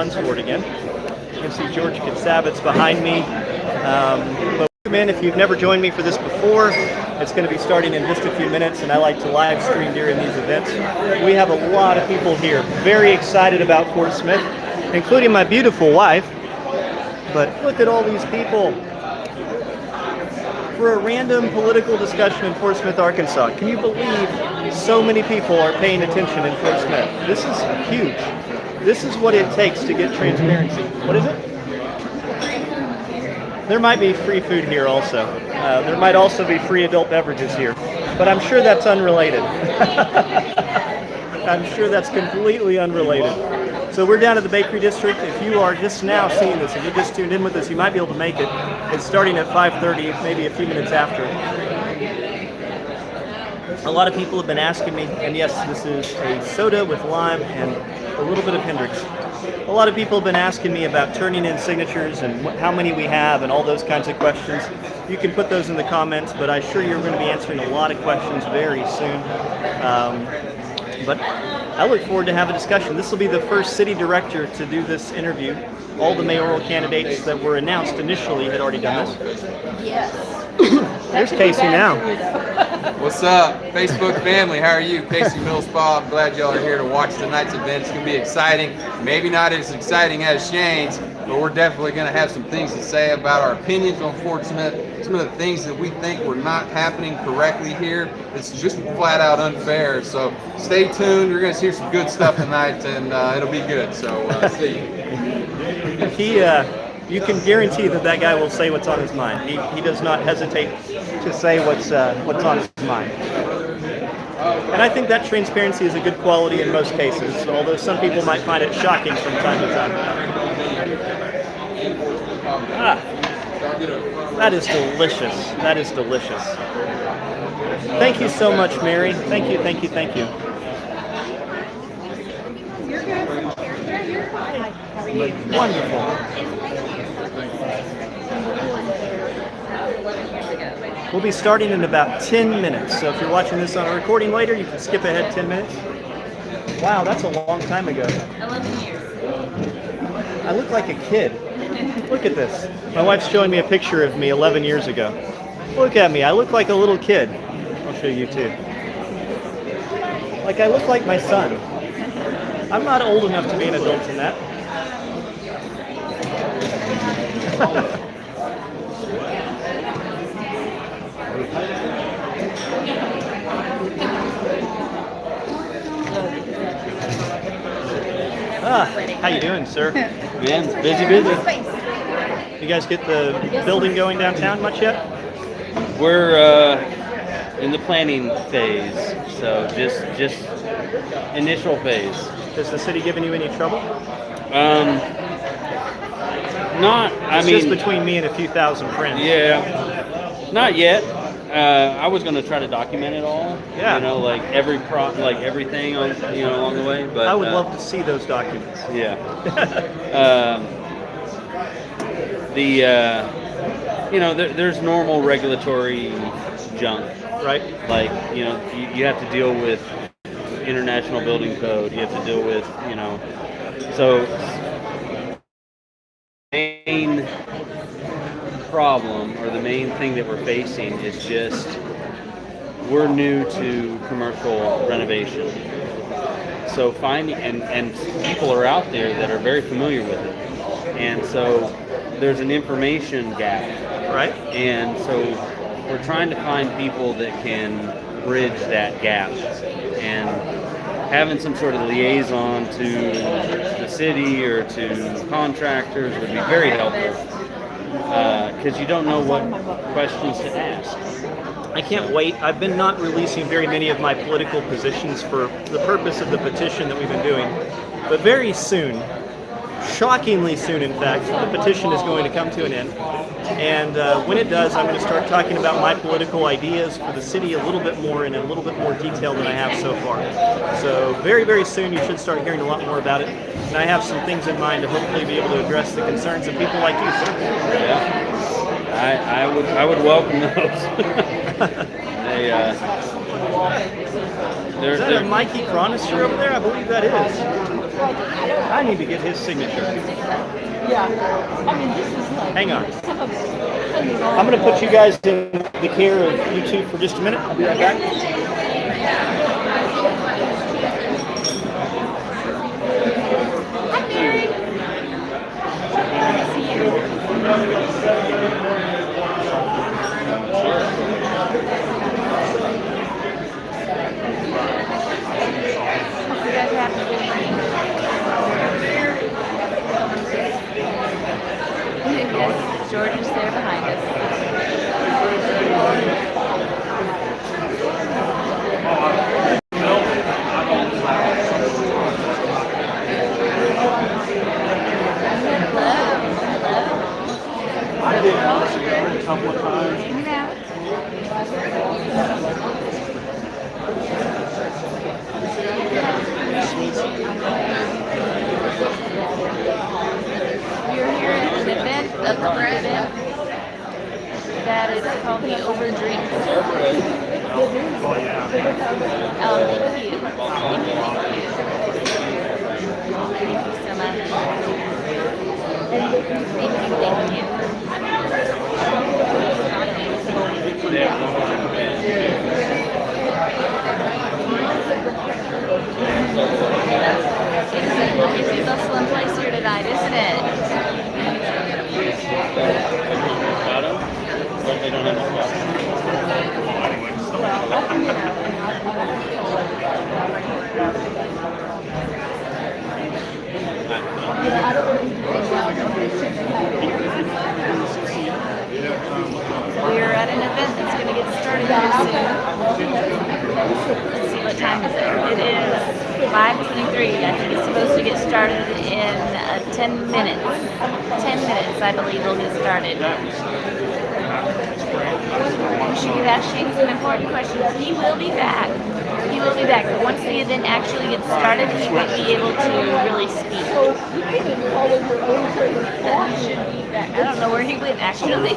Dunsford again. You can see George Katsavitz behind me. But welcome in if you've never joined me for this before. It's going to be starting in just a few minutes, and I like to live stream during these events. We have a lot of people here, very excited about Fort Smith, including my beautiful wife. But look at all these people. For a random political discussion in Fort Smith, Arkansas, can you believe so many people are paying attention in Fort Smith? This is huge. This is what it takes to get transparency. What is it? There might be free food here also. There might also be free adult beverages here, but I'm sure that's unrelated. I'm sure that's completely unrelated. So we're down at the Bakery District. If you are just now seeing this, if you just tuned in with us, you might be able to make it. It's starting at 5:30, maybe a few minutes after. A lot of people have been asking me, and yes, this is a soda with lime and a little bit of Hendrix. A lot of people have been asking me about turning in signatures and how many we have and all those kinds of questions. You can put those in the comments, but I'm sure you're going to be answering a lot of questions very soon. But I look forward to having a discussion. This will be the first city director to do this interview. All the mayoral candidates that were announced initially had already done this. Yes. There's Casey now. What's up, Facebook family? How are you? Casey Millspaugh. I'm glad y'all are here to watch tonight's event. It's going to be exciting. Maybe not as exciting as Shane's, but we're definitely going to have some things to say about our opinions on Fort Smith, some of the things that we think were not happening correctly here. It's just flat out unfair. So stay tuned. You're going to hear some good stuff tonight, and it'll be good. So see you. You can guarantee that guy will say what's on his mind. He does not hesitate to say what's on his mind. And I think that transparency is a good quality in most cases, although some people might find it shocking from time to time. That is delicious. That is delicious. Thank you so much, Mary. Thank you, thank you, thank you. Wonderful. We'll be starting in about 10 minutes. So if you're watching this on a recording later, you can skip ahead 10 minutes. Wow, that's a long time ago. 11 years. I look like a kid. Look at this. My wife's showing me a picture of me 11 years ago. Look at me. I look like a little kid. I'll show you too. Like I look like my son. I'm not old enough to be an adult in that. How you doing, sir? Man, busy. You guys get the building going downtown much yet? We're in the planning phase, so just initial phase. Has the city given you any trouble? It's just between me and a few thousand friends. Yeah, not yet. I was going to try to document it all. Yeah. You know, like everything on, along the way. But I would love to see those documents. Yeah. There's normal regulatory junk, right? Like, you have to deal with international building code. You have to deal with, so main problem or the main thing that we're facing is just we're new to commercial renovation. So finding and people are out there that are very familiar with it. And so there's an information gap. Right. And so we're trying to find people that can bridge that gap. And having some sort of liaison to the city or to contractors would be very helpful. Because you don't know what questions to ask. I can't wait. I've been not releasing very many of my political positions for the purpose of the petition that we've been doing. But very soon, shockingly soon in fact, the petition is going to come to an end. And when it does, I'm going to start talking about my political ideas for the city a little bit more in a little bit more detail than I have so far. So very, very soon you should start hearing a lot more about it. And I have some things in mind to hopefully be able to address the concerns of people like you, sir. Yeah. I would welcome those. Is that a Mikey Chronister over there? I believe that is. I need to get his signature. Hang on. I'm going to put you guys in the care of you two for just a minute. I'll be right back. Hi, Mary. Nice to see you guys have a good evening. Yes, George is there behind us. I did a couple of times. Hanging out. We're here at an event, a public event, that is called the Overdrink. Oh, thank you. Thank you so much. Thank you. It's a slim place here tonight, isn't it? We're at an event that's going to get started here soon. Let's see, what time is it? It is 5:23. I think it's supposed to get started in 10 minutes. 10 minutes, I believe, we'll get started. We should ask Shane some important questions. He will be back. He will be back. But once the event actually gets started, he won't be able to really speak. He should be back. I don't know where he went, actually.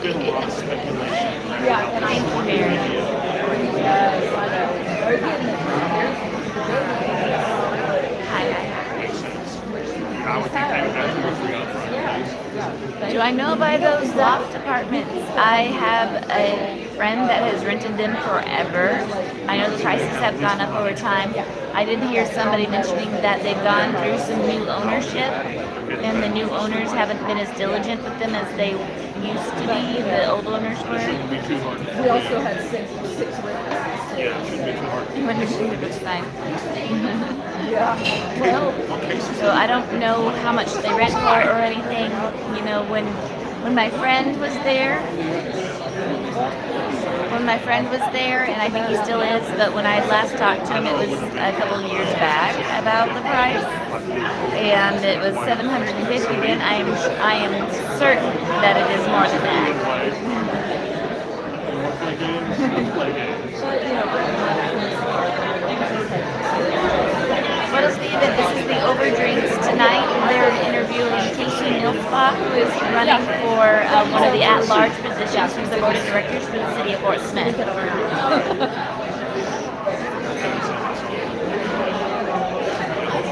Thank you, Mary. Do I know by those loft apartments? I have a friend that has rented them forever. I know the prices have gone up over time. I did hear somebody mentioning that they've gone through some new ownership, and the new owners haven't been as diligent with them as they used to be, the old owners were. We also had six renters. You understood it was fine. Yeah. Well, So I don't know how much they rent for or anything. You know, when my friend was there, and I think he still is, but when I last talked to him, it was a couple of years back about the price, and it was $750. Then I am certain that it is more than that. What is the event? This is the Overdrinks tonight. They're interviewing Casey Millspaugh, who is running for one of the at-large positions from the board of directors for the city of Fort Smith.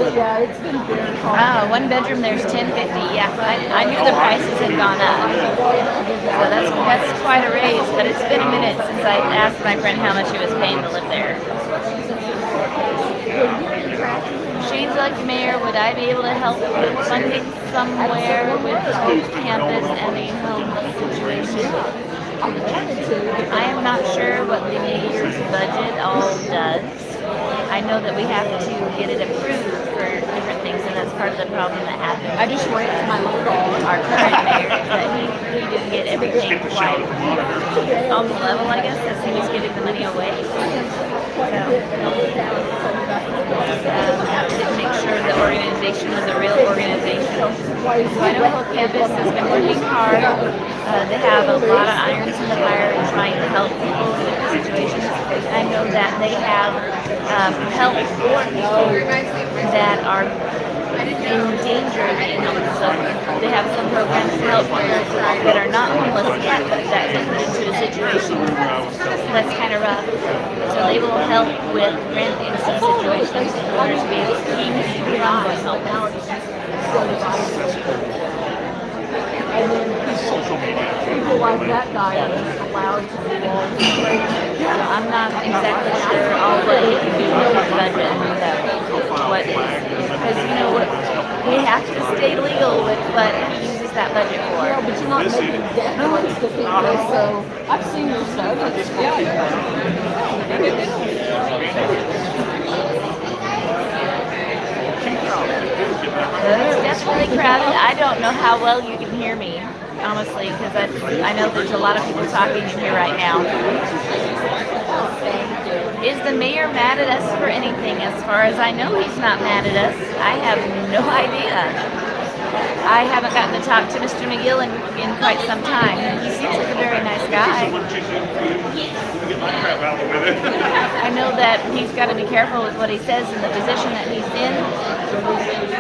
but yeah, it's been very hard. One bedroom there's $10.50. Yeah, I knew the prices had gone up, so that's quite a raise. But it's been a minute since I asked my friend how much he was paying to live there. Shane's like mayor. Would I be able to help with funding somewhere with both campus and a homeless situation? I am not sure what the mayor's budget all does. I know that we have to get it approved for different things, and that's part of the problem that happened. I just ran to my local. Our current mayor, that he didn't get everything quite on the level, I guess, as he was giving the money away. Didn't make sure the organization was a real organization. So I know Hope Campus has been working hard. They have a lot of irons in the fire in trying to help people in different situations. I know that they have help for people that are in danger of being homeless. So to have some programs to help parents that are not homeless yet that get put into a situation that's kind of rough. So they will help with rent in some situations in order to be able to keep from going homeless. And then people like that guy are allowed to do all this crazy. So I'm not exactly sure all what he can do with the budget. What is, because you know what, we have to stay legal with what he uses that budget for. Yeah, but you're not making debt ones to people, so I've seen your stuff. It's It's definitely crowded. I don't know how well you can hear me, honestly, because I know there's a lot of people talking in here right now. Is the mayor mad at us for anything? As far as I know, he's not mad at us. I have no idea. I haven't gotten to talk to Mr. McGill in quite some time. He seems like a very nice guy. I know that he's got to be careful with what he says in the position that he's in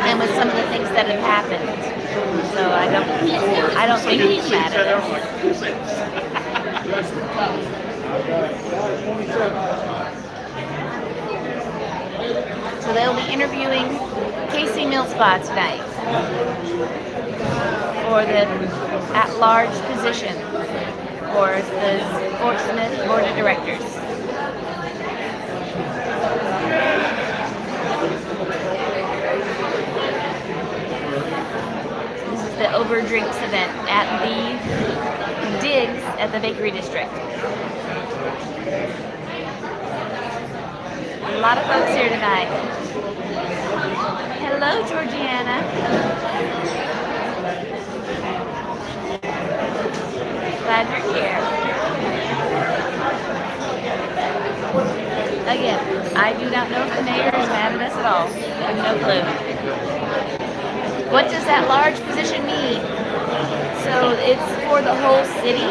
and with some of the things that have happened. So I don't think he's mad at us. So they'll be interviewing Casey Millspaugh tonight for the at-large position for the Fort Smith Board of Directors. This is the Overdrinks event at the Digs at the Bakery District. A lot of folks here tonight. Hello, Georgiana. Glad you're here. Again, I do not know if the mayor is mad at us at all. I have no clue. What does that large position mean? So it's for the whole city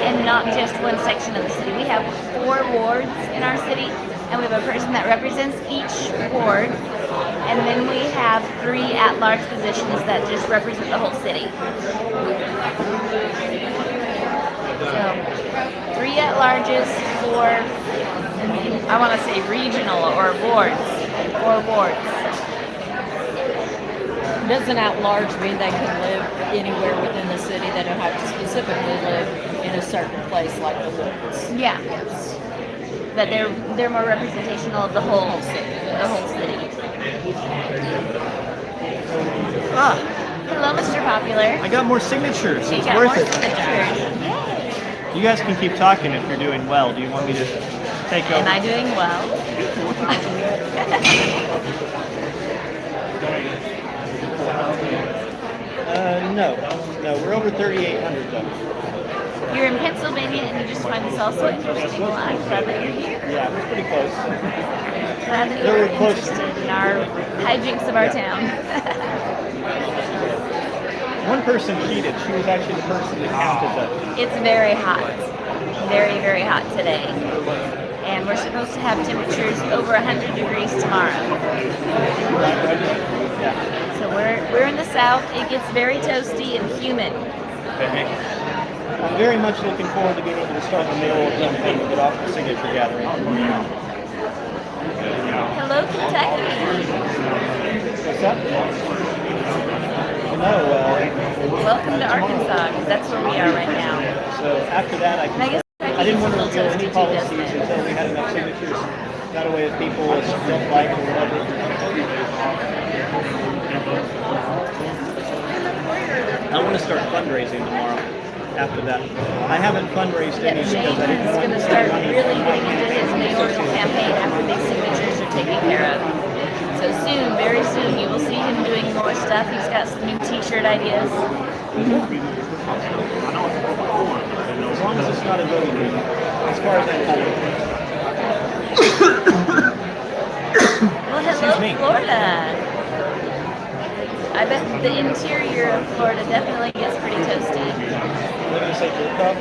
and not just one section of the city. We have 4 wards in our city, and we have a person that represents each ward, and then we have 3 at-large positions that just represent the whole city. So 3 at-larges for, I want to say regional or wards, 4 wards. Doesn't at-large mean they can live anywhere within the city? They don't have to specifically live in a certain place like the woods. Yeah. But they're more representational of the whole city. Ah, Hello, Mr. Popular. I got more signatures. You It's got worth more it. signatures. You guys can keep talking if you're doing well. Do you want me to take over? Am I doing well? No, we're over 3,800 though. You're in Pennsylvania and you just find this all so interesting. Well, I'm glad that you're here. Yeah, it was pretty close. Glad that Very you're close. interested in our hijinks of our town. One person cheated. She was actually the person that counted them. It's very hot. Very, very hot today. And we're supposed to have temperatures over 100 degrees tomorrow. Yeah. So we're in the south. It gets very toasty and humid. Okay. I'm very much looking forward to being able to start the mayoral campaign and get off the signature gathering. Hello, Kentucky. What's up? No, Welcome to Arkansas, because that's where we are right now. so after that, And I guess I didn't want to Kentucky's a reveal any little toasty too, policies doesn't it? until we had enough signatures. That way, if people don't like or whatever. I want to start fundraising tomorrow. After that, I haven't fundraised any Yep, Shane because I didn't is want going to to start money. really getting into his mayoral campaign after these signatures are taken care of. So soon, very soon, you will see him doing more stuff. He's got some new t-shirt ideas. As long as it's not a voting meeting, as far as I'm concerned. Well, Excuse me. hello, Florida. I bet the interior of Florida definitely gets pretty toasty. What do you say, Flip Top?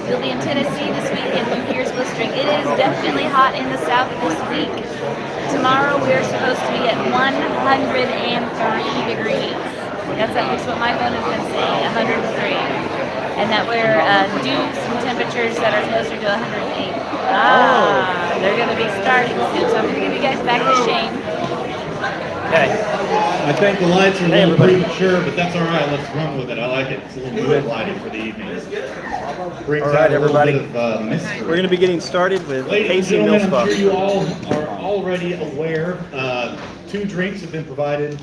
You'll be in Tennessee this weekend. You hear blistering. It is definitely hot in the south this week. Tomorrow we're supposed to be at 103 degrees. That's at least what my phone has been saying, 103. And that we're due some temperatures that are closer to 108. They're going to be starting soon. So I'm going to give you guys back to Shane. Okay. I think the lights are a Hey, little everybody. premature, but that's all right. Let's run with it. I like it. It's a little mood lighting for the evening. Brings All right, out a little everybody. bit of mystery. We're going to be getting started with Ladies and Casey gentlemen, I'm Millspaugh. sure you all are already aware. 2 drinks have been provided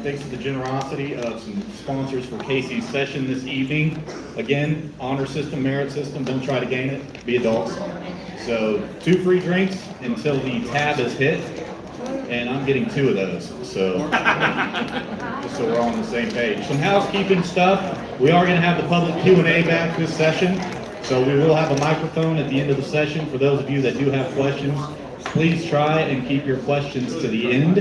thanks to the generosity of some sponsors for Casey's session this evening. Again, honor system, merit system, don't try to gain it, be adults. So 2 free drinks until the tab is hit, and I'm getting 2 of those. So just so we're all on the same page. Some housekeeping stuff. We are going to have the public Q&A back this session. So we will have a microphone at the end of the session for those of you that do have questions. Please try and keep your questions to the end.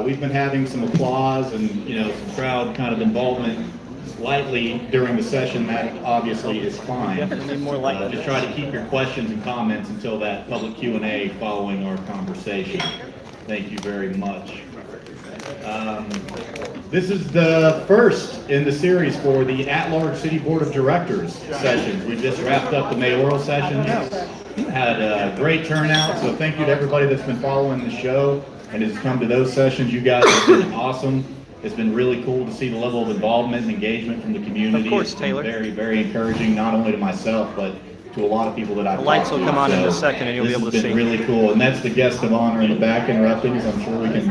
We've been having some applause and some crowd kind of involvement lightly during the session. That obviously is fine. Definitely more like Just try to keep your questions and comments until that public Q&A following our conversation. Thank you very much. This is the first in the series for the at-large City Board of Directors sessions. We just wrapped up the mayoral sessions. Had a great turnout, so thank you to everybody that's been following the show and has come to those sessions. You guys have been awesome. It's been really cool to see the level of involvement and engagement from the community. Of course, It's been Taylor. very, very encouraging, not only to myself, but to a lot of people that I've The lights talked will to. come on in So a second and you'll be able to This see. has been really cool, and that's the guest of honor in the back interrupting, as I'm sure we can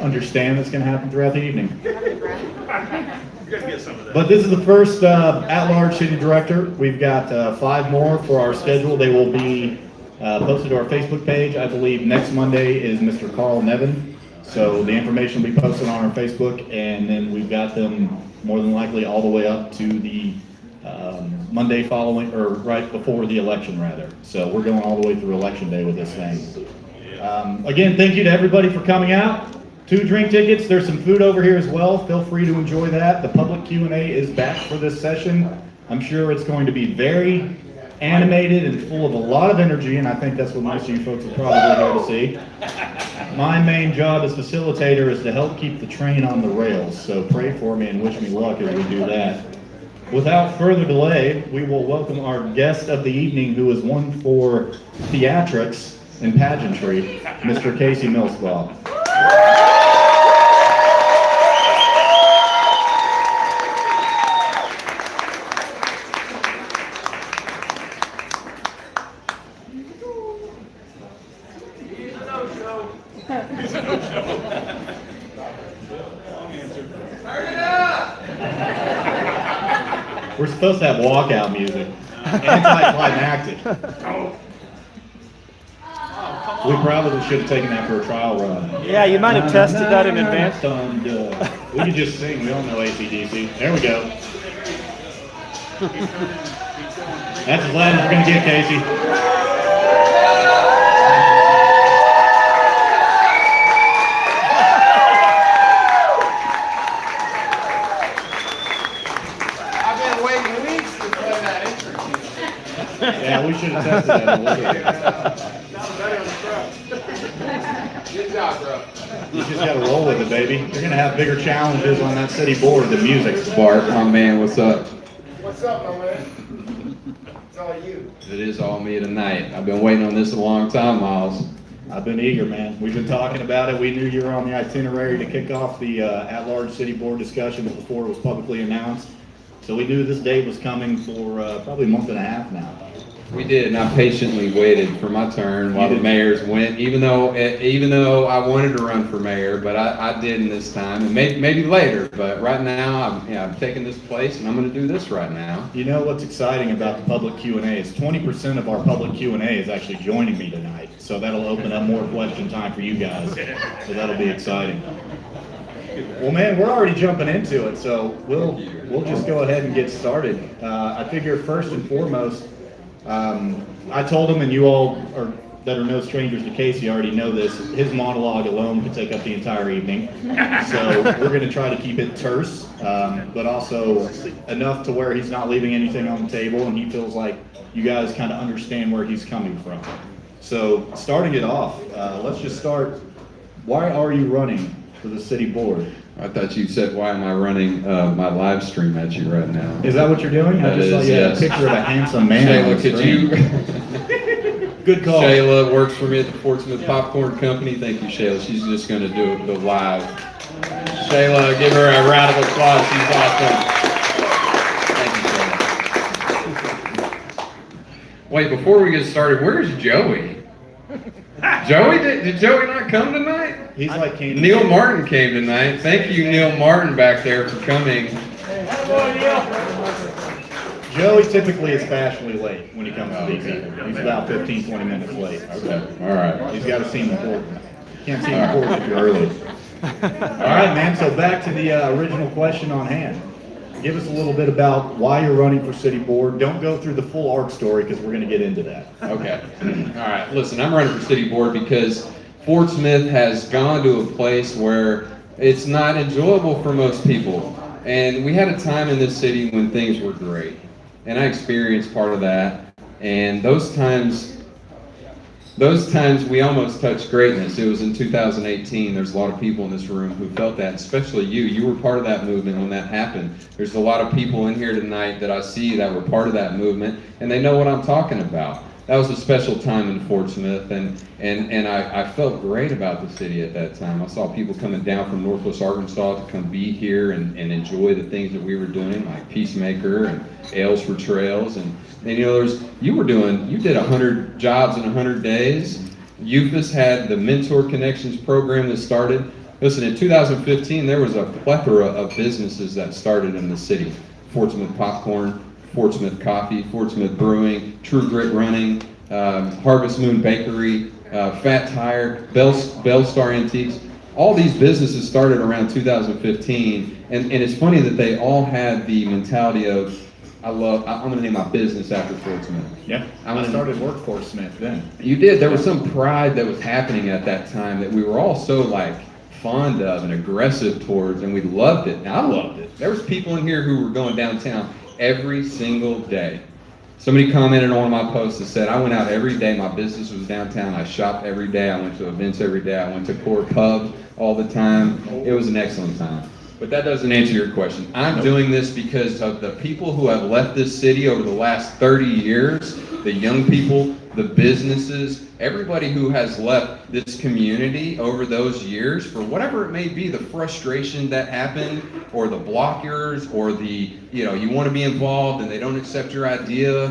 understand that's going to happen throughout the evening. But this is the first at-large city director. We've got 5 more for our schedule. They will be posted to our Facebook page. I believe next Monday is Mr. Carl Nevin. So the information will be posted on our Facebook, and then we've got them more than likely all the way up to the Monday following, or right before the election, rather. So we're going all the way through election day with this thing. Again, thank you to everybody for coming out. 2 drink tickets. There's some food over here as well. Feel free to enjoy that. The public Q&A is back for this session. I'm sure it's going to be very animated and full of a lot of energy, and I think that's what most of you folks are probably here to see. My main job as facilitator is to help keep the train on the rails, so pray for me and wish me luck as we do that. Without further delay, we will welcome our guest of the evening, who is one for theatrics and pageantry, Mr. Casey Millspaugh. We're supposed to have walkout music. Anticlimactic. We probably should have taken that for a trial run. Yeah, you might have tested that in advance. We can just sing. We don't know AC/DC. There we go. That's as loud as we're going to get, Casey. I've been waiting weeks to play that intro. Yeah, we should have tested that a little bit. Good job, bro. You just got to roll with it, baby. You're going to have bigger challenges on that city board than music's. Bart, my man, what's up? What's up, my man? It's all you. It is all me tonight. I've been waiting on this a long time, Miles. I've been eager, man. We've been talking about it. We knew you were on the itinerary to kick off the at-large city board discussions before it was publicly announced. So we knew this day was coming for probably a month and a half now. We did, and I patiently waited for my turn while the mayors went, even though I wanted to run for mayor, but I didn't this time, and maybe later, but right now, I'm taking this place, and I'm going to do this right now. You know what's exciting about the public Q&A is 20% of our public Q&A is actually joining me tonight. So that'll open up more question time for you guys. So that'll be exciting. Well, man, we're already jumping into it, so we'll just go ahead and get started. I figure first and foremost, I told him, and you all that are no strangers to Casey already know this, his monologue alone could take up the entire evening. So we're going to try to keep it terse, but also enough to where he's not leaving anything on the table and he feels like you guys kind of understand where he's coming from. So starting it off, let's just start. Why are you running for the city board? I thought you said, why am I running my live stream at you right now? Is that what you're doing? I That just saw is, you had a yes. picture of a handsome man on Shayla, the could screen. you? Good call. Shayla works for me at the Portsmouth Popcorn Company. Thank you, Shayla. She's just going to do it live. Shayla, give her a round of applause. She's awesome. Thank you, Shayla. Wait, before we get started, where's Joey? Joey, did Joey not come tonight? He's like Candy. Neil Martin came tonight. Thank you, Neil Martin, back there for coming. Joey typically is fashionably late when he comes to these events. He's about 15, 20 minutes late. Okay, all right. He's got to seem important. Can't seem important if you're early. All right, man, so back to the original question on hand. Give us a little bit about why you're running for city board. Don't go through the full arc story because we're going to get into that. Okay. All right. Listen, I'm running for city board because Fort Smith has gone to a place where it's not enjoyable for most people. And we had a time in this city when things were great. And I experienced part of that. And those times we almost touched greatness. It was in 2018. There's a lot of people in this room who felt that, especially you. You were part of that movement when that happened. There's a lot of people in here tonight that I see that were part of that movement, and they know what I'm talking about. That was a special time in Fort Smith, and I felt great about the city at that time. I saw people coming down from Northwest Arkansas to come be here and enjoy the things that we were doing, like Peacemaker and Ales for Trails. And you know, you did 100 jobs in 100 days. UFAS had the Mentor Connections program that started. Listen, in 2015, there was a plethora of businesses that started in the city. Fort Smith Popcorn, Fort Smith Coffee, Fort Smith Brewing, True Grit Running, Harvest Moon Bakery, Fat Tire, Bellstar Antiques. All these businesses started around 2015, and it's funny that they all had the mentality of, I'm going to name my business after Fort Smith. Yeah, I started work for Smith then. You did. There was some pride that was happening at that time that we were all so fond of and aggressive towards, and we loved it. And I loved it. There was people in here who were going downtown every single day. Somebody commented on one of my posts that said, I went out every day, my business was downtown, I shopped every day, I went to events every day, I went to Core Pub all the time. It was an excellent time. But that doesn't answer your question. I'm doing this because of the people who have left this city over the last 30 years, the young people, the businesses, everybody who has left this community over those years, for whatever it may be, the frustration that happened, or the blockers, or you want to be involved and they don't accept your idea.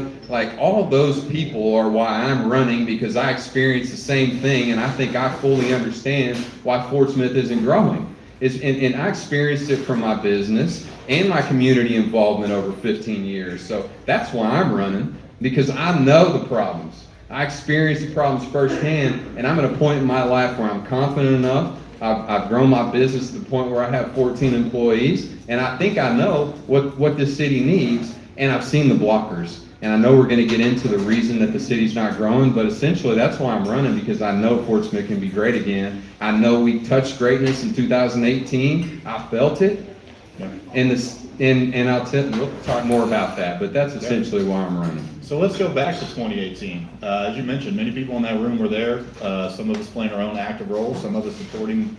All of those people are why I'm running, because I experienced the same thing, and I think I fully understand why Fort Smith isn't growing. And I experienced it from my business and my community involvement over 15 years. So that's why I'm running, because I know the problems. I experienced the problems firsthand, and I'm at a point in my life where I'm confident enough. I've grown my business to the point where I have 14 employees, and I think I know what this city needs, and I've seen the blockers. And I know we're going to get into the reason that the city's not growing, but essentially that's why I'm running, because I know Fort Smith can be great again. I know we touched greatness in 2018. I felt it. And we'll talk more about that, but that's essentially why I'm running. So let's go back to 2018. As you mentioned, many people in that room were there. Some of us playing our own active roles, some of us supporting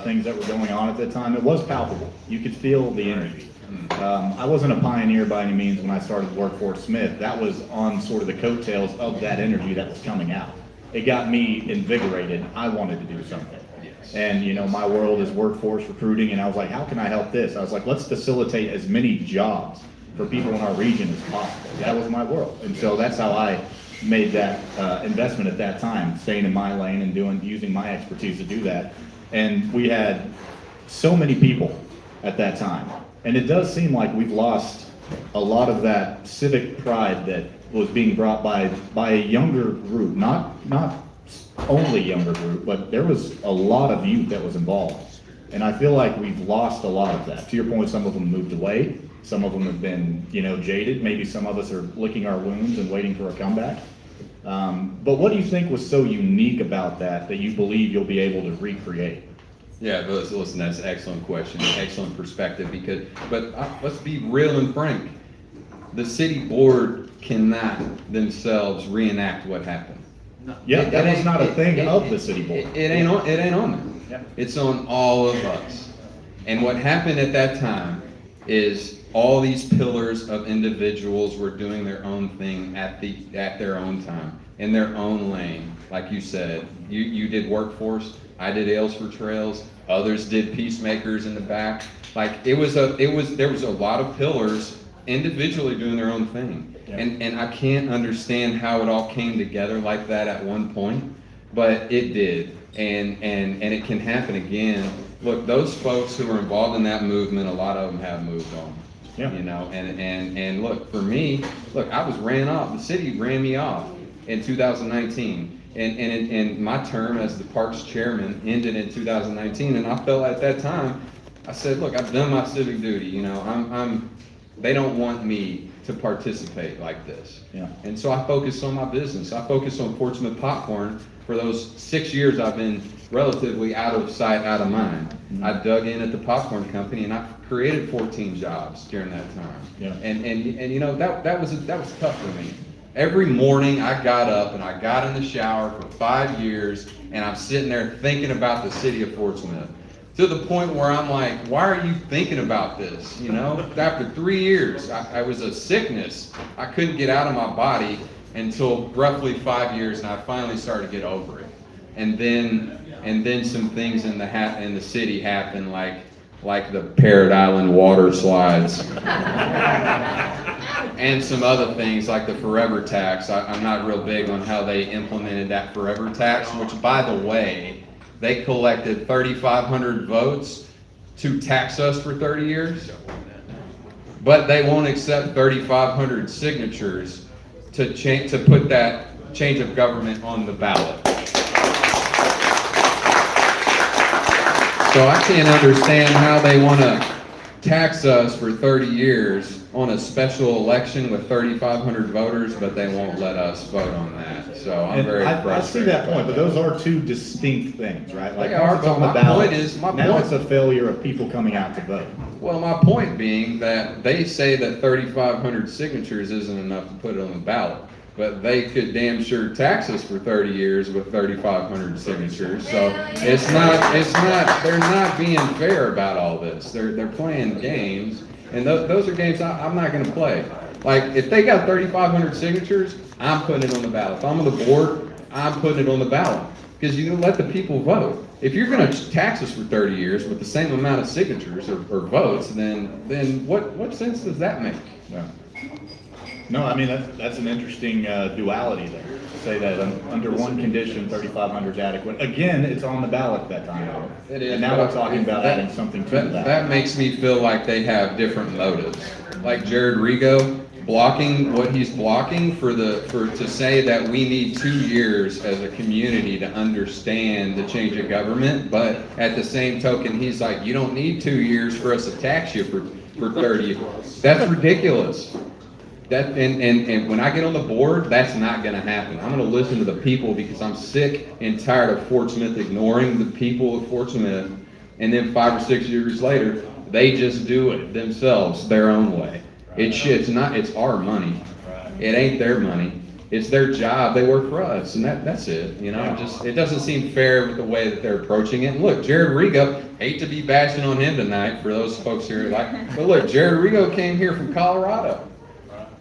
things that were going on at that time. It was palpable. You could feel the energy. I wasn't a pioneer by any means when I started to work for Smith. That was on sort of the coattails of that energy that was coming out. It got me invigorated. I wanted to do something. Yes. And my world is workforce recruiting, and I was like, how can I help this? I was like, let's facilitate as many jobs for people in our region as possible. That was my world. And so that's how I made that investment at that time, staying in my lane and using my expertise to do that. And we had so many people at that time. And it does seem like we've lost a lot of that civic pride that was being brought by a younger group, not only younger group, but there was a lot of youth that was involved. And I feel like we've lost a lot of that. To your point, some of them moved away. Some of them have been, jaded. Maybe some of us are licking our wounds and waiting for a comeback. But what do you think was so unique about that you believe you'll be able to recreate? Yeah, listen, that's an excellent question, excellent perspective. But let's be real and frank. The city board cannot themselves reenact what happened. Yeah, that was not a thing of the city board. It ain't on them. Yeah. It's on all of us. And what happened at that time is all these pillars of individuals were doing their own thing at their own time, in their own lane. Like you said, you did workforce, I did Ales for Trails, others did peacemakers in the back. Like there was a lot of pillars individually doing their own thing. Yeah. And I can't understand how it all came together like that at one point, but it did. And it can happen again. Look, those folks who were involved in that movement, a lot of them have moved on. Yeah. You know, and look, for me, I was ran off. The city ran me off in 2019. And my term as the Parks chairman ended in 2019, and I felt at that time, I said, look, I've done my civic duty. You know, they don't want me to participate like this. Yeah. And so I focused on my business. I focused on Portsmouth Popcorn for those 6 years I've been relatively out of sight, out of mind. Mm-hmm. I dug in at the popcorn company, and I created 14 jobs during that time. Yeah. And you know, that was tough for me. Every morning I got up and I got in the shower for 5 years, and I'm sitting there thinking about the city of Portsmouth, to the point where I'm like, why are you thinking about this? You know, after 3 years, I was a sickness. I couldn't get out of my body until roughly 5 years, and I finally started to get over it. And then some things in the city happened, like the Parrot Island water slides. And some other things like the forever tax. I'm not real big on how they implemented that forever tax, which, by the way, they collected 3,500 votes to tax us for 30 years, but they won't accept 3,500 signatures to put that change of government on the ballot. So I can't understand how they want to tax us for 30 years on a special election with 3,500 voters, but they won't let us vote on that. So I'm very frustrated. I see that point, but those are two distinct things, right? Like ours on the ballot. Now it's a failure of people coming out to vote. Well, my point being that they say that 3,500 signatures isn't enough to put it on the ballot, but they could damn sure tax us for 30 years with 3,500 signatures. So they're not being fair about all this. They're playing games, and those are games I'm not going to play. Like, if they got 3,500 signatures, I'm putting it on the ballot. If I'm on the board, I'm putting it on the ballot, because you let the people vote. If you're going to tax us for 30 years with the same amount of signatures or votes, then what sense does that make? Yeah. No, I mean, that's an interesting duality there. To say that under one condition, 3,500 is adequate. Again, it's on the ballot at that time. It is. And now we're talking about adding something to that. That makes me feel like they have different motives. Like Jared Rigo blocking what he's blocking to say that we need 2 years as a community to understand the change of government, but at the same token, he's like, you don't need 2 years for us to tax you for 30 years. That's ridiculous. And when I get on the board, that's not going to happen. I'm going to listen to the people, because I'm sick and tired of Portsmouth ignoring the people of Portsmouth, and then 5 or 6 years later, they just do it themselves, their own way. It's our money. It ain't their money. It's their job. They work for us, and that's it. You know, it doesn't seem fair with the way that they're approaching it. And look, Jared Rigo, hate to be bashing on him tonight for those folks here, but look, Jared Rigo came here from Colorado.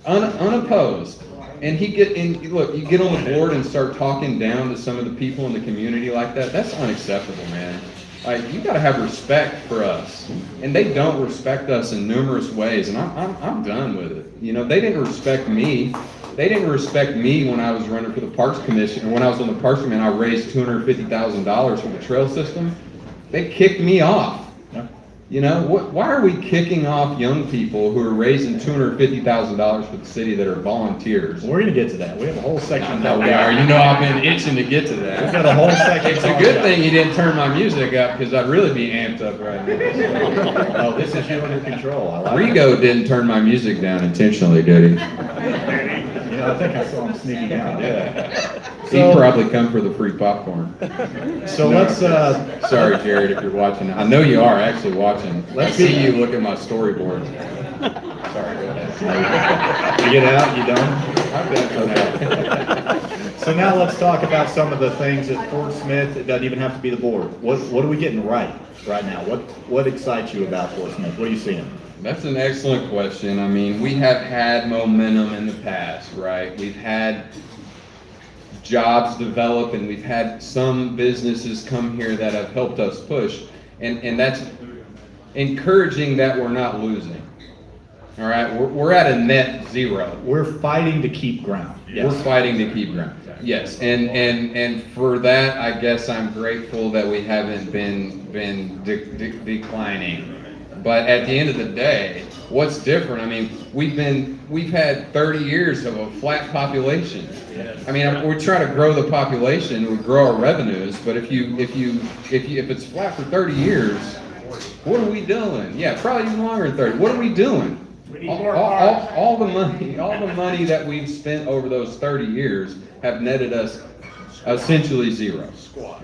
Unopposed, and you get on the board and start talking down to some of the people in the community like that. That's unacceptable, man. Like, you got to have respect for us, and they don't respect us in numerous ways, and I'm done with it. You know, they didn't respect me. They didn't respect me when I was running for the Parks Commission, or when I was on the Parks Commission. I raised $250,000 for the trail system. They kicked me off. You know, why are we kicking off young people who are raising $250,000 for the city that are volunteers? We're going to get to that. We have a whole section. No, we are. You know, I've been itching to get to that. We've got a whole section. It's a good thing you didn't turn my music up, because I'd really be amped up right now. Oh, this is you under control. I like Rigo didn't turn my music down intentionally, did he? You know, I think I saw him sneaking out. Yeah. He'd probably come for the free popcorn. So let's. Sorry, Jared, if you're watching. I know you are actually watching. Let's see you look at my storyboard. Sorry, go ahead. You get out, you don't? I'm done for now. So now let's talk about some of the things at Fort Smith. It doesn't even have to be the board. What are we getting right now? What excites you about Fort Smith? What are you seeing? That's an excellent question. I mean, we have had momentum in the past, right? We've had jobs develop, and we've had some businesses come here that have helped us push, and that's encouraging that we're not losing. All right, we're at a net zero. We're fighting to keep ground. Yes. We're fighting to keep ground. Yes, and for that, I guess I'm grateful that we haven't been declining. But at the end of the day, what's different? I mean, we've had 30 years of a flat population. I mean, we try to grow the population, we grow our revenues, but if it's flat for 30 years, what are we doing? Yeah, probably even longer than 30. What are we doing? All the money that we've spent over those 30 years have netted us essentially zero.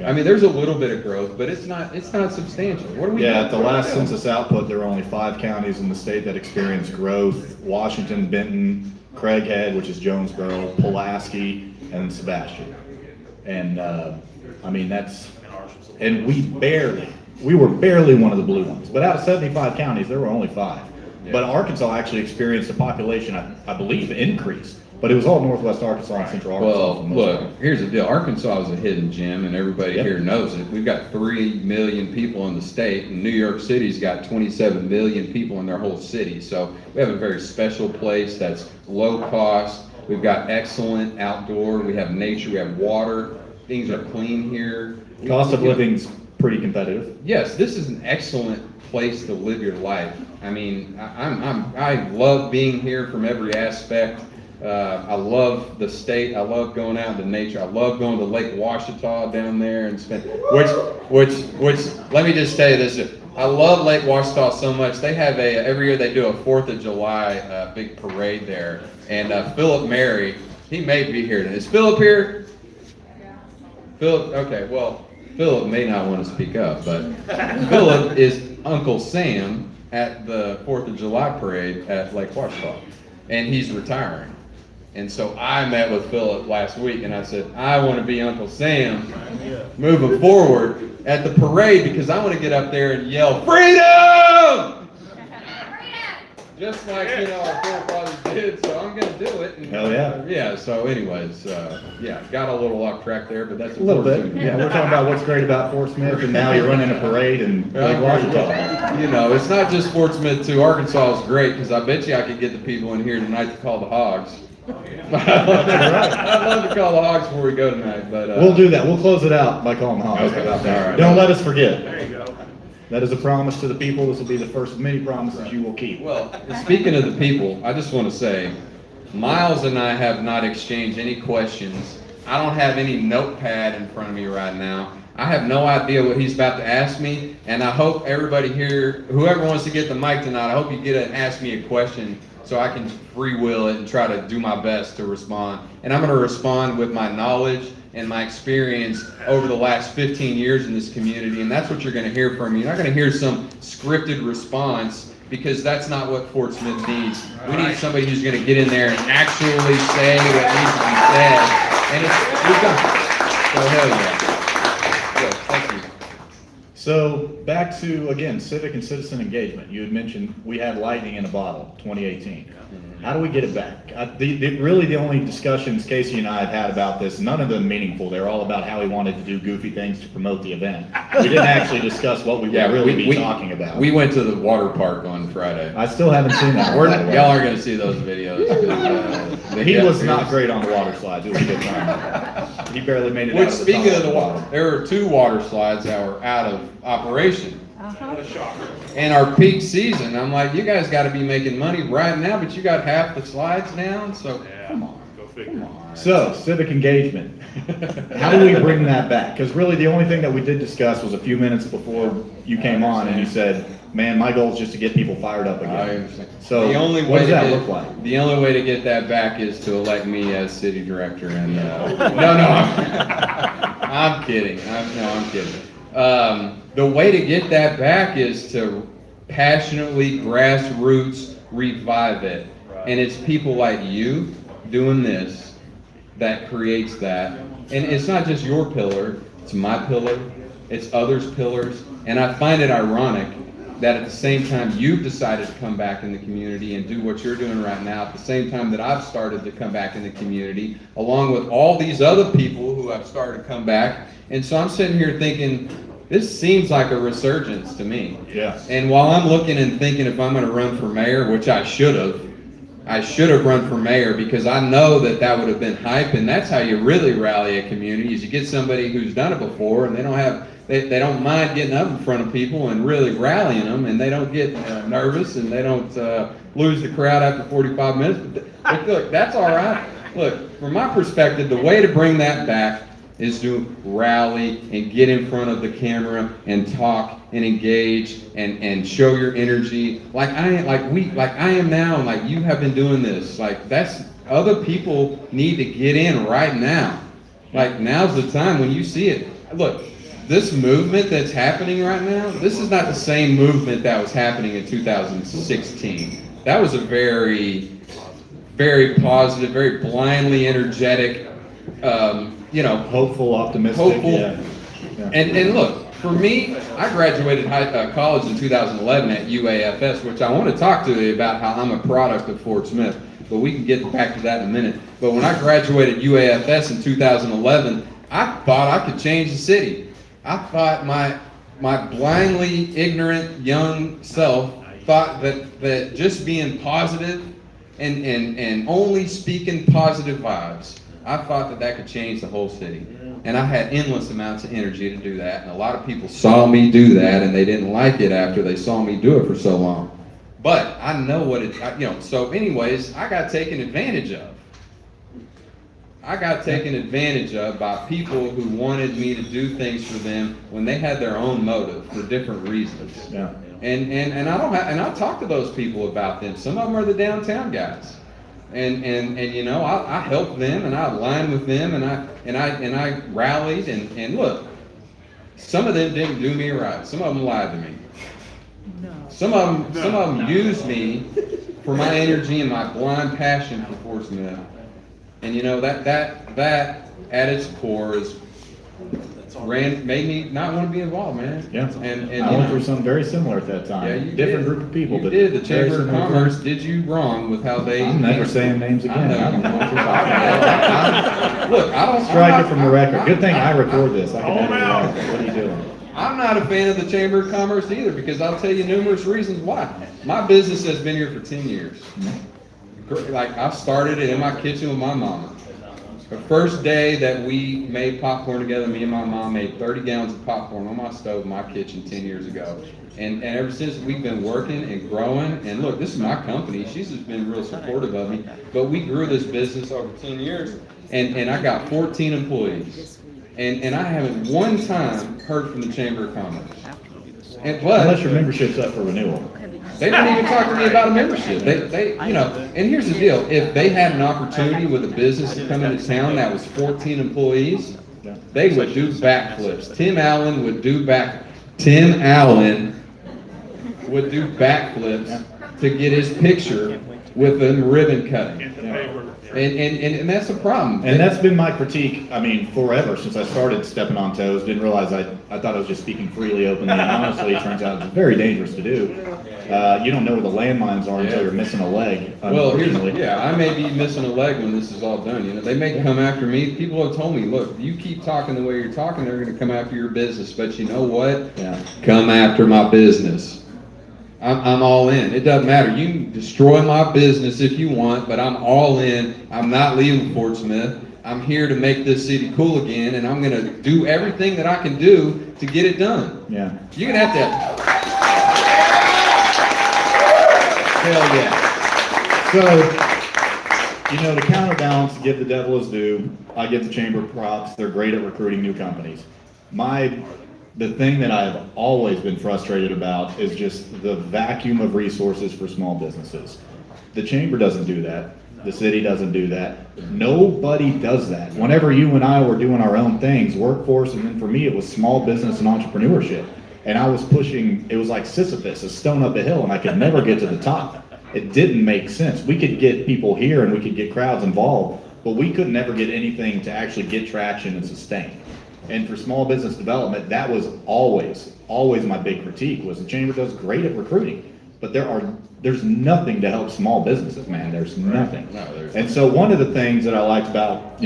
I mean, there's a little bit of growth, but it's not substantial. What are we doing? Yeah, at the last census output, there were only 5 counties in the state that experienced growth: Washington, Benton, Craighead, which is Jonesboro, Pulaski, and Sebastian. And I mean, we were barely one of the blue ones. But out of 75 counties, there were only 5. Yeah. But Arkansas actually experienced a population, I believe, increase. But it was all Northwest Arkansas and Central Arkansas. Well, look, here's the deal. Arkansas is a hidden gem, and everybody here knows it. We've got 3 million people in the state, and New York City's got 27 million people in their whole city. So we have a very special place that's low cost. We've got excellent outdoor. We have nature. We have water. Things are clean here. Cost of living's pretty competitive. Yes, this is an excellent place to live your life. I mean, I love being here from every aspect. I love the state. I love going out into nature. I love going to Lake Washita down there and spend, which, let me just tell you this. I love Lake Washita so much. They have every year they do a 4th of July big parade there. And Philip Mary, he may be here today. Is Philip here? Yeah. Philip, okay, well, Philip may not want to speak up, but Philip is Uncle Sam at the 4th of July parade at Lake Washita, and he's retiring. And so I met with Philip last week, and I said, I want to be Uncle Sam moving forward at the parade because I want to get up there and yell, freedom! Just like, our forefathers did, so I'm going to do it. And, hell yeah. Yeah, so anyways, got a little off track there, but that's a little bit. Yeah, we're talking about what's great about Fort Smith, and now you're running a parade and Lake Washita. It's not just Fort Smith, too. Arkansas is great, because I bet you I could get the people in here tonight to call the Hogs. I'd love to call the Hogs before we go tonight, but we'll do that. We'll close it out by calling the Hogs. Okay. All right. Don't let us forget. There you go. That is a promise to the people. This will be the first of many promises you will keep. Well, speaking of the people, I just want to say, Miles and I have not exchanged any questions. I don't have any notepad in front of me right now. I have no idea what he's about to ask me, and I hope everybody here, whoever wants to get the mic tonight, I hope you get and ask me a question so I can free will it and try to do my best to respond. And I'm going to respond with my knowledge and my experience over the last 15 years in this community, and that's what you're going to hear from me. You're not going to hear some scripted response, because that's not what Fort Smith needs. We need somebody who's going to get in there and actually say what needs to be said, and we've done it. So hell yeah. Good, thank you. So back to, again, civic and citizen engagement. You had mentioned we had lightning in a bottle, 2018. How do we get it back? Really the only discussions Casey and I have had about this, none of them meaningful. They're all about how he wanted to do goofy things to promote the event. We didn't actually discuss what we would really be talking about. We went to the water park on Friday. I still haven't seen that. Y'all are going to see those videos. He was not great on the water slides. It was a good time. He barely made it out of the speaking of the water, there were 2 water slides that were out of operation. And our peak season, I'm like, you guys got to be making money right now, but you got half the slides down, so come on. So, civic engagement. How do we bring that back? Because really the only thing that we did discuss was a few minutes before you came on, and you said, man, my goal is just to get people fired up again. I understand. So what does that look like? The only way to get that back is to elect me as city director. And I'm kidding. I'm kidding. The way to get that back is to passionately, grassroots, revive it. And it's people like you doing this that creates that. And it's not just your pillar, it's my pillar, it's others' pillars. And I find it ironic that at the same time you've decided to come back in the community and do what you're doing right now, at the same time that I've started to come back in the community, along with all these other people who have started to come back. And so I'm sitting here thinking, this seems like a resurgence to me. Yeah. And while I'm looking and thinking if I'm going to run for mayor, which I should have run for mayor because I know that would have been hype, and that's how you really rally a community, is you get somebody who's done it before and they don't mind getting up in front of people and really rallying them, and they don't get nervous and they don't lose the crowd after 45 minutes. But look, that's all right. Look, from my perspective, the way to bring that back is to rally and get in front of the camera and talk and engage and show your energy like I am now, and like you have been doing this. Like that's other people need to get in right now. Like now's the time when you see it. Look, this movement that's happening right now, this is not the same movement that was happening in 2016. That was a very, very positive, very blindly energetic, hopeful, optimistic. hopeful. Yeah. And look, for me, I graduated college in 2011 at UAFS, which I want to talk to you about how I'm a product of Fort Smith, but we can get back to that in a minute. But when I graduated UAFS in 2011, I thought I could change the city. I thought my blindly ignorant young self thought that just being positive and only speaking positive vibes, I thought that could change the whole city. And I had endless amounts of energy to do that. And a lot of people saw me do that and they didn't like it after they saw me do it for so long. But I know what so anyways, I got taken advantage of. I got taken advantage of by people who wanted me to do things for them when they had their own motive for different reasons. Yeah. And I talk to those people about them. Some of them are the downtown guys. And I helped them and I aligned with them and I rallied and look, some of them didn't do me right. Some of them lied to me. Some of them used me for my energy and my blind passion for Fort Smith. And that at its core made me not want to be involved, man. Yeah. And I went through something very similar at that time. Yeah, you Different did. group of people, You but did. The very Chamber of similar Commerce group. did you wrong with how they. I'm never saying names again. I don't know what you're talking about. Look, I don't. Strike it from the record. Good thing I record this. I can edit it out. What are you doing? I'm not a fan of the Chamber of Commerce either because I'll tell you numerous reasons why. My business has been here for 10 years. Like I started it in my kitchen with my mama. The first day that we made popcorn together, me and my mom made 30 gallons of popcorn on my stove in my kitchen 10 years ago. And ever since we've been working and growing, and look, this is my company. She's just been real supportive of me. But we grew this business over 10 years, and I got 14 employees. And I haven't one time heard from the Chamber of Commerce. Unless your membership's up for renewal. They don't even talk to me about a membership. And here's the deal. If they had an opportunity with a business to come into town that was 14 employees, they would do backflips. Tim Allen would do backflips to get his picture with them ribbon cutting. And that's a problem. And that's been my critique, forever, since I started stepping on toes. Didn't realize I thought I was just speaking freely, openly, and honestly. It turns out it's very dangerous to do. You don't know where the landmines are until you're missing a leg, unfortunately. I may be missing a leg when this is all done. They may come after me. People have told me, look, you keep talking the way you're talking, they're going to come after your business. But you know what? Yeah. Come after my business. I'm all in. It doesn't matter. You can destroy my business if you want, but I'm all in. I'm not leaving Fort Smith. I'm here to make this city cool again, and I'm going to do everything that I can do to get it done. Yeah. You're going to have to. Hell yeah. So, to counterbalance, give the devil his due, I give the Chamber props. They're great at recruiting new companies. The thing that I've always been frustrated about is just the vacuum of resources for small businesses. The Chamber doesn't do that. The city doesn't do that. Nobody does that. Whenever you and I were doing our own things, workforce, and then for me it was small business and entrepreneurship. And I was pushing, it was like Sisyphus, a stone up a hill, and I could never get to the top. It didn't make sense. We could get people here and we could get crowds involved, but we could never get anything to actually get traction and sustain. And for small business development, that was always my big critique, was the chamber does great at recruiting, but there's nothing to help small businesses, man. There's nothing. And so one of the things that I liked about,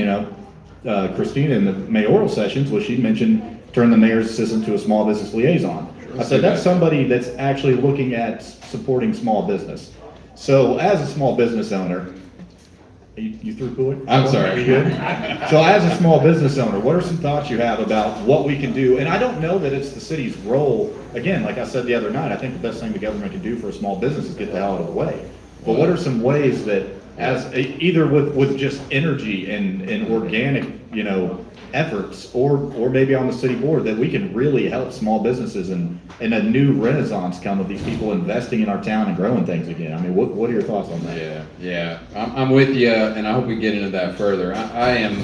Christina in the mayoral sessions was she mentioned turn the mayor's assistant to a small business liaison. I said, that's somebody that's actually looking at supporting small business. So as a small business owner, you threw cooler? I'm sorry. You good? So as a small business owner, what are some thoughts you have about what we can do? And I don't know that it's the city's role. Again, like I said the other night, I think the best thing the government can do for a small business is get the hell out of the way. But what are some ways that, as either with just energy and organic, efforts, or maybe on the city board, that we can really help small businesses and a new renaissance come of these people investing in our town and growing things again? I mean, what are your thoughts on that? Yeah, I'm with you, and I hope we get into that further. I am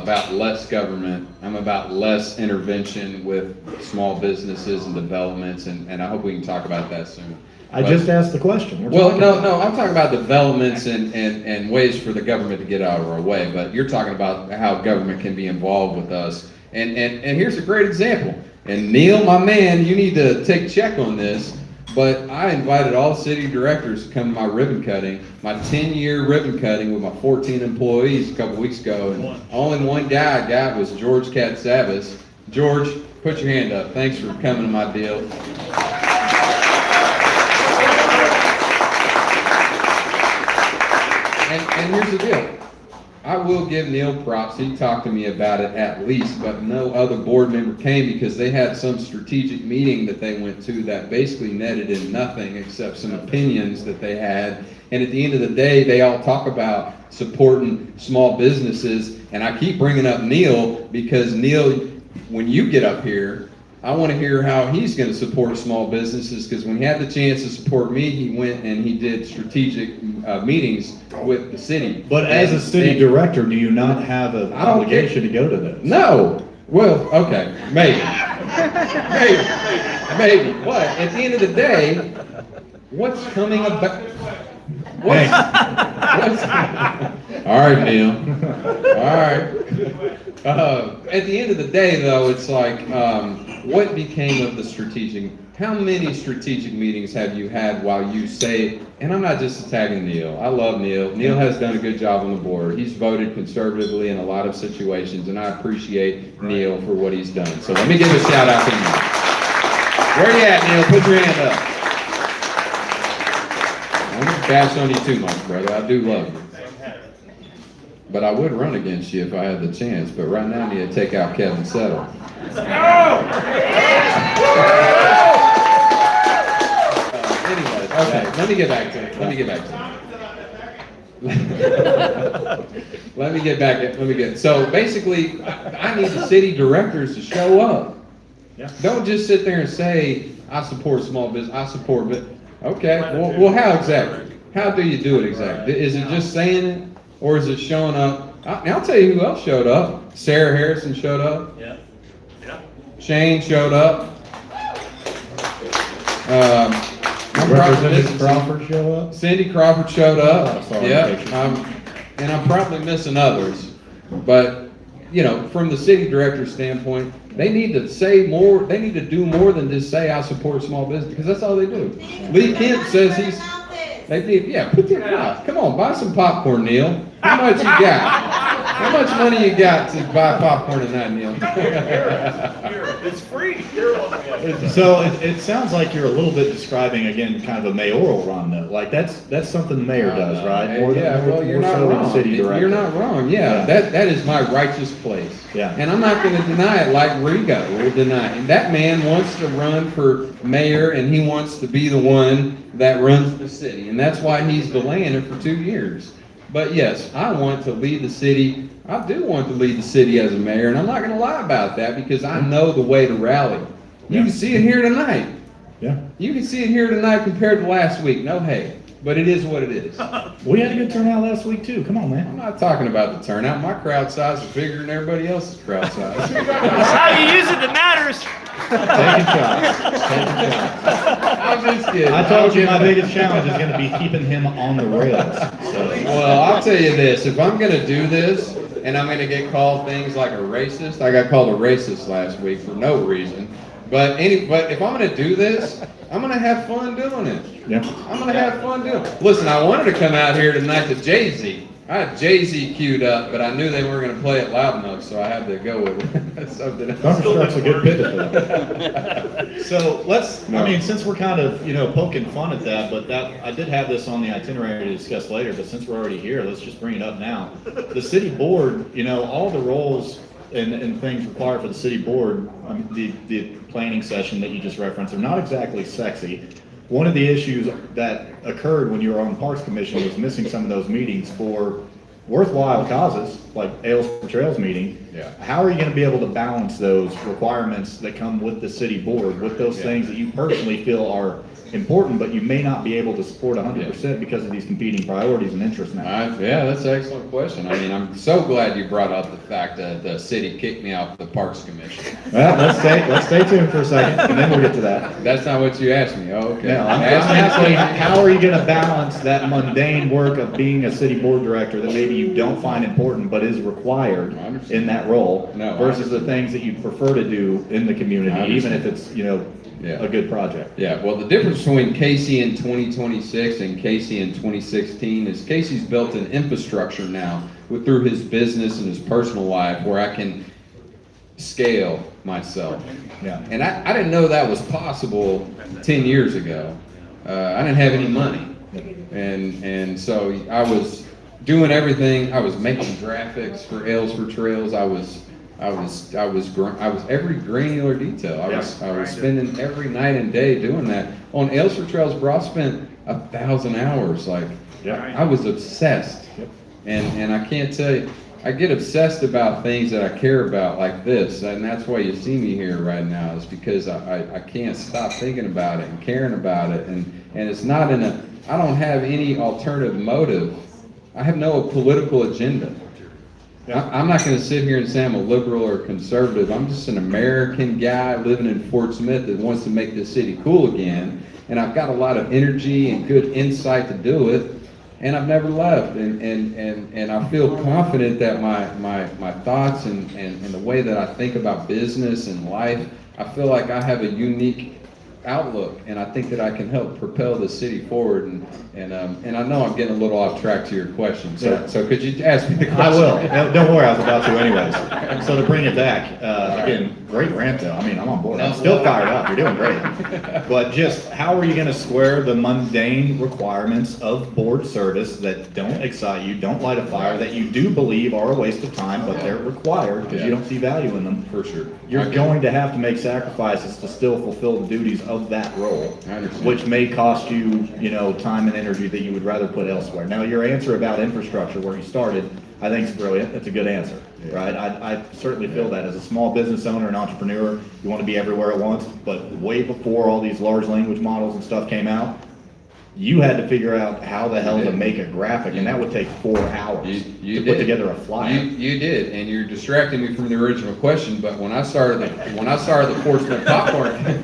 about less government. I'm about less intervention with small businesses and developments, and I hope we can talk about that soon. I just asked the question. No, I'm talking about developments and ways for the government to get out of our way, but you're talking about how government can be involved with us. And here's a great example. And Neil, my man, you need to take check on this, but I invited all city directors to come to my ribbon cutting, my 10-year ribbon cutting with my 14 employees a couple weeks ago, and only one guy I got was George Katsabis. George, put your hand up. Thanks for coming to my deal. And here's the deal. I will give Neil props. He talked to me about it at least, but no other board member came because they had some strategic meeting that they went to that basically netted in nothing except some opinions that they had. And at the end of the day, they all talk about supporting small businesses. And I keep bringing up Neil because Neil, when you get up here, I want to hear how he's going to support small businesses, because when he had the chance to support me, he went and he did strategic meetings with the city. But as a city director, do you not have an obligation to go to those? No. Well, okay, maybe. maybe. What? At the end of the day, what's coming about? What's all right, Neil. All right. At the end of the day, though, it's like, what became of the strategic? How many strategic meetings have you had while you say? And I'm not just attacking Neil. I love Neil. Neil has done a good job on the board. He's voted conservatively in a lot of situations, and I appreciate Neil for what he's done. So let me give a shout out to Neil. Where you at, Neil? Put your hand up. I don't bash on you too much, brother. I do love you. But I would run against you if I had the chance. But right now, I need to take out Kevin Settle. Anyways, okay. Let me get back to it. Let me get. So basically, I need the city directors to show up. Yeah. Don't just sit there and say, "I support small business. I support." But okay, well, how exactly? How do you do it exactly? Is it just saying it? Or is it showing up? I'll tell you who else showed up. Sarah Harrison showed up. Yeah. Shane showed up. Representative Crawford show up? Cindy Crawford showed up. Oh, sorry. Yeah. And I'm probably missing others. But, from the city director's standpoint, they need to say more. They need to do more than just say, I support small business, because that's all they do. Lee Kemp says he's... put your come on, buy some popcorn, Neil. How much you got? How much money you got to buy popcorn tonight, Neil? It's free. So it sounds like you're a little bit describing, again, kind of a mayoral run, though. Like that's something the mayor does, right? You're not wrong. City director. You're not wrong. Yeah, that is my righteous place. Yeah. And I'm not going to deny it like Rigo will deny it. That man wants to run for mayor, and he wants to be the one that runs the city, and that's why he's delaying it for 2 years. But yes, I want to lead the city. I do want to lead the city as a mayor, and I'm not going to lie about that, because I know the way to rally. You can see it here tonight. Yeah. You can see it here tonight compared to last week. No hate, but it is what it is. We had a good turnout last week too. Come on, man. I'm not talking about the turnout. My crowd size is bigger than everybody else's crowd size. It's how you use it that matters. Taking shots. Taking shots. I'm just kidding. I told you my biggest challenge is going to be keeping him on the rails. So. Well, I'll tell you this, if I'm gonna do this, and I'm gonna get called things like a racist, I got called a racist last week for no reason, but if I'm gonna do this, I'm gonna have fun doing it. Yeah. I'm gonna have fun doing it. Listen, I wanted to come out here tonight to Jay-Z. I had Jay-Z queued up, but I knew they weren't gonna play it loud enough, so I had to go with something else. Thunderstruck's a good pivot for that. So I mean, since we're kind of, poking fun at that, but I did have this on the itinerary to discuss later, but since we're already here, let's just bring it up now. The city board, all the roles and things required for the city board, the planning session that you just referenced, are not exactly sexy. One of the issues that occurred when you were on Parks Commission was missing some of those meetings for worthwhile causes, like Ales for Trails meeting. Yeah. How are you going to be able to balance those requirements that come with the city board, with those things that you personally feel are important, but you may not be able to support 100% because of these competing priorities and interests now? Yeah, that's an excellent question. I mean, I'm so glad you brought up the fact that the city kicked me off the Parks Commission. Well, let's stay tuned for a second, and then we'll get to that. That's not what you asked me. Oh, okay. No, I'm asking, how are you going to balance that mundane work of being a city board director that maybe you don't find important but is required in that role versus the things that you prefer to do in the community, even if it's, a good project? Yeah, well, the difference between Casey in 2026 and Casey in 2016 is Casey's built an infrastructure now through his business and his personal life where I can scale myself. Yeah. And I didn't know that was possible 10 years ago. I didn't have any money. And so I was doing everything. I was making graphics for Ales for Trails. I was every granular detail. I was spending every night and day doing that. On Ales for Trails, bro, I spent 1,000 hours. I was obsessed. And I can't tell you, I get obsessed about things that I care about like this, and that's why you see me here right now, is because I can't stop thinking about it and caring about it, and it's not I don't have any alternative motive. I have no political agenda. I'm not going to sit here and say I'm a liberal or conservative. I'm just an American guy living in Fort Smith that wants to make this city cool again, and I've got a lot of energy and good insight to do it. And I've never left, and I feel confident that my thoughts and the way that I think about business and life, I feel like I have a unique outlook, and I think that I can help propel the city forward. And I know I'm getting a little off track to your question, so could you ask me the question? I will. No, don't worry, I was about to anyways. So to bring it back, again, great rant though. I mean, I'm on board. I'm still fired up. You're doing great. But just how are you going to square the mundane requirements of board service that don't excite you, don't light a fire, that you do believe are a waste of time, but they're required because you don't see value in them? For sure. You're going to have to make sacrifices to still fulfill the duties of that role, I understand. which may cost you, time and energy that you would rather put elsewhere. Now, your answer about infrastructure, where you started, I think is brilliant. It's a good answer, right? I certainly feel that as a small business owner and entrepreneur, you want to be everywhere at once, but way before all these large language models and stuff came out, you had to figure out how the hell to make a graphic, and that would take 4 hours to put together a flyer. You did, and you're distracting me from the original question. But when I started the Portsmouth Popcorn,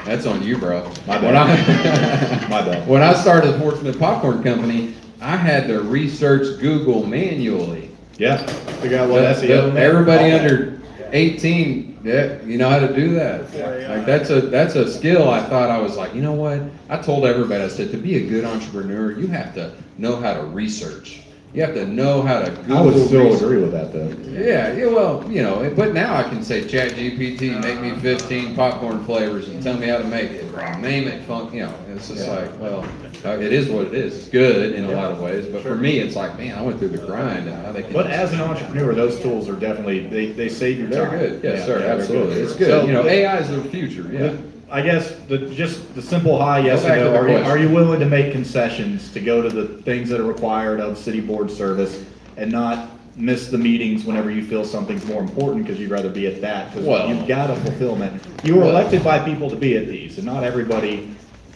that's on you, bro. My bad. My bad. When I started the Portsmouth Popcorn Company, I had to research Google manually. Yeah, figure out what SEO. Everybody under 18. Yeah, you know how to do that. Like that's a skill. I thought I was like, you know what? I told everybody, I said, to be a good entrepreneur, you have to know how to research. You have to know how to Google. I would still research. agree with that, though. Yeah, well, but now I can say, ChatGPT, make me 15 popcorn flavors and tell me how to make it. Name it, it's just like, well, it is what it is. It's good in a lot of ways, but for me, it's like, man, I went through the grind. And how they can. But as an entrepreneur, those tools are definitely, they save your time. They're good. Yes, sir, they're absolutely. good. It's good. So, AI is the future. Yeah. I guess just the simple hi, yes or Go back to no. the Are you, question. are you willing to make concessions to go to the things that are required of city board service and not miss the meetings whenever you feel something's more important because you'd rather be at that? Because Well- you've got a fulfillment. You were elected by people to be at these, and not everybody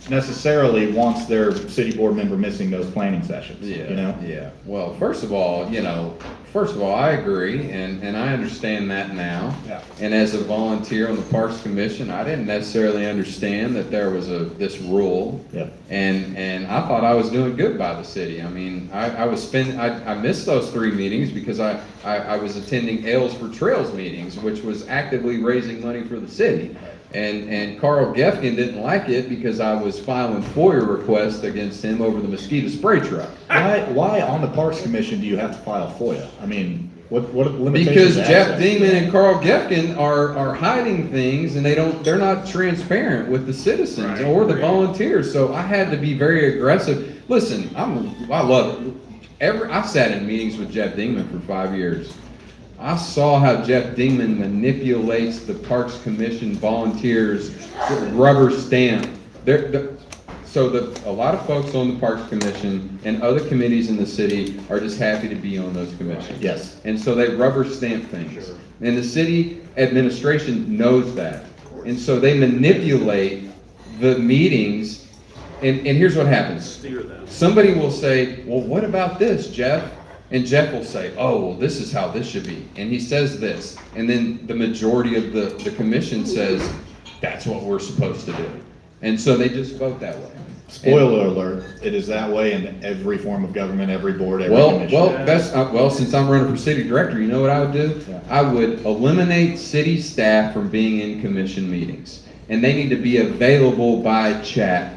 necessarily wants their city board member missing those planning sessions, Yeah, you know? yeah. Well, first of all, I agree, and I understand that now. Yeah. And as a volunteer on the Parks Commission, I didn't necessarily understand that there was this rule. Yep. And I thought I was doing good by the city. I mean, I missed those 3 meetings because I was attending Ales for Trails meetings, which was actively raising money for the city. And Carl Gefkin didn't like it because I was filing FOIA requests against him over the mosquito spray truck. Why on the Parks Commission do you have to file FOIA? I mean, what limitations? Because to Jeff access? Dingman and Carl Gefkin are hiding things, and they're not transparent with the citizens or the volunteers. So I had to be very aggressive. Listen, I love it. I sat in meetings with Jeff Dingman for 5 years. I saw how Jeff Dingman manipulates the Parks Commission volunteers, rubber stamp. A lot of folks on the Parks Commission and other committees in the city are just happy to be on those commissions. Yes. And so they rubber stamp things. And the city administration knows that. And so they manipulate the meetings. And here's what happens. Somebody will say, well, what about this, Jeff? And Jeff will say, oh, well, this is how this should be. And he says this. And then the majority of the commission says, that's what we're supposed to do. And so they just vote that way. Spoiler alert, it is that way in every form of government, every board, every commission. Since I'm running for city director, you know what I would do? Yeah. I would eliminate city staff from being in commission meetings. And they need to be available by chat.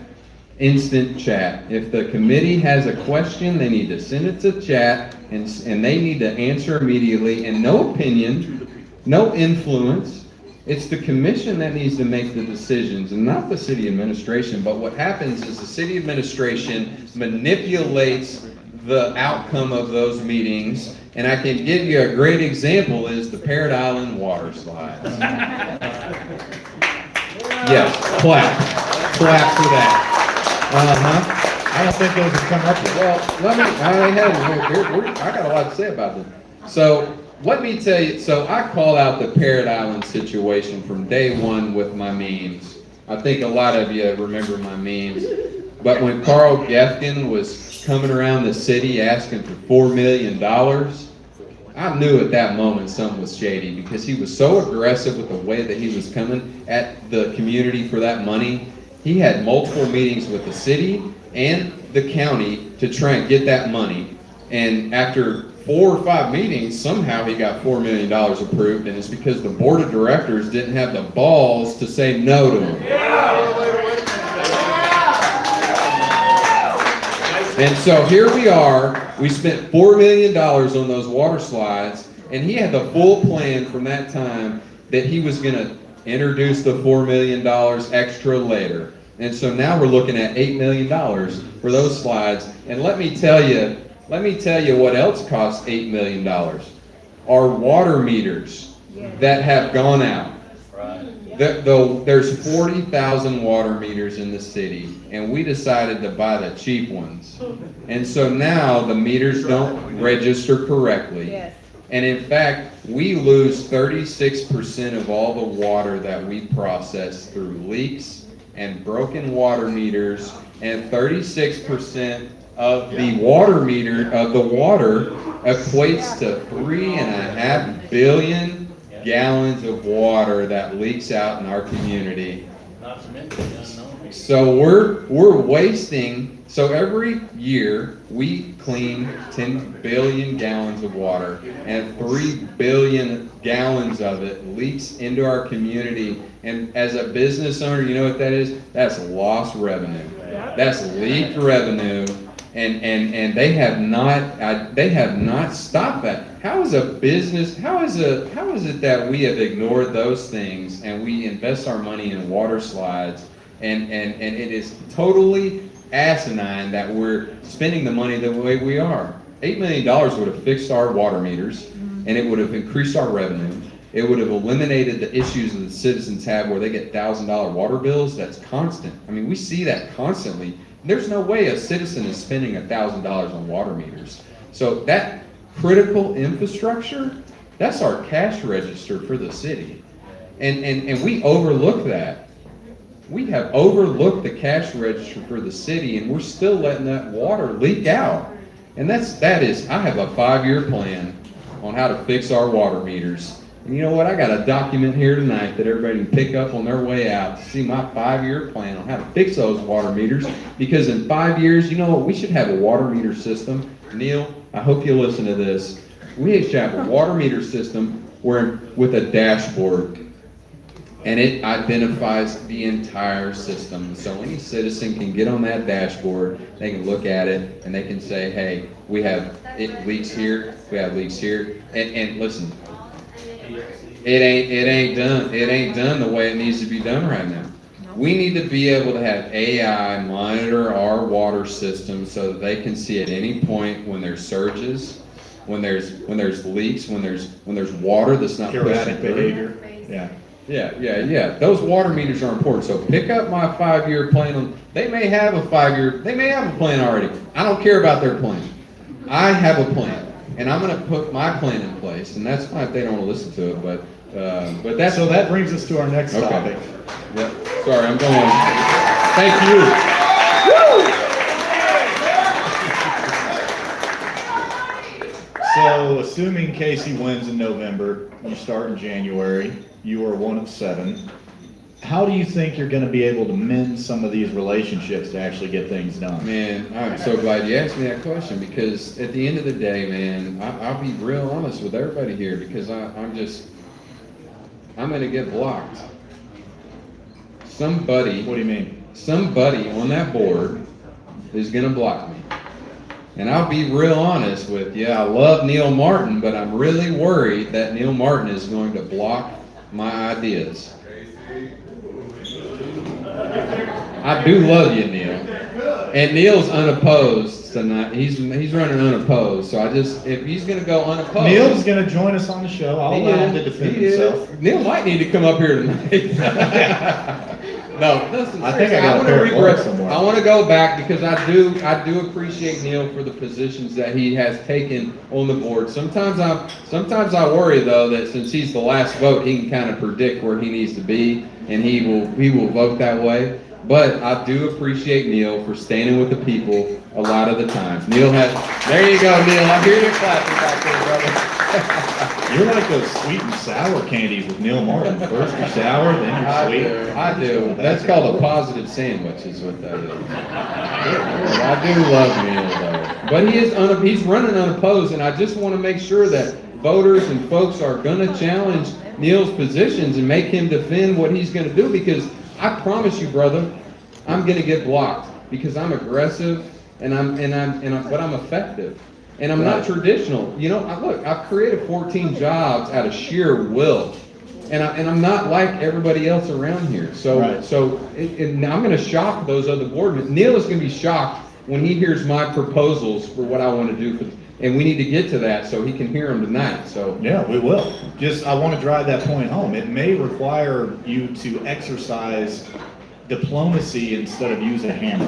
Instant chat. If the committee has a question, they need to send it to chat, and they need to answer immediately, and no opinion, no influence. It's the commission that needs to make the decisions and not the city administration. But what happens is the city administration manipulates the outcome of those meetings, and I can give you a great example is the Parrot Island water slides. Yes, clap for that. I don't think those have come up yet. Well, I got a lot to say about this. So let me tell you, so I call out the Parrot Island situation from day one with my memes. I think a lot of you remember my memes. But when Carl Gefkin was coming around the city asking for $4 million, I knew at that moment something was shady because he was so aggressive with the way that he was coming at the community for that money. He had multiple meetings with the city and the county to try and get that money. And after 4 or 5 meetings, somehow he got $4 million approved, and it's because the board of directors didn't have the balls to say no to him. And so here we are, we spent $4 million on those water slides, and he had the full plan from that time that he was going to introduce the $4 million extra later. And so now we're looking at $8 million for those slides. And let me tell you what else costs $8 million. Our water meters that have gone out. There's 40,000 water meters in the city, and we decided to buy the cheap ones. And so now the meters don't register correctly. Yes. And in fact, we lose 36% of all the water that we process through leaks and broken water meters, and 36% of the water equates to 3.5 billion gallons of water that leaks out in our community. So we're wasting. So every year we clean 10 billion gallons of water, and 3 billion gallons of it leaks into our community. And as a business owner, you know what that is? That's lost revenue. That's leaked revenue. And they have not stopped that. How is it that we have ignored those things and we invest our money in water slides, and it is totally asinine that we're spending the money the way we are. $8 million would have fixed our water meters, and it would have increased our revenue. It would have eliminated the issues that the citizens have where they get $1,000 water bills. That's constant. I mean, we see that constantly. There's no way a citizen is spending $1,000 on water meters. So that critical infrastructure, that's our cash register for the city. And we overlook that. We have overlooked the cash register for the city, and we're still letting that water leak out. And that is, I have a 5-year plan on how to fix our water meters. And you know what? I got a document here tonight that everybody can pick up on their way out to see my 5-year plan on how to fix those water meters. Because in 5 years, you know what? We should have a water meter system. Neil, I hope you listen to this. We should have a water meter system with a dashboard. And it identifies the entire system. So any citizen can get on that dashboard, they can look at it, and they can say, hey, it leaks here, we have leaks here. And listen, it ain't done the way it needs to be done right now. We need to be able to have AI monitor our water system so that they can see at any point when there's surges, when there's leaks, when there's water that's not Erratic pushing behavior. Yeah. Yeah. Those water meters are important. So pick up my 5-year plan. They may have a plan already. I don't care about their plan. I have a plan, and I'm going to put my plan in place. And that's fine if they don't want to listen to it, but that's So that brings us to our next topic. Yep. Sorry, I'm going. Thank you. So, assuming Casey wins in November, you start in January, you are one of 7. How do you think you're going to be able to mend some of these relationships to actually get things done? Man, I'm so glad you asked me that question, because at the end of the day, man, I'll be real honest with everybody here, because I'm going to get blocked. Somebody. What do you mean? Somebody on that board is going to block me. And I'll be real honest with you, I love Neil Martin, but I'm really worried that Neil Martin is going to block my ideas. I do love you, Neil. And Neil's unopposed tonight. He's running unopposed. So if he's going to go unopposed. Neil's going to join us on the show. I'll allow him to defend himself. Neil might need to come up here tonight. No, listen, I think I got a pair of gloves somewhere. I want to go back because I do appreciate Neil for the positions that he has taken on the board. Sometimes I worry though that since he's the last vote, he can kind of predict where he needs to be, and he will vote that way. But I do appreciate Neil for standing with the people a lot of the times. There you go, Neil. I hear you clapping back there, brother. You're like those sweet and sour candies with Neil Martin. First you're sour, then you're sweet. I do. That's called a positive sandwich is what that is. I do love Neil though. But he's running unopposed, and I just want to make sure that voters and folks are going to challenge Neil's positions and make him defend what he's going to do, because I promise you, brother, I'm going to get blocked because I'm aggressive but I'm effective. And I'm not traditional. You know, look, I've created 14 jobs out of sheer will. And I'm not like everybody else around here. So I'm going to shock those other board members. Neil is going to be shocked when he hears my proposals for what I want to do. And we need to get to that so he can hear them tonight. So yeah, we will. I want to drive that point home. It may require you to exercise diplomacy instead of use a hammer,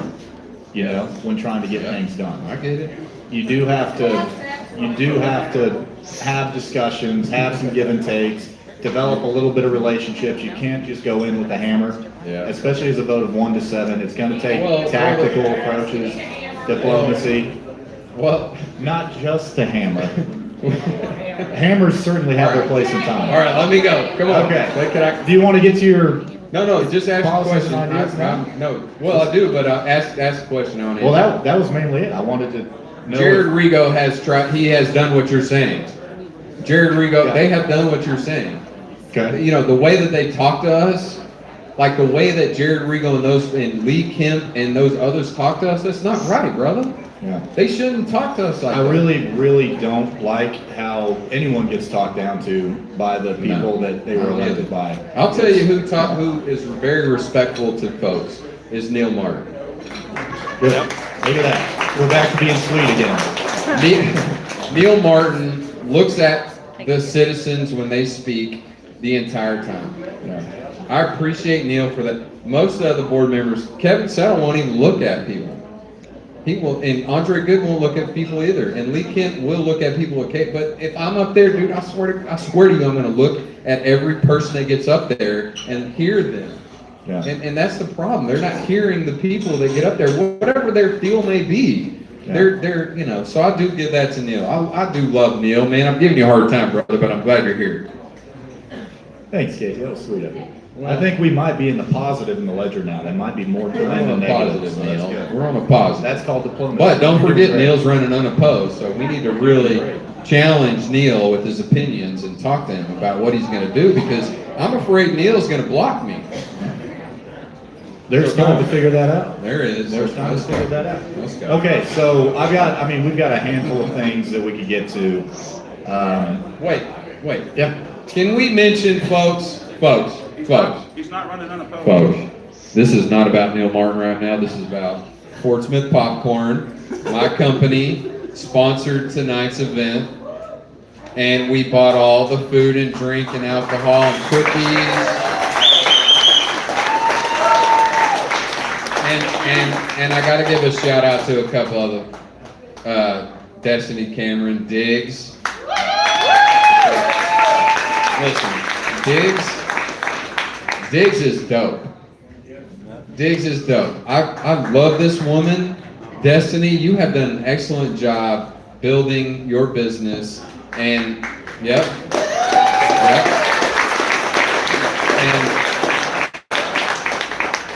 when trying to get things done. I get it. You do have to have discussions, have some give and takes, develop a little bit of relationships. You can't just go in with a hammer, especially as a vote of 1 to 7. It's going to take tactical approaches, diplomacy. Well, not just the hammer. Hammers certainly have their place in time. All right, let me go. Come on. Okay. Do you want to get to your... No, just ask a question. No. Well, I do, but ask a question on it. Well, that was mainly it. I wanted to know. Jared Rigo has done what you're saying. Jared Rigo, they have done what you're saying. Okay. You know, the way that they talk to us, like the way that Jared Rigo and Lee Kemp and those others talk to us, that's not right, brother. Yeah. They shouldn't talk to us like that. I really don't like how anyone gets talked down to by the people that they were elected by. I'll tell you who is very respectful to folks is Neil Martin. Good. Look at that. We're back to being sweet again. Neil Martin looks at the citizens when they speak the entire time. Yeah. I appreciate Neil for that. Most of the other board members, Kevin Settle won't even look at people. He will, and Andre Good won't look at people either, and Lee Kent will look at people. Okay, but if I'm up there, dude, I swear to you, I'm going to look at every person that gets up there and hear them. Yeah. And that's the problem. They're not hearing the people that get up there, whatever their deal may be. Yeah. They're you know, so I do give that to Neil. I do love Neil, man. I'm giving you a hard time, brother, but I'm glad you're here. Thanks, Casey. That was sweet of you. I think we might be in the positive in the ledger now. There might be more to it We're than on the a negative. positive, So that's Neil. good. We're on a positive. That's called diplomacy. But don't forget, Great. Neil's running unopposed, so we need to really challenge Neil with his opinions and talk to him about what he's going to do, because I'm afraid Neil's going to block me. There's time to figure that out. There is. There's time to figure that out. Let's go. Okay, so we've got a handful of things that we could get to. Wait. Yeah. Can we mention, folks, He's not running unopposed. folks, this is not about Neil Martin right now. This is about Fort Smith Popcorn. My company sponsored tonight's event, and we bought all the food and drink and alcohol and cookies. And I got to give a shout out to a couple of Destiny Cameron, Diggs. Listen, Diggs is dope. Diggs is dope. I love this woman. Destiny, you have done an excellent job building your business. And, yep.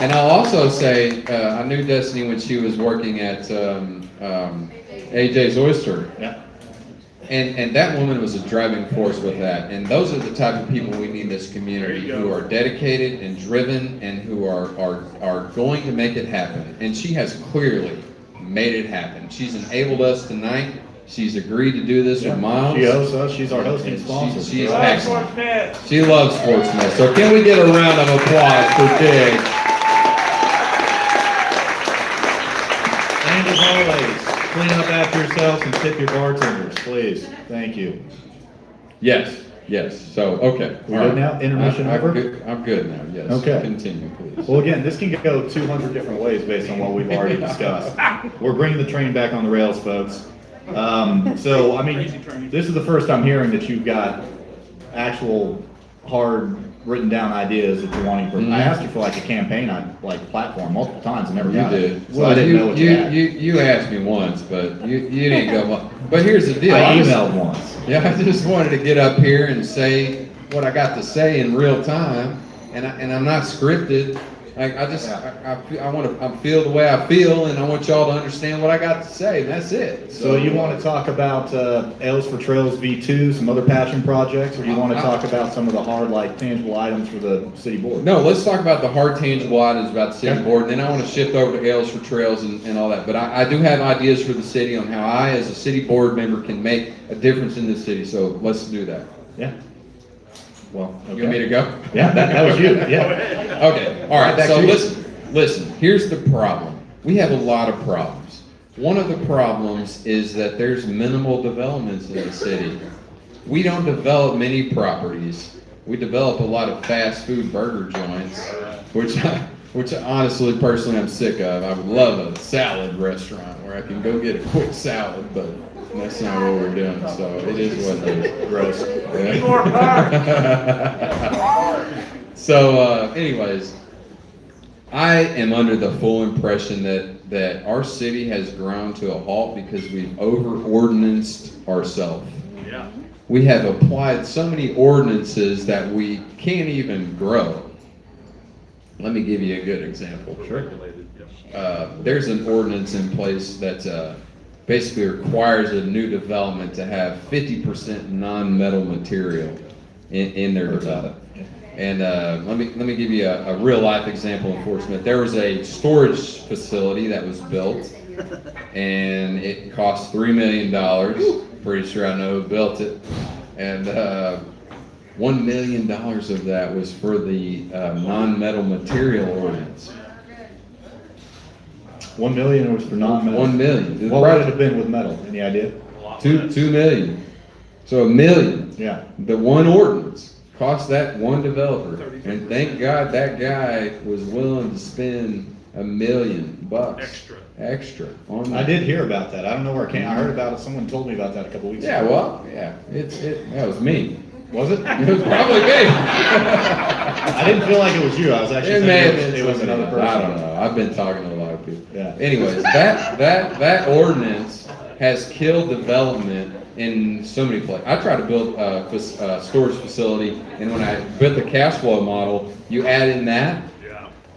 And I'll also say, I knew Destiny when she was working at AJ's Oyster. Yeah. And that woman was a driving force with that. And those are the type of people we need in this community, who are dedicated and driven and who are going to make it happen. And she has clearly made it happen. She's enabled us tonight. She's agreed to do this with Miles. She hosts us. She's our hosting sponsor. She's excellent. She loves Sportsmith. So can we get a round of applause for Diggs? And as always, clean up after yourselves and tip your bartenders, please. Thank you. Yes. So, okay. We good now? Intermission over? I'm good now, yes. Okay. Continue, please. Well, again, this can go 200 different ways based on what we've already discussed. We're bringing the train back on the rails, folks. So, I mean, this is the first I'm hearing that you've got actual hard written down ideas that you're wanting. Mm-hmm. I asked you for like a campaign on platform multiple times and never You got did. it. So I didn't know what you had. You asked me once, but you didn't go. But here's the deal. I emailed once. Yeah, I just wanted to get up here and say what I got to say in real time, and I'm not scripted. I feel the way I feel, and I want y'all to understand what I got to say, and that's it. So you want to talk about Ales for Trails V2, some other passion projects, or do you want to talk about some of the hard, tangible items for the city board? No, let's talk about the hard, tangible items about the city Okay. board, and then I want to shift over to Ales for Trails and all that. But I do have ideas for the city on how I, as a city board member, can make a difference in this city. So let's do that. Yeah. Well, okay. You want me to go? Yeah, that was you. Yeah. Okay, all right, Back so to you. listen, here's the problem. We have a lot of problems. One of the problems is that there's minimal developments in the city. We don't develop many properties. We develop a lot of fast food burger joints, which honestly, personally, I'm sick of. I would love a salad restaurant where I can go get a quick salad, but that's not what we're doing, so it is what it is. Gross. So, anyways, I am under the full impression that our city has ground to a halt because we've over-ordinanced ourselves. Yeah. We have applied so many ordinances that we can't even grow. Let me give you a good example. Sure. There's an ordinance in place that basically requires a new development to have 50% non-metal material in their development. And let me give you a real life example in Fort Smith. There was a storage facility that was built, and it cost $3 million. Pretty sure I know who built it. And $1 million of that was for the non-metal material ordinance. 1 million was for non-metal. 1 million. What would it have been with metal? Any idea? 2 million. So $1 million. Yeah. The one ordinance cost that one developer, and thank God that guy was willing to spend $1 million extra on that. I did hear about that. I don't know where it came. I heard about it. Someone told me about that a couple weeks Yeah, ago. well, yeah, that was me. Was it? It was probably me. I didn't feel like it was you. I was actually It may have thinking been it was another person. I don't know. I've been talking to a lot of people. Yeah. Anyways, that ordinance has killed development in so many places. I tried to build a storage facility, and when I built the cash flow model, you add in that,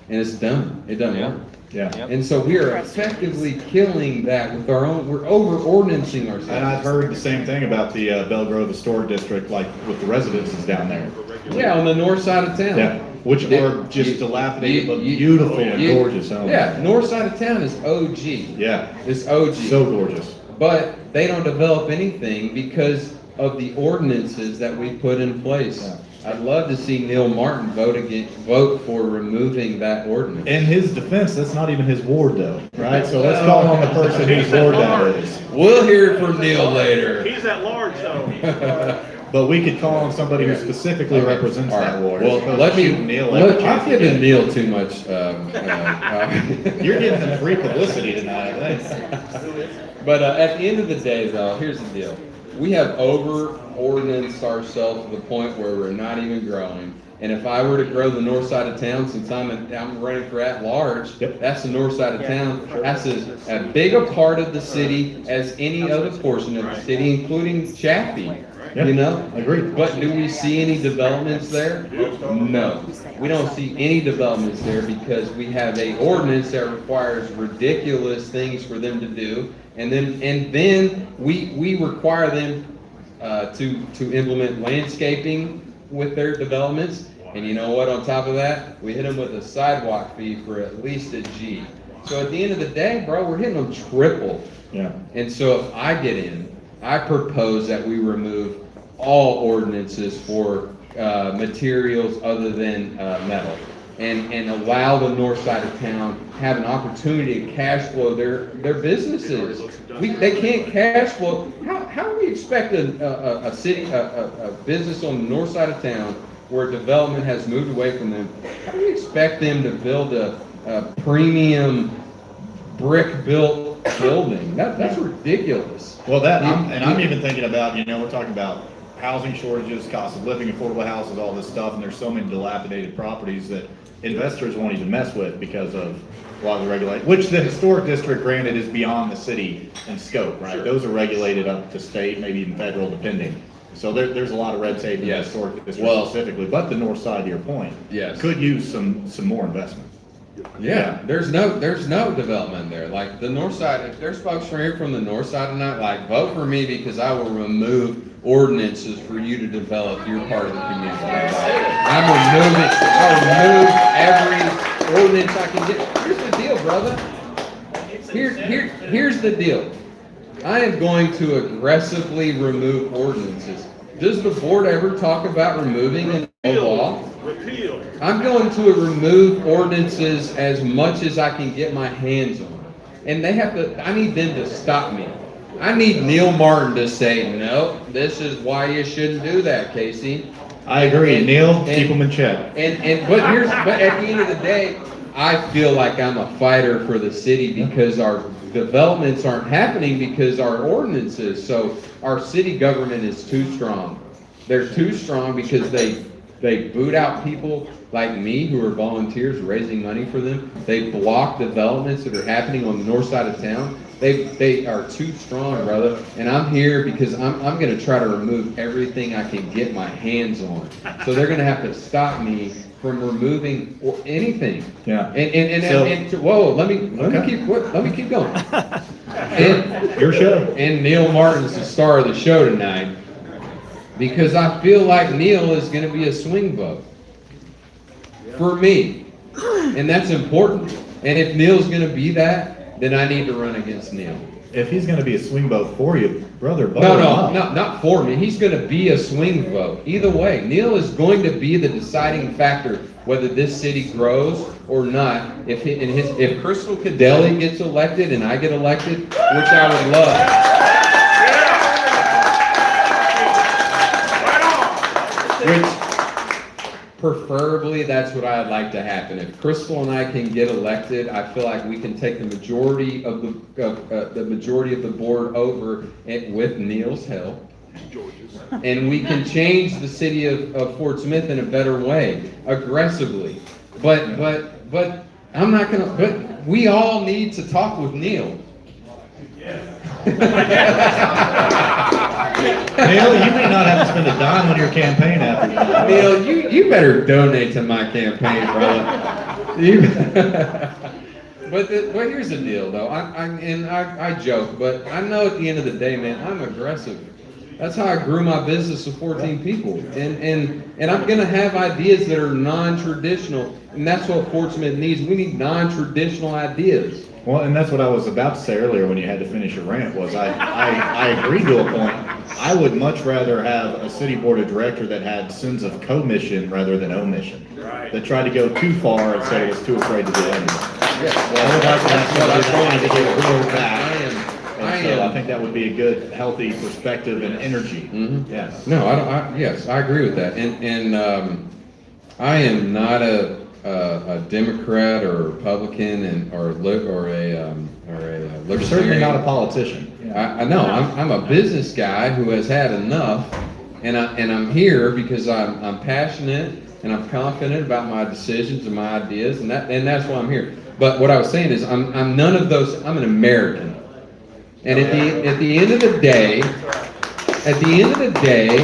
and it's done. It doesn't work. Yeah. And so we are effectively killing that with our own. We're over-ordinancing ourselves. And I've heard the same thing about the Belle Grove Historic District, like with the residences down there. Yeah, on the north side of town. Yeah, which are just dilapidated, but beautiful and gorgeous homes. Yeah, north side of town is OG. Yeah, It's OG. so gorgeous. But they don't develop anything because of the ordinances that we put in place. Yeah. I'd love to see Neil Martin vote for removing that ordinance. In his defense, that's not even his ward though, right? So let's call on the person whose ward that is. We'll hear from Neil later. He's at large though. But we could call on somebody who specifically Okay. represents All that right. ward. Well, as opposed let to me. shooting Neil every I've chance we given get. Neil too much. You're getting them free publicity tonight, I think. But at the end of the day, though, here's the deal. We have over-ordinanced ourselves to the point where we're not even growing. And if I were to grow the north side of town, since I'm running for at-large, Yep. that's the north side of town. That's as big a part of the city as any other portion of the city, including Chaffee. Yeah. You know? Agreed. But do we see any developments there? No. We don't see any developments there because we have a ordinance that requires ridiculous things for them to do. And then we require them to implement landscaping with their developments. And you know what, on top of that, we hit them with a sidewalk fee for at least a G. So at the end of the day, bro, we're hitting them triple. Yeah. And so if I get in, I propose that we remove all ordinances for materials other than metal, and allow the north side of town have an opportunity to cash flow their businesses. They can't cash flow. How do we expect a city, a business on the north side of town where development has moved away from them? How do we expect them to build a premium brick-built building? That's ridiculous. Well, I'm even thinking about, we're talking about housing shortages, cost of living, affordable houses, all this stuff, and there's so many dilapidated properties that investors won't even mess with because of a lot of the regulation, which the historic district, granted, is beyond the city in scope, right? Sure. Those are regulated up to state, maybe even federal, depending. So there's a lot of red tape in the Yes. historic district Well, specifically, but the north side, to your point, Yes. could use some more investment. Yeah, there's no development there. Like the north side, if there's folks from here from the north side tonight, like vote for me because I will remove ordinances for you to develop your part of the community. I'll remove every ordinance I can get. Here's the deal, brother. Here's the deal. I am going to aggressively remove ordinances. Does the board ever talk about removing a law? Repeal. I'm going to remove ordinances as much as I can get my hands on. And I need them to stop me. I need Neil Martin to say, no, this is why you shouldn't do that, Casey. I agree, Neil, and- keep them in check. But at the end of the day, I feel like I'm a fighter for the city because our developments aren't happening because our ordinances. So our city government is too strong. They're too strong because they boot out people like me who are volunteers raising money for them. They block developments that are happening on the north side of town. They are too strong, brother. And I'm here because I'm going to try to remove everything I can get my hands on. So they're going to have to stop me from removing anything. Yeah. Whoa, let me keep going. And, Your show. and Neil Martin's the star of the show tonight because I feel like Neil is going to be a swing vote for me, and that's important. And if Neil's going to be that, then I need to run against Neil. If he's gonna be a swing vote for you, brother, vote No, him no, up. no, not for me. He's going to be a swing vote. Either way, Neil is going to be the deciding factor whether this city grows or not. If Crystal Cadelli gets elected and I get elected, which I would love. Preferably, that's what I'd like to happen. If Crystal and I can get elected, I feel like we can take the majority of the majority of the board over it with Neil's help. And we can change the city of Fort Smith in a better way, aggressively. But I'm not gonna, but we all need to talk with Neil. Neil, you may not have to spend a dime on your campaign after that. Neil, you better donate to my campaign, brother. But here's the deal, though. I joke, but I know at the end of the day, man, I'm aggressive. That's how I grew my business of 14 people, and I'm gonna have ideas that are non-traditional, and that's what Fort Smith needs. We need non-traditional ideas. Well, and that's what I was about to say earlier when you had to finish your rant, was I agreed to a point. I would much rather have a city board of director that had sins of commission rather than omission. Right. That tried to go too far and said it was too afraid to do anything. Yeah, I would like to have somebody that wanted to get real back. I think that would be a good, healthy perspective and energy. Mm-hmm. Yes. No, yes, I agree with that. And I am not a Democrat or a Republican or a libertarian. You're certainly not a politician. I know. I'm a business guy who has had enough, and I'm here because I'm passionate and I'm confident about my decisions and my ideas, and that's why I'm here. But what I was saying is I'm none of those. I'm an American. And at the end of the day,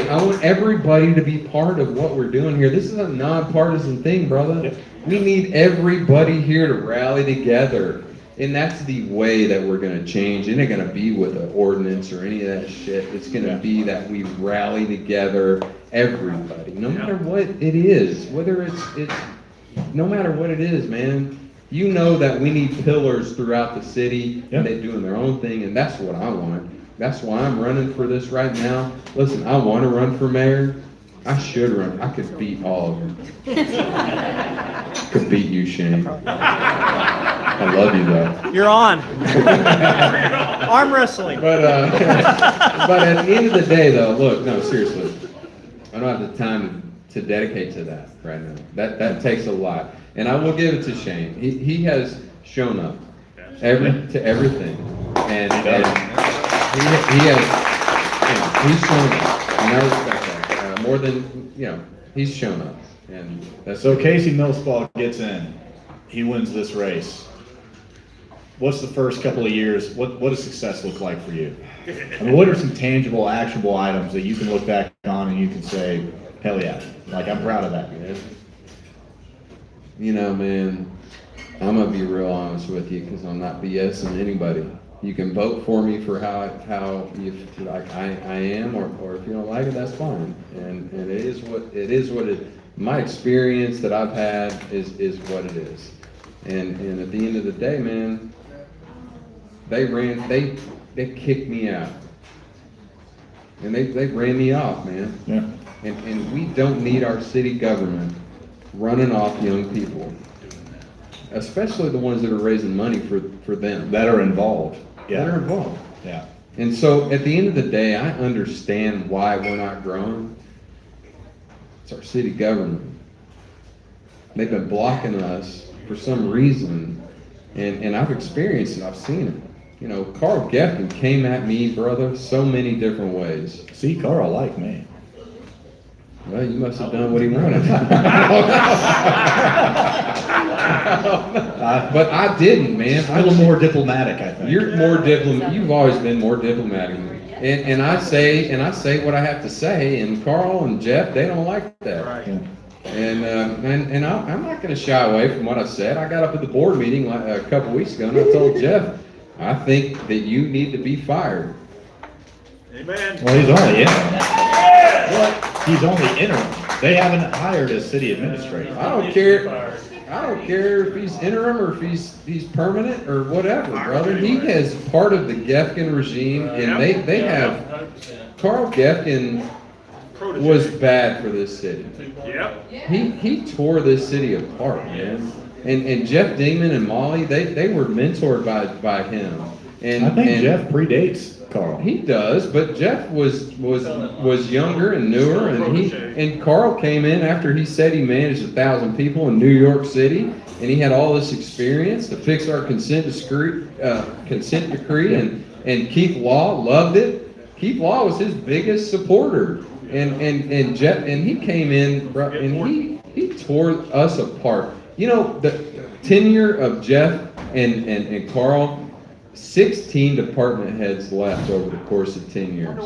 I want everybody to be part of what we're doing here. This is a nonpartisan thing, brother. Yep. We need everybody here to rally together. And that's the way that we're going to change. It ain't going to be with an ordinance or any of that shit. It's going to be that we rally together, everybody, no matter what it is. Whether it's no matter what it is, man. You know that we need pillars throughout the city, and they're doing their own thing, and that's what I want. That's why I'm running for this right now. Listen, I want to run for mayor. I should run. I could beat all of them. Could beat you, Shane. I love you, though. You're on. Arm wrestling. But at the end of the day, though, look, no, seriously, I don't have the time to dedicate to that right now. That takes a lot. And I will give it to Shane. He has shown up to everything, and he has, he's shown up, and I respect that more than he's shown up, and that's so. Casey Millspaugh gets in, he wins this race. What's the first couple of years? What does success look like for you? I mean, what are some tangible, actionable items that you can look back on and you can say, hell yeah, like I'm proud of that. You know, man, I'm gonna be real honest with you because I'm not BSing anybody. You can vote for me for how you like I am, or if you don't like it, that's fine. And it is what it. My experience that I've had is what it is. And at the end of the day, man, they kicked me out, and they ran me off, man. Yeah. And we don't need our city government running off young people, especially the ones that are raising money for them. That are involved. Yeah. That are involved. Yeah. And so at the end of the day, I understand why we're not growing. It's our city government. They've been blocking us for some reason, and I've experienced it. I've seen it. You know, Carl Gefkin came at me, brother, so many different ways. See, Carl liked me. Well, you must have done what he wanted. But I didn't, man. A little more diplomatic, I think. You're more diplomatic. You've always been more diplomatic. And I say what I have to say. And Carl and Jeff, they don't like that. Right. And I'm not going to shy away from what I said. I got up at the board meeting a couple weeks ago, and I told Jeff, I think that you need to be fired. Amen. Well, he's only interim. He's only interim. They haven't hired a city administrator. I don't care if he's interim or if he's permanent or whatever, brother. He is part of the Gefkin regime, and they have. Carl Gefkin was bad for this city. Yep. He tore this city apart, man. And Jeff Dingman and Molly, they were mentored by him. And I think Jeff predates Carl. He does, but Jeff was younger and newer, and Carl came in after he said he managed 1,000 people in New York City, and he had all this experience to fix our consent decree, and Keith Law loved it. Keith Law was his biggest supporter, and Jeff, and he came in, bro, and he tore us apart. You know, the tenure of Jeff and Carl, 16 department heads left over the course of 10 years.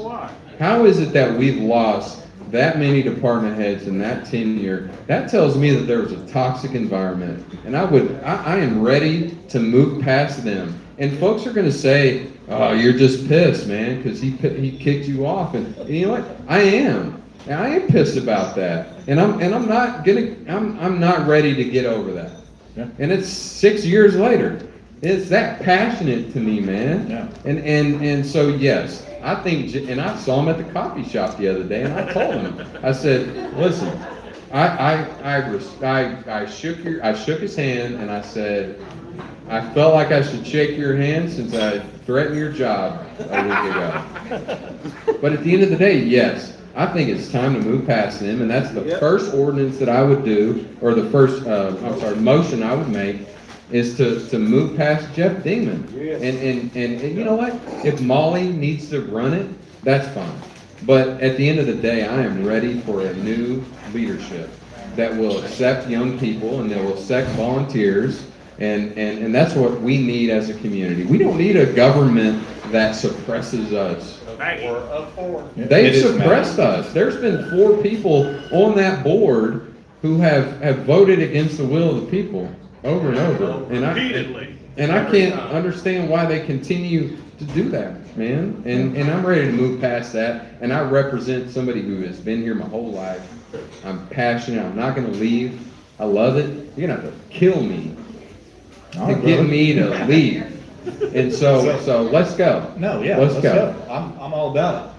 How is it that we've lost that many department heads in that tenure? That tells me that there was a toxic environment, and I am ready to move past them. And folks are going to say, "Oh, you're just pissed, man, because he kicked you off." And you know what? I am pissed about that, and I'm not ready to get over that. Yeah. And it's 6 years later. It's that passionate to me, man. Yeah. And so yes, I think, and I saw him at the coffee shop the other day, and I told him, I said, "Listen, I shook his hand, and I said, I felt like I should shake your hand since I threatened your job a week ago." But at the end of the day, yes, I think it's time to move past them, and that's the first ordinance that I would do, or the first, motion I would make, is to move past Jeff Dingman. And you know what? If Molly needs to run it, that's fine. But at the end of the day, I am ready for a new leadership that will accept young people and that will accept volunteers. And that's what we need as a community. We don't need a government that suppresses us. They've suppressed us. There's been 4 people on that board who have voted against the will of the people over and over. And I can't understand why they continue to do that, man. And I'm ready to move past that. And I represent somebody who has been here my whole life. I'm passionate. I'm not going to leave. I love it. You're going to have to kill me to get me to leave. And so let's go. No, yeah, let's go. I'm all about it.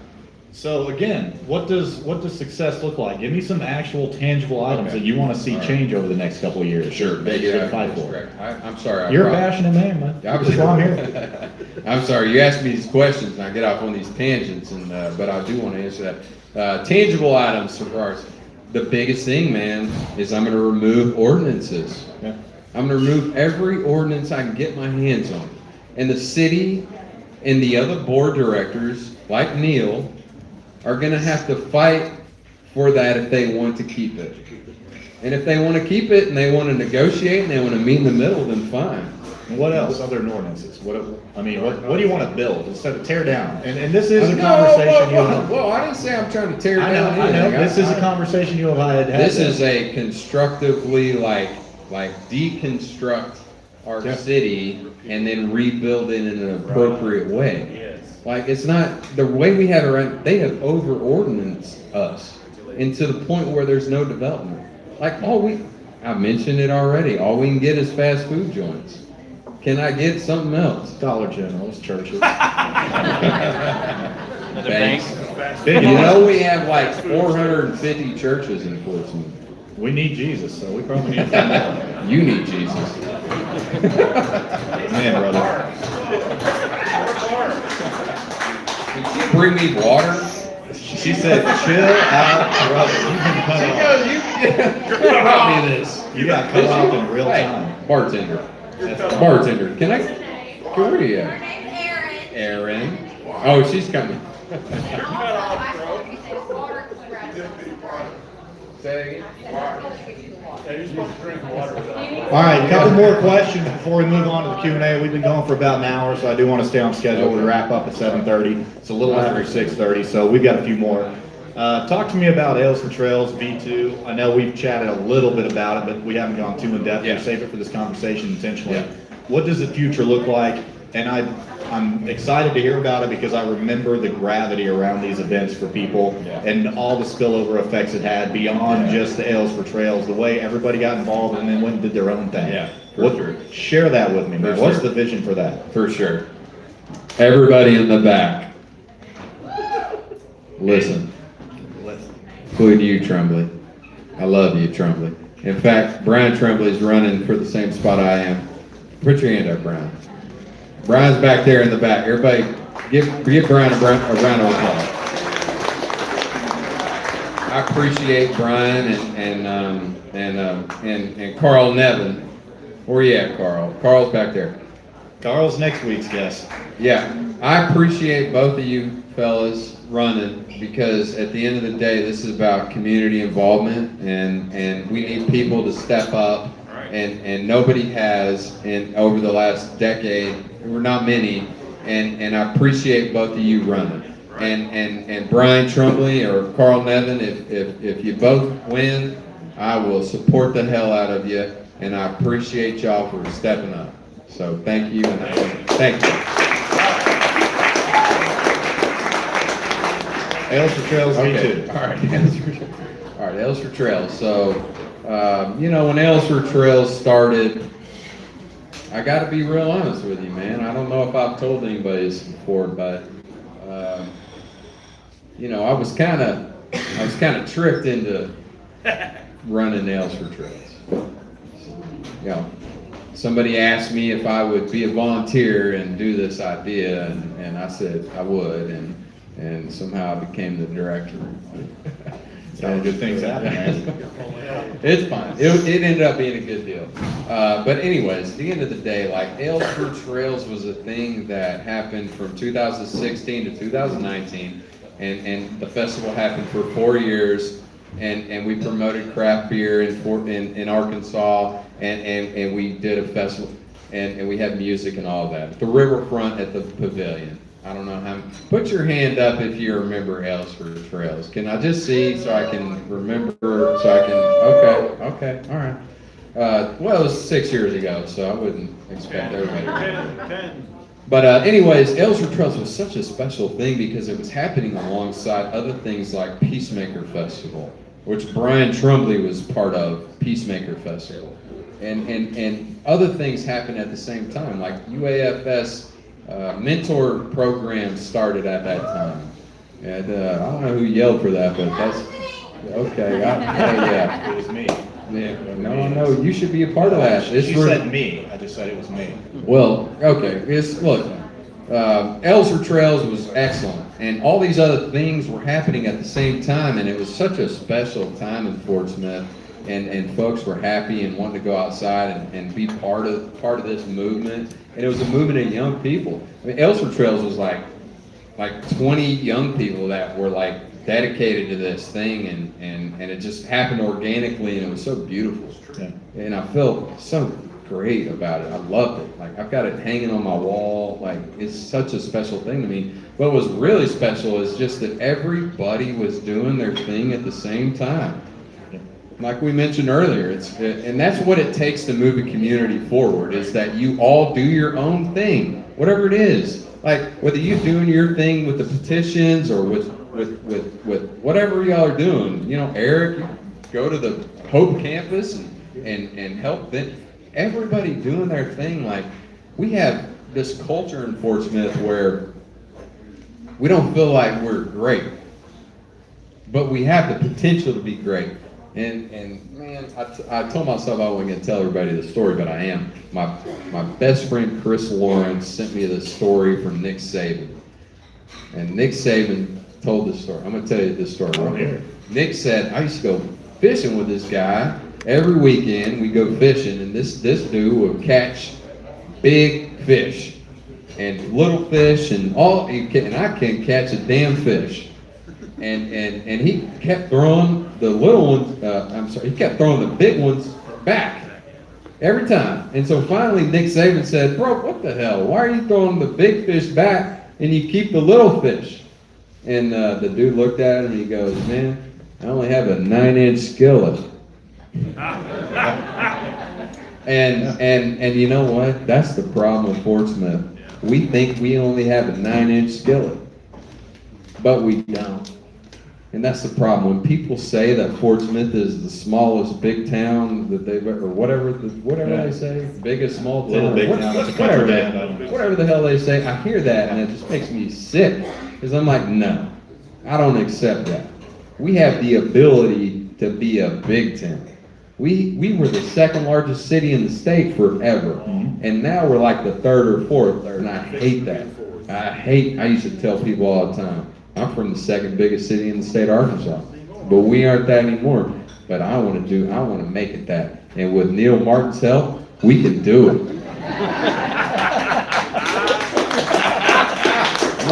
So again, what does success look like? Give me some actual tangible items that you want to see change over the next couple of years. Sure. That you're gonna fight for. I'm sorry. You're a passionate man. That's why I'm here. I'm sorry. You asked me these questions, and I get off on these tangents, and but I do want to answer that. Tangible items for ours. The biggest thing, man, is I'm going to remove ordinances. Yeah. I'm going to remove every ordinance I can get my hands on. And the city and the other board directors, like Neil, are going to have to fight for that if they want to keep it. And if they want to keep it and they want to negotiate and they want to meet in the middle, then fine. And what else? Other ordinances? What do you want to build instead of tear down? And this is a conversation you have. Well, I didn't say I'm trying to tear down I know. anything. This is a conversation you have had. This is a constructively like deconstruct our city and then rebuild it in an appropriate way. Yes. Like it's not the way we have it right. They have over ordinanced us, and to the point where there's no development. Like I mentioned it already. All we can get is fast food joints. Can I get something else? Dollar Generals, churches. Thanks. You know we have like 450 churches in Portsmouth. We need Jesus, so we probably need to find out. You need Jesus. Man, brother. Did you bring me water? She said, "Chill out, brother. You've been cut off. You brought me this. You got cut off in real time." Bartender. Can I? Where are you at? Aaron. Oh, she's coming. Say All right, a couple more questions before we move on to the Q&A. We've been going for about an hour, so I do want to stay on schedule. We wrap up at 7:30. It's a little after 6:30, so we've got a few more. Talk to me about Ales for Trails V2. I know we've chatted a little bit about it, but we haven't gone too in depth. Yeah. We'll save it for this conversation intentionally. Yeah. What does the future look like? And I'm excited to hear about it because I remember the gravity around these events for people and all the spillover effects it had beyond just the Ales for Trails, the way everybody got involved and then went and did their own thing. Yeah, Sure. Share that with me, man. For What's sure. the vision for that? For sure. Everybody in the back. Listen. Including you, Tremblay. I love you, Tremblay. In fact, Brian Tremblay's running for the same spot I am. Put your hand up, Brian. Brian's back there in the back. Everybody, give Brian a round of applause. I appreciate Brian and Carl Nevin. Where you at, Carl? Carl's back there. Carl's next week's guest. Yeah, I appreciate both of you fellas running, because at the end of the day, this is about community involvement, and we need people to step up, and nobody has over the last decade, or not many, and I appreciate both of you running. And Brian Trumbley or Carl Nevin, if you both win, I will support the hell out of you, and I appreciate y'all for stepping up. So thank you, and thank you. Ales for Trails, me too. All right, Ales for Trails. So, when Ales for Trails started, I got to be real honest with you, man. I don't know if I've told anybody this before, but I was kind of tricked into running Ales for Trails. Somebody asked me if I would be a volunteer and do this idea, and I said I would, and somehow I became the director. So good things happen, man. It's fine. It ended up being a good deal. But anyways, at the end of the day, like Ales for Trails was a thing that happened from 2016 to 2019, and the festival happened for 4 years, and we promoted craft beer in Arkansas, and we did a festival, and we had music and all of that. The riverfront at the pavilion. I don't know how. Put your hand up if you remember Ales for Trails. Can I just see so I can remember? Okay, all right. Well, it was 6 years ago, so I wouldn't expect everybody to remember. But anyways, Ales for Trails was such a special thing because it was happening alongside other things like Peacemaker Festival, which Brian Trumbley was part of, Peacemaker Festival. And other things happened at the same time, like UAFS mentor program started at that time. And I don't know who yelled for that, but that's okay. Yeah. It was me. Yeah. No, you should be a part of that. She said me. I just said it was me. Well, okay. Look, Ales for Trails was excellent, and all these other things were happening at the same time, and it was such a special time in Fort Smith, and folks were happy and wanted to go outside and be part of this movement, and it was a movement of young people. I mean, Ales for Trails was like 20 young people that were like dedicated to this thing, and it just happened organically, and it was so beautiful. Yeah. And I felt so great about it. I loved it. Like, I've got it hanging on my wall. Like, it's such a special thing to me. What was really special is just that everybody was doing their thing at the same time. Like we mentioned earlier, and that's what it takes to move a community forward, is that you all do your own thing, whatever it is. Like, whether you're doing your thing with the petitions or with whatever y'all are doing. Eric, you go to the Hope campus and help them. Everybody doing their thing. Like, we have this culture in Fort Smith where we don't feel like we're great, but we have the potential to be great. And man, I told myself I wasn't going to tell everybody the story, but I am. My best friend Chris Lawrence sent me this story from Nick Saban. And Nick Saban told this story. I'm going to tell you this story right here. Nick said, I used to go fishing with this guy. Every weekend we go fishing, and this dude would catch big fish and little fish and I can't catch a damn fish. And he kept throwing the little ones, he kept throwing the big ones back every time. And so finally Nick Saban said, bro, what the hell? Why are you throwing the big fish back and you keep the little fish? And the dude looked at him and he goes, man, I only have a 9-inch skillet. And you know what? That's the problem with Fort Smith. We think we only have a 9-inch skillet, but we don't. And that's the problem. When people say that Fort Smith is the smallest big town that they've ever, or whatever they say, biggest small town, Little big town, it's a country band, I don't know. whatever the hell they say, I hear that and it just makes me sick. Because I'm like, no, I don't accept that. We have the ability to be a big town. We were the second largest city in the state forever. Mm-hmm. And now we're like the third or fourth, and I hate that. I used to tell people all the time, I'm from the second biggest city in the state of Arkansas, but we aren't that anymore. But I want to make it that. And with Neil Martin's help, we can do it.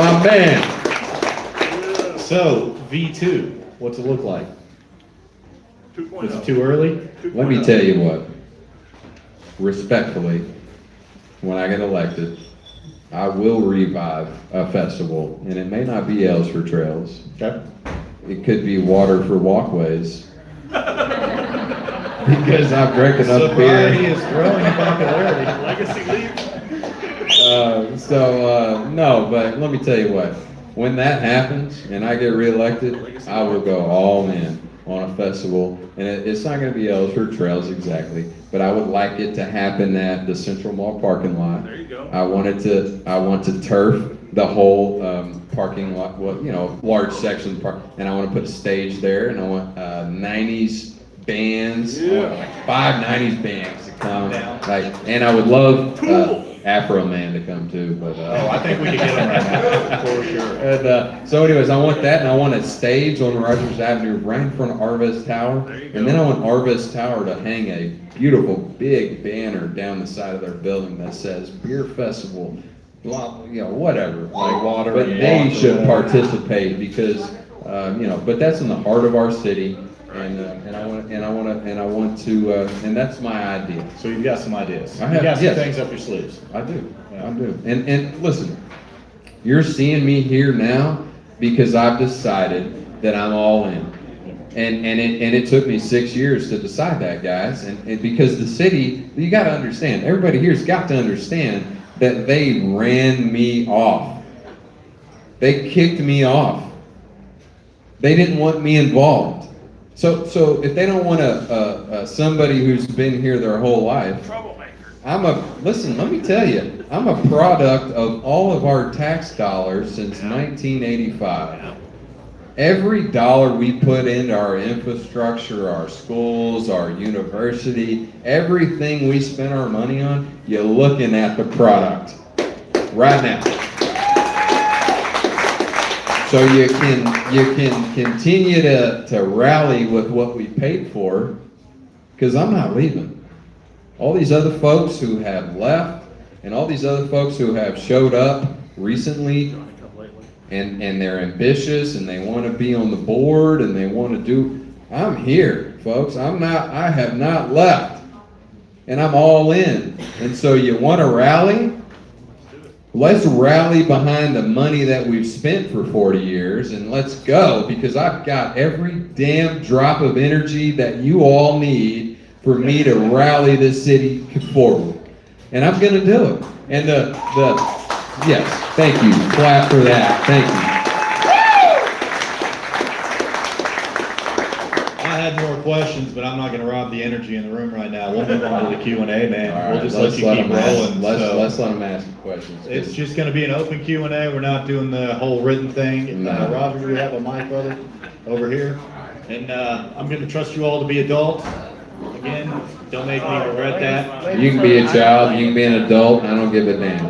my man. So, V2, what's it look like? Is it too early? Let me tell you what. Respectfully, when I get elected, I will revive a festival, and it may not be Elves for Trails. Okay. It could be Water for Walkways. Because I've drank enough Sobriety beer. is growing in popularity. Legacy leave. No, but let me tell you what. When that happens and I get reelected, I will go all in on a festival. And it's not going to be Elves for Trails exactly, but I would like it to happen at the Central Mall parking lot. There you go. I want to turf the whole parking lot, large section park, and I want to put a stage there, and I want 90s bands, I want like 5 90s bands to come, and I would love Afro Man to come too, but I think we can get him right now, for sure. And so anyways, I want that, and I want a stage on Rogers Avenue right in front of Arvest Tower, and then I want Arvest Tower to hang a beautiful big banner down the side of their building that says Beer Festival, blah, whatever, Water, but they should participate because, but that's in the heart of our city, and I want to, and that's my idea. So you've got some ideas. I have, You got some yes. things up your sleeves. I do. And listen, you're seeing me here now because I've decided that I'm all in. And it took me 6 years to decide that, guys. And because the city, you got to understand, everybody here's got to understand that they ran me off. They kicked me off. They didn't want me involved. So if they don't want somebody who's been here their whole life, listen, let me tell you, I'm a product of all of our tax dollars since 1985. Every dollar we put into our infrastructure, our schools, our university, everything we spend our money on, you're looking at the product right now. So you can continue to rally with what we paid for, because I'm not leaving. All these other folks who have left, and all these other folks who have showed up recently, and they're ambitious, and they want to be on the board, and they want to do, I'm here, folks. I have not left, and I'm all in. And so you want to rally? Let's rally behind the money that we've spent for 40 years, and let's go, because I've got every damn drop of energy that you all need for me to rally this city forward. And I'm going to do it. And yes, thank you. Clap for that. Thank you. I had more questions, but I'm not going to rob the energy in the room right now. We'll move on to the Q&A, man. All right, We'll just let you keep rolling. Let's let them ask questions. It's just going to be an open Q&A. We're not doing the whole written thing. No. Roger, do we have a mic, brother, over here? And I'm going to trust you all to be adults. Again, don't make me regret that. You can be a child, you can be an adult, I don't give a damn.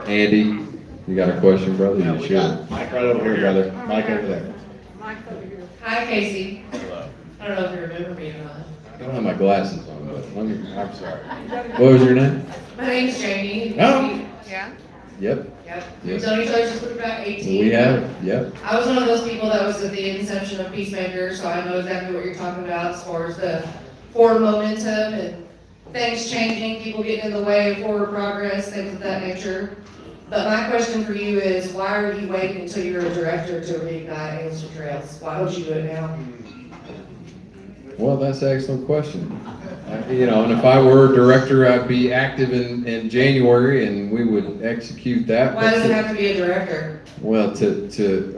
Andy, you got a question, brother? You should. Mic right over here, brother. Mic over there. Hi, Casey. I don't know if you remember me or not. I don't have my glasses on, but I'm sorry. What was your name? My name's Jamie. Oh. Yeah? Yep. Yep. Yes. We've known each other since we were about 18. We have, yep. I was one of those people that was at the inception of Peacemaker, so I know exactly what you're talking about as far as the forward momentum and things changing, people getting in the way of forward progress, things of that nature. But my question for you is, why are you waiting until you're a director to reignite Elves for Trails? Why don't you do it now? Well, that's an excellent question. And if I were a director, I'd be active in January, and we would execute that. Why does it have to be a director? Well,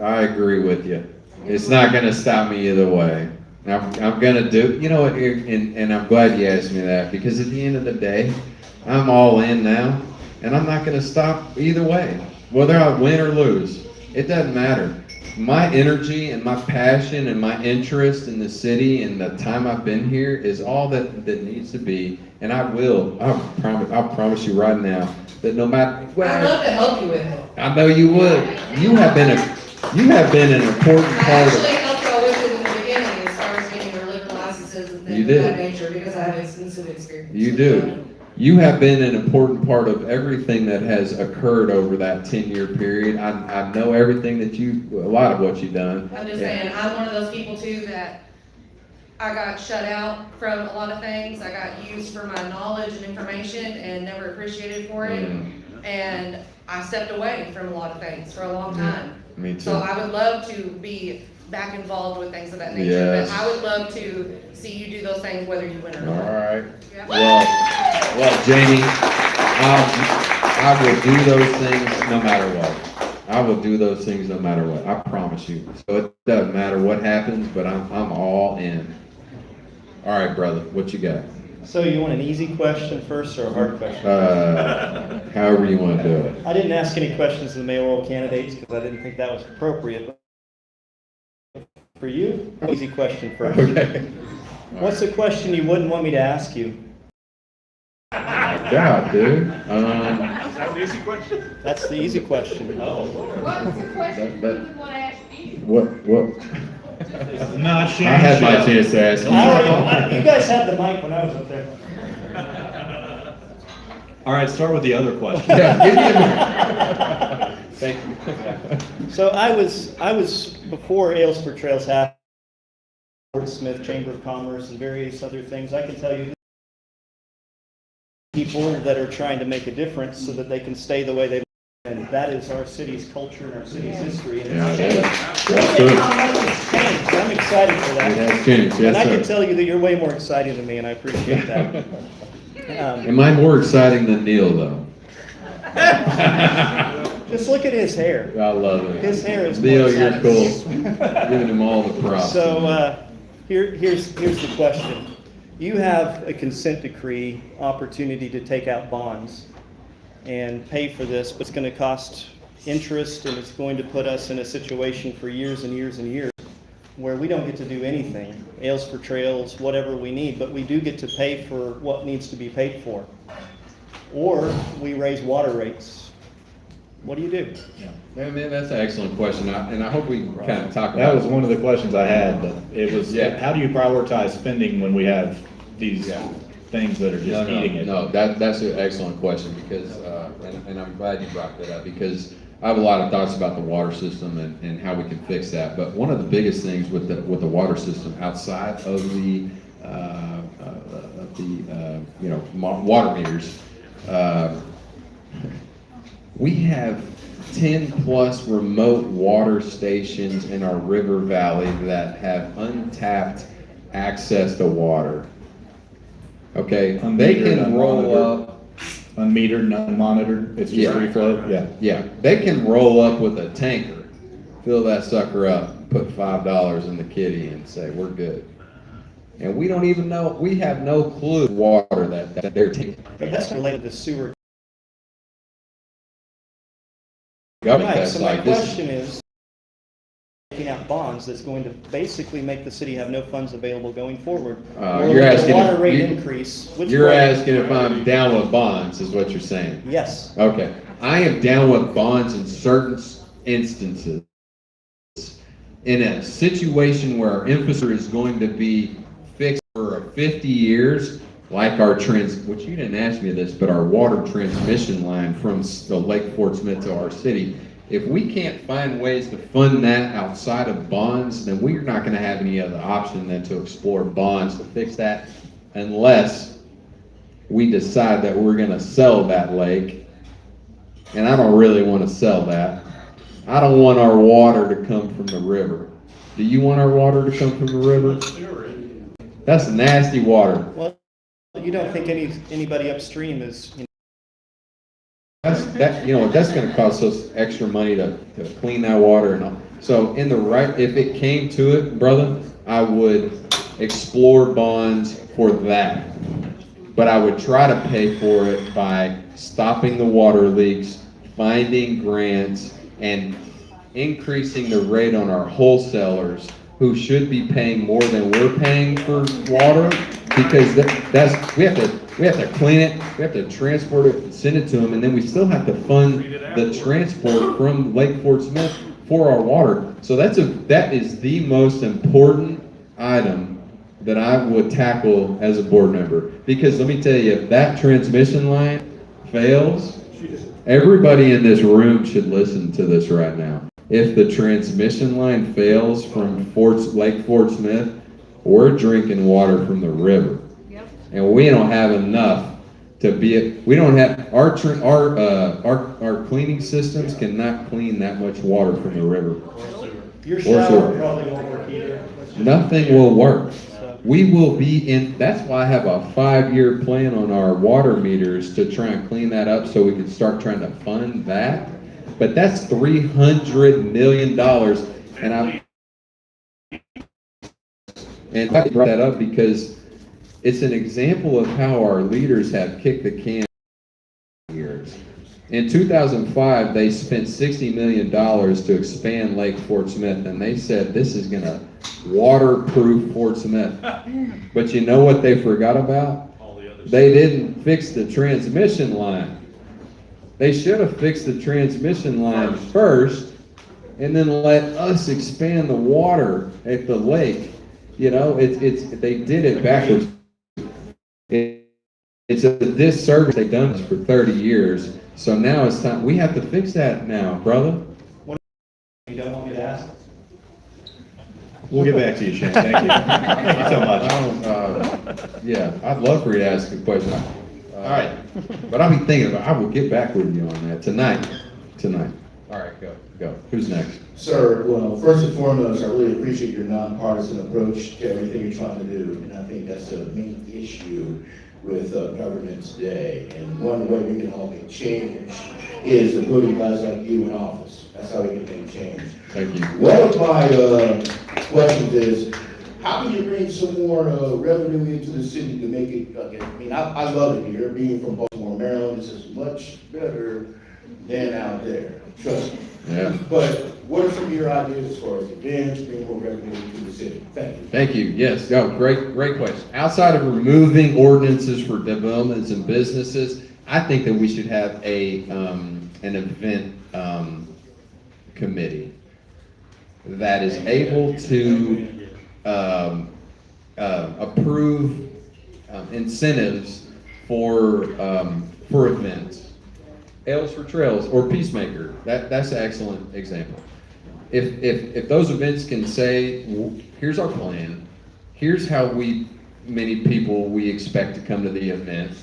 I agree with you. It's not going to stop me either way. I'm going to do, and I'm glad you asked me that, because at the end of the day, I'm all in now, and I'm not going to stop either way. Whether I win or lose, it doesn't matter. My energy and my passion and my interest in the city and the time I've been here is all that needs to be, and I'll promise you right now that no matter. I'd love to help you with it. I know you would. You have been an important I part of. actually helped y'all with it in the beginning as far as getting your liquor licenses and You things of did. that nature because I have extensive experience. You do. You have been an important part of everything that has occurred over that 10-year period. I know everything that a lot of what you've done. I'm just saying, I'm one of those people too that I got shut out from a lot of things. I got used for my knowledge and information and never appreciated for it. And I stepped away from a lot of things for a long time. Me too. So I would love to be back involved with things of that nature. Yes. But I would love to see you do those things whether you win or All not. right. Yeah. Well, Jamie, I will do those things no matter what. I will do those things no matter what. I promise you. So it doesn't matter what happens, but I'm all in. All right, brother, what you got? So you want an easy question first or a hard question? However you want to do it. I didn't ask any questions of the mayoral candidates because I didn't think that was appropriate. But for you, easy question first. Okay. What's the question you wouldn't want me to ask you? God, dude. That's the easy question. Oh. What's the question That- you want to ask me? What? Not Shane. I had my chance to ask you. You guys had the mic when I was up there. All right, start with the other question. Yeah, give me Thank you. So I was before Aylesford Trails happened, Fort Smith Chamber of Commerce and various other things. I can tell you people that are trying to make a difference so that they can stay the way they live. And that is our city's culture and our city's history. And Yeah, it's that's changed. good. How much it's changed. I'm excited for that. It has changed, And I yes, can sir. tell you that you're way more exciting than me, and I appreciate that. Am I more exciting than Neil, though? Just look at his hair. I love it. His hair is Neil, more you're exciting. cool. Giving him all the props. So here's the question. You have a consent decree opportunity to take out bonds and pay for this, but it's going to cost interest and it's going to put us in a situation for years and years and years where we don't get to do anything, Aylesford Trails, whatever we need, but we do get to pay for what needs to be paid for. Or we raise water rates. What do you do? Man, that's an excellent question, and I hope we can kind of talk about That was one of the questions I had, but it was, Yeah. how do you prioritize spending when we have these things that are just eating it? No, that's an excellent question because, and I'm glad you brought that up because I have a lot of thoughts about the water system and how we can fix that. But one of the biggest things with the water system outside of the water meters, we have 10 plus remote water stations in our river valley that have untapped access to water. Okay, they can roll up. Unmetered, unmonitored, it's just Yeah. free flow? Yeah. Yeah, they can roll up with a tanker, fill that sucker up, put $5 in the kitty and say, we're good. And we don't even know, we have no clue water that they're taking. But that's related to sewer. Government Right, that's so my like this. question is, taking out bonds that's going to basically make the city have no funds available going forward. Or You're with asking the water if rate you- increase. Which You're way? asking if I'm down with bonds, is what you're saying. Yes. Okay, I am down with bonds in certain instances. In a situation where our infrastructure is going to be fixed for 50 years, like which you didn't ask me this, but our water transmission line from the Lake Fort Smith to our city, if we can't find ways to fund that outside of bonds, then we're not gonna have any other option than to explore bonds to fix that unless we decide that we're gonna sell that lake. And I don't really wanna sell that. I don't want our water to come from the river. Do you want our water to come from the river? That's nasty water. Well, you don't think anybody upstream is, That's gonna cost us extra money to clean that water and all. So if it came to it, brother, I would explore bonds for that. But I would try to pay for it by stopping the water leaks, finding grants, and increasing the rate on our wholesalers who should be paying more than we're paying for water, because we have to clean it, we have to transport it, send it to them, and then we still have to fund the transport from Lake Fort Smith for our water. So that is the most important item that I would tackle as a board member. Because let me tell you, if that transmission line fails, everybody in this room should listen to this right now. If the transmission line fails from Lake Fort Smith, we're drinking water from the river. Yep. And we don't have enough to we don't have, our cleaning systems cannot clean that much water from the river. Your shower probably won't work either. Nothing will work. We will be in, that's why I have a 5-year plan on our water meters to try and clean that up so we can start trying to fund that. But that's $300 million. And I brought that up because it's an example of how our leaders have kicked the can years. In 2005, they spent $60 million to expand Lake Fort Smith, and they said this is going to waterproof Fort Smith. But you know what they forgot about? They didn't fix the transmission line. They should have fixed the transmission line first, and then let us expand the water at the lake. You know, they did it backwards. It's a disservice. They've done this for 30 years. So now it's time. We have to fix that now, brother. You don't want me to ask? We'll get back to you, Shane. Thank you. Thank you so much. Yeah, I'd love for you to ask a question. All right. But I'll be thinking about, I will get back with you on that tonight. All right, go. Who's next? Sir, well, first and foremost, I really appreciate your nonpartisan approach to everything you're trying to do. And I think that's the main issue with government today. And one way we can help it change is putting guys like you in office. That's how we can make change. Thank you. One of my questions is, how can you bring some more revenue into the city to make it, I mean, I love it here. Being from Baltimore, Maryland, this is much better than out there. Trust me. Yeah. But what are some of your ideas as far as events, bring more revenue into the city? Thank you. Thank you. Yes. Great question. Outside of removing ordinances for developments and businesses, I think that we should have an event committee that is able to approve incentives for events. Ales for Trails or Peacemaker, that's an excellent example. If those events can say, here's our plan, here's how many people we expect to come to the event,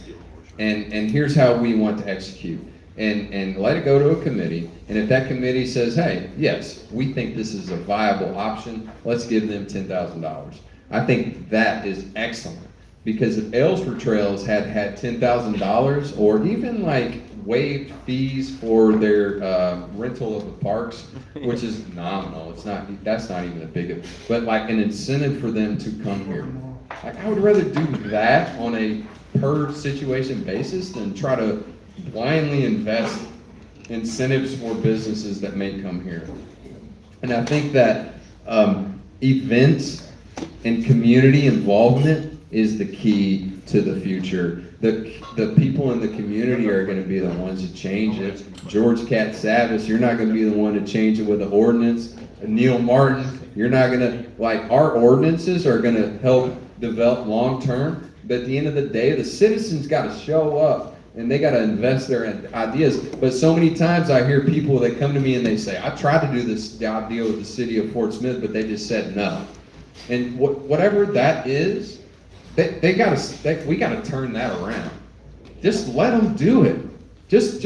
and here's how we want to execute, and let it go to a committee, and if that committee says, hey, yes, we think this is a viable option, let's give them $10,000. I think that is excellent, because if Ales for Trails had $10,000 or even like waived fees for their rental of the parks, which is nominal. That's not even a big, but like an incentive for them to come here. Like I would rather do that on a per situation basis than try to blindly invest incentives for businesses that may come here. And I think that events and community involvement is the key to the future. The people in the community are going to be the ones to change it. George Katsavis, you're not going to be the one to change it with the ordinance. Neil Martin, you're not going to, like, our ordinances are going to help develop long term, but at the end of the day, the citizens got to show up and they got to invest their ideas. But so many times I hear people that come to me and they say, I tried to do this deal with the city of Fort Smith, but they just said no. And whatever that is, we got to turn that around. Just let them do it. Just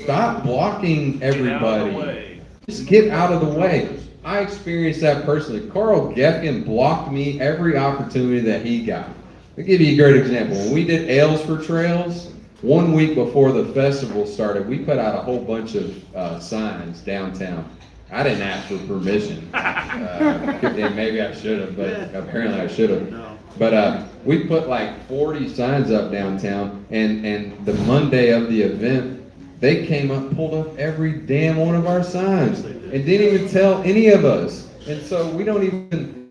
stop blocking everybody. Just get out of the way. I experienced that personally. Carl Gefkin blocked me every opportunity that he got. I'll give you a great example. When we did Ales for Trails, 1 week before the festival started, we put out a whole bunch of signs downtown. I didn't ask for permission. And maybe I should have, but apparently I should have. But we put like 40 signs up downtown, and the Monday of the event, they came up, pulled up every damn one of our signs, and didn't even tell any of us. And so we don't even.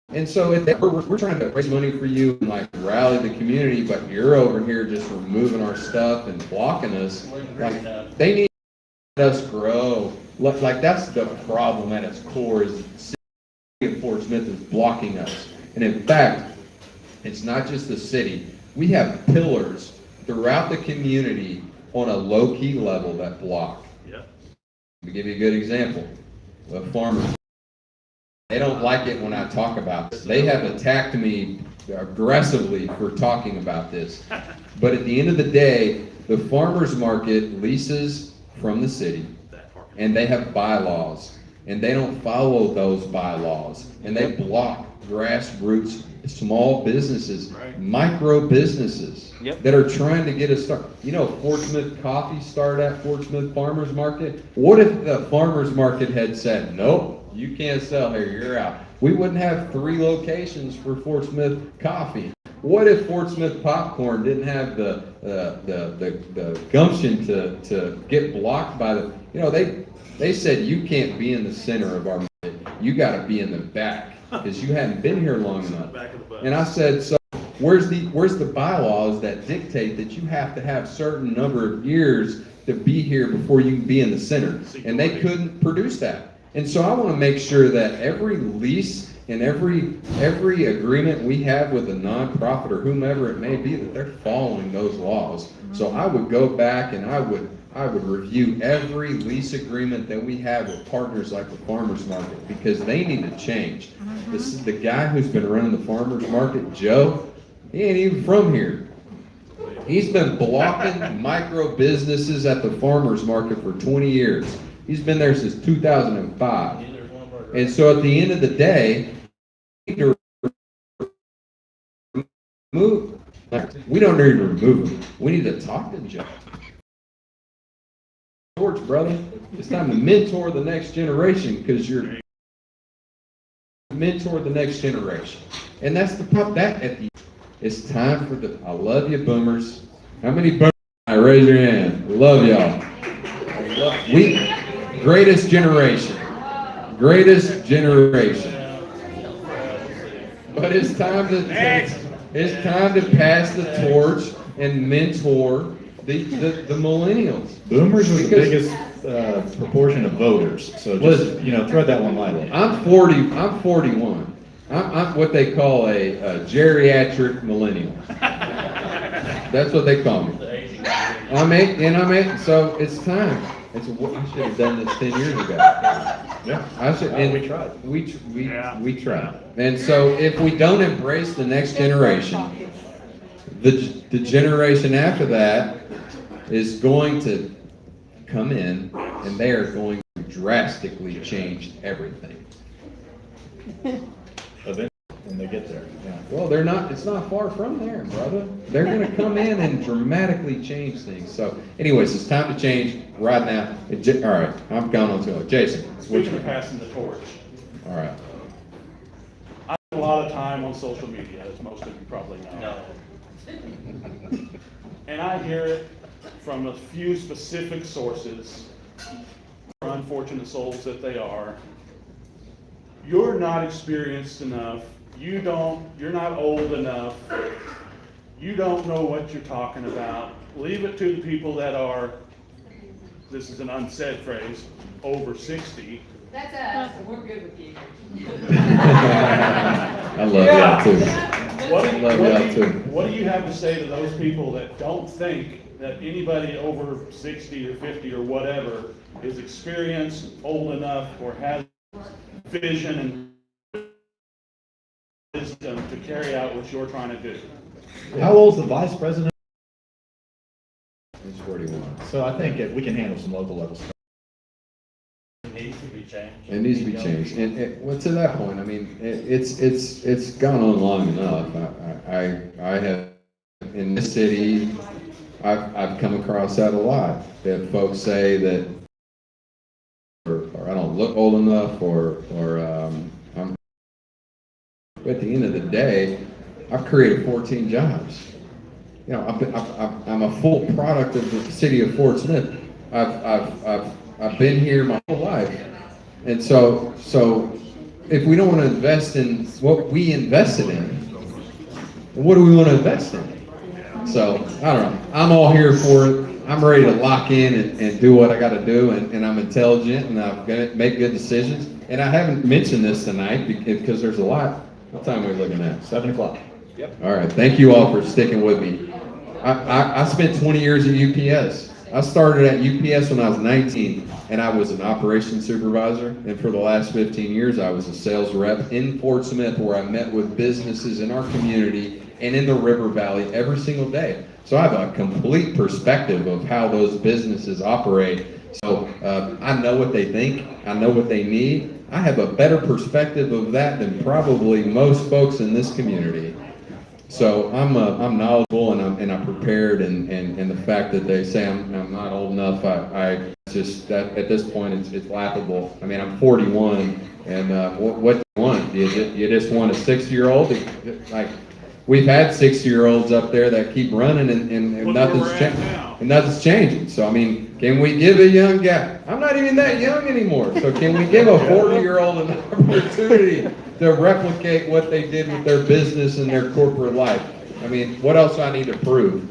And so we're trying to raise money for you and like rally the community, but you're over here just removing our stuff and blocking us. Like they need to let us grow. Like that's the problem at its core is the city of Fort Smith Smith is blocking us. And in fact, it's not just the city. We have pillars throughout the community on a low-key level that block. Yep. To give you a good example, the farmers, they don't like it when I talk about this. They have attacked me aggressively for talking about this. But at the end of the day, the farmers market leases from the city, and they have bylaws, and they don't follow those bylaws, and they block grassroots small businesses, micro businesses that are trying to get a start. You know, Fort Smith Coffee started at Fort Smith Farmers Market. What if the farmers market had said, nope, you can't sell here, you're out? We wouldn't have 3 locations for Fort Smith Coffee. What if Fort Smith Popcorn didn't have the gumption to get blocked by the, you know, they said you can't be in the center of our market, you gotta be in the back, because you hadn't been here long enough. And I said, so where's the bylaws that dictate that you have to have certain number of years to be here before you can be in the center? And they couldn't produce that. And so I want to make sure that every lease and every agreement we have with a nonprofit or whomever it may be, that they're following those laws. So I would go back and I would review every lease agreement that we have with partners like the farmers market, because they need to change. This is the guy who's been running the farmers market, Joe. He ain't even from here. He's been blocking micro businesses at the farmers market for 20 years. He's been there since 2005. And so at the end of the day, we need to remove. We don't need to remove him. We need to talk to Joe. Torch, brother. It's time to mentor the next generation, because you're mentor the next generation. And that's the problem. It's time for the, I love you, boomers. How many boomers? Raise your hand. Love y'all. Greatest generation. Greatest generation. But it's time to pass the torch and mentor the millennials. Boomers are the biggest proportion of voters, so just, thread that one lightly. I'm 41. I'm what they call a geriatric millennial. That's what they call me. I'm eight, so it's time. I should have done this 10 years ago. Yeah, we tried. We tried. And so if we don't embrace the next generation, the generation after that is going to come in, and they are going to drastically change everything. Eventually, when they get there. Yeah. Well, they're not. It's not far from there, brother. They're going to come in and dramatically change things. So, anyways, it's time to change right now. All right, I'm going on to it. Jason. Speaking of passing the torch. All right. I spend a lot of time on social media, as most of you probably know. And I hear it from a few specific sources, unfortunate souls that they are. You're not experienced enough. You're not old enough. You don't know what you're talking about. Leave it to the people that are, this is an unsaid phrase, over 60. That's us. We're good with you. I love y'all too. What do you have to say to those people that don't think that anybody over 60 or 50 or whatever is experienced, old enough, or has vision and wisdom to carry out what you're trying to do? How old's the vice president? He's 41. So I think we can handle some local level stuff. It needs to be changed. It needs to be changed. And well, to that point, I mean, it's gone on long enough. I have in this city, I've come across that a lot. That folks say that, or I don't look old enough, or I'm. But at the end of the day, I've created 14 jobs. I'm a full product of the city of Fort Smith. I've been here my whole life, and so if we don't want to invest in what we invested in, what do we want to invest in? So I don't know. I'm all here for it. I'm ready to lock in and do what I got to do, and I'm intelligent, and I'm going to make good decisions. And I haven't mentioned this tonight because there's a lot. What time are we looking at? 7 o'clock. Yep. All right. Thank you all for sticking with me. I spent 20 years at UPS. I started at UPS when I was 19, and I was an operations supervisor. And for the last 15 years, I was a sales rep in Fort Smith, where I met with businesses in our community and in the River Valley every single day. So I have a complete perspective of how those businesses operate. So I know what they think. I know what they need. I have a better perspective of that than probably most folks in this community. So I'm knowledgeable, and I'm prepared, and the fact that they say I'm not old enough, I just at this point it's laughable. I mean, I'm 41, and what do you want? You just want a 60-year-old? Like, we've had 60-year-olds up there that keep running, and nothing's changing. So I mean, can we give a young guy? I'm not even that young anymore. So can we give a 40-year-old an opportunity to replicate what they did with their business and their corporate life? I mean, what else do I need to prove?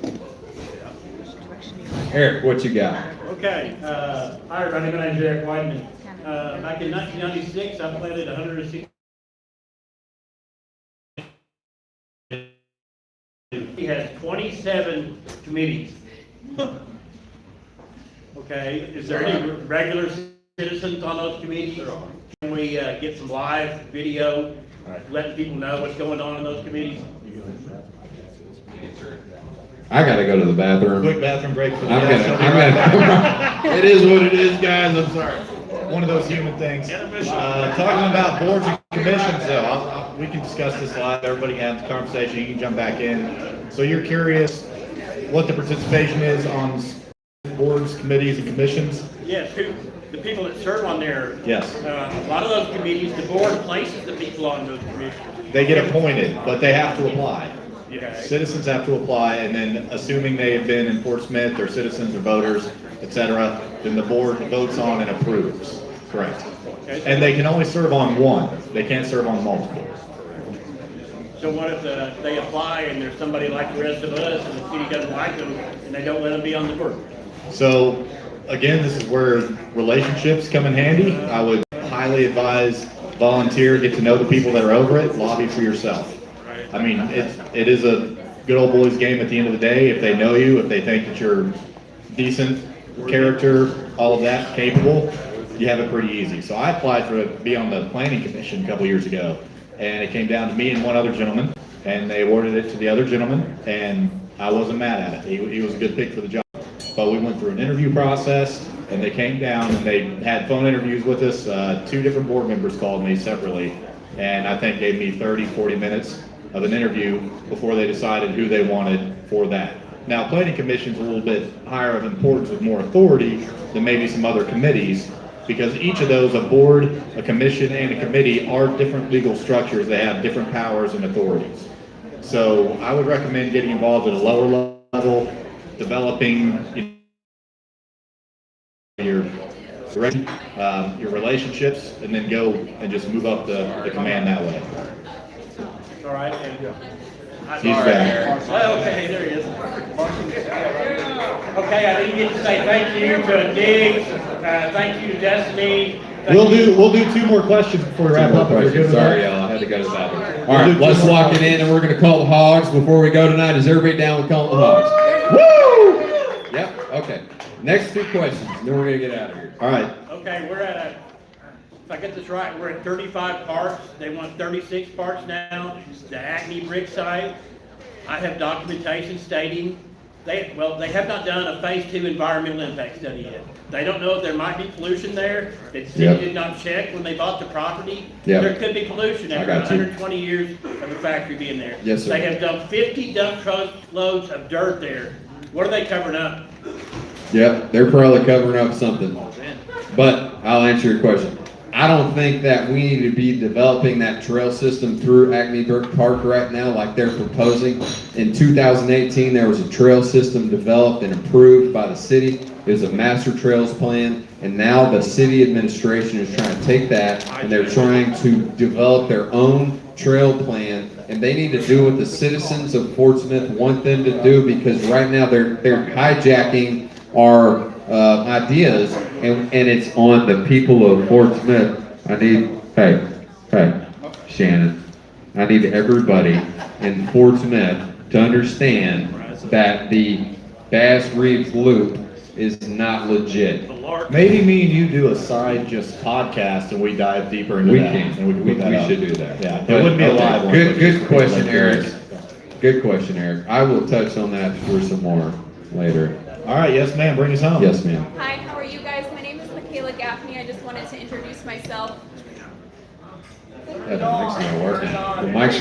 Eric, what you got? Okay, hi everybody, my name is Eric Whiteman. Back in 1996, I planted 160. He has 27 committees. Okay, is there any regular citizens on those committees? Can we get some live video, letting people know what's going on in those committees? I gotta go to the bathroom. Quick bathroom break for the I'm guests. gonna. It is what it is, guys. I'm sorry. One of those human things. Talking about boards and commissions, though, we can discuss this live. Everybody can have the conversation. You can jump back in. So you're curious what the participation is on boards, committees, and commissions? Yes, the people that serve on there. Yes. A lot of those committees, the board places the people on those commissions. They get appointed, but they have to apply. Okay. Citizens have to apply, and then assuming they have been in Fort Smith, or citizens or voters, etc., then the board votes on and approves. Correct. Okay. And they can only serve on one. They can't serve on multiple. So what if they apply and there's somebody like the rest of us and the city doesn't like them and they don't let them be on the board? So again, this is where relationships come in handy. I would highly advise volunteer, get to know the people that are over it, lobby for yourself. I mean, it is a good old boys game at the end of the day. If they know you, if they think that you're decent, character, all of that, capable, you have it pretty easy. So I applied to be on the planning commission a couple years ago, and it came down to me and one other gentleman, and they awarded it to the other gentleman, and I wasn't mad at it. He was a good pick for the job. But we went through an interview process, and they came down and they had phone interviews with us. 2 different board members called me separately, and I think gave me 30, 40 minutes of an interview before they decided who they wanted for that. Now, planning commission's a little bit higher of importance with more authority than maybe some other committees, because each of those, a board, a commission, and a committee, are different legal structures. They have different powers and authorities. So I would recommend getting involved at a lower level, developing your relationships, and then go and just move up the command that way. All right. He's back. Well, okay, there he is. Okay, I didn't get to say thank you to Diggs, thank you to Destiny. We'll do 2 more questions before we wrap up. Sorry, y'all, I had to go to the bathroom. All right, let's lock it in, and we're going to call the Hogs before we go tonight. Is everybody down with calling the Hogs? Woo! Yep. Okay. Next 2 questions, then we're going to get out of here. All right. Okay, we're at if I get this right, we're at 35 parks. They want 36 parks now. The Acme brick site. I have documentation stating they have not done a phase 2 environmental impact study yet. They don't know if there might be pollution there. The city did not check when they bought the property. There could be pollution after 120 years of the factory being there. Yes, sir. They have dumped 50 dump truck loads of dirt there. What are they covering up? Yep, they're probably covering up something. But I'll answer your question. I don't think that we need to be developing that trail system through Acme Park right now like they're proposing. In 2018, there was a trail system developed and approved by the city. It was a master trails plan, and now the city administration is trying to take that and they're trying to develop their own trail plan, and they need to do what the citizens of Fort Smith want them to do, because right now they're hijacking our ideas, and it's on the people of Fort Smith. Hey, Shannon, I need everybody in Fort Smith to understand that the Bass Reeves Loop is not legit. Maybe me and you do a side just podcast and we dive deeper into We that. can. And we can put that We out. should do that. Yeah, But, it wouldn't be a okay, live one. Good question, Like Eric. this. Good question, Eric. I will touch on that for some more later. All right, yes, ma'am. Bring us home. Yes, ma'am. Hi, how are you guys? My name is Michaela Gaffney. I just wanted to introduce myself. Yeah, the mic's not working. The mic's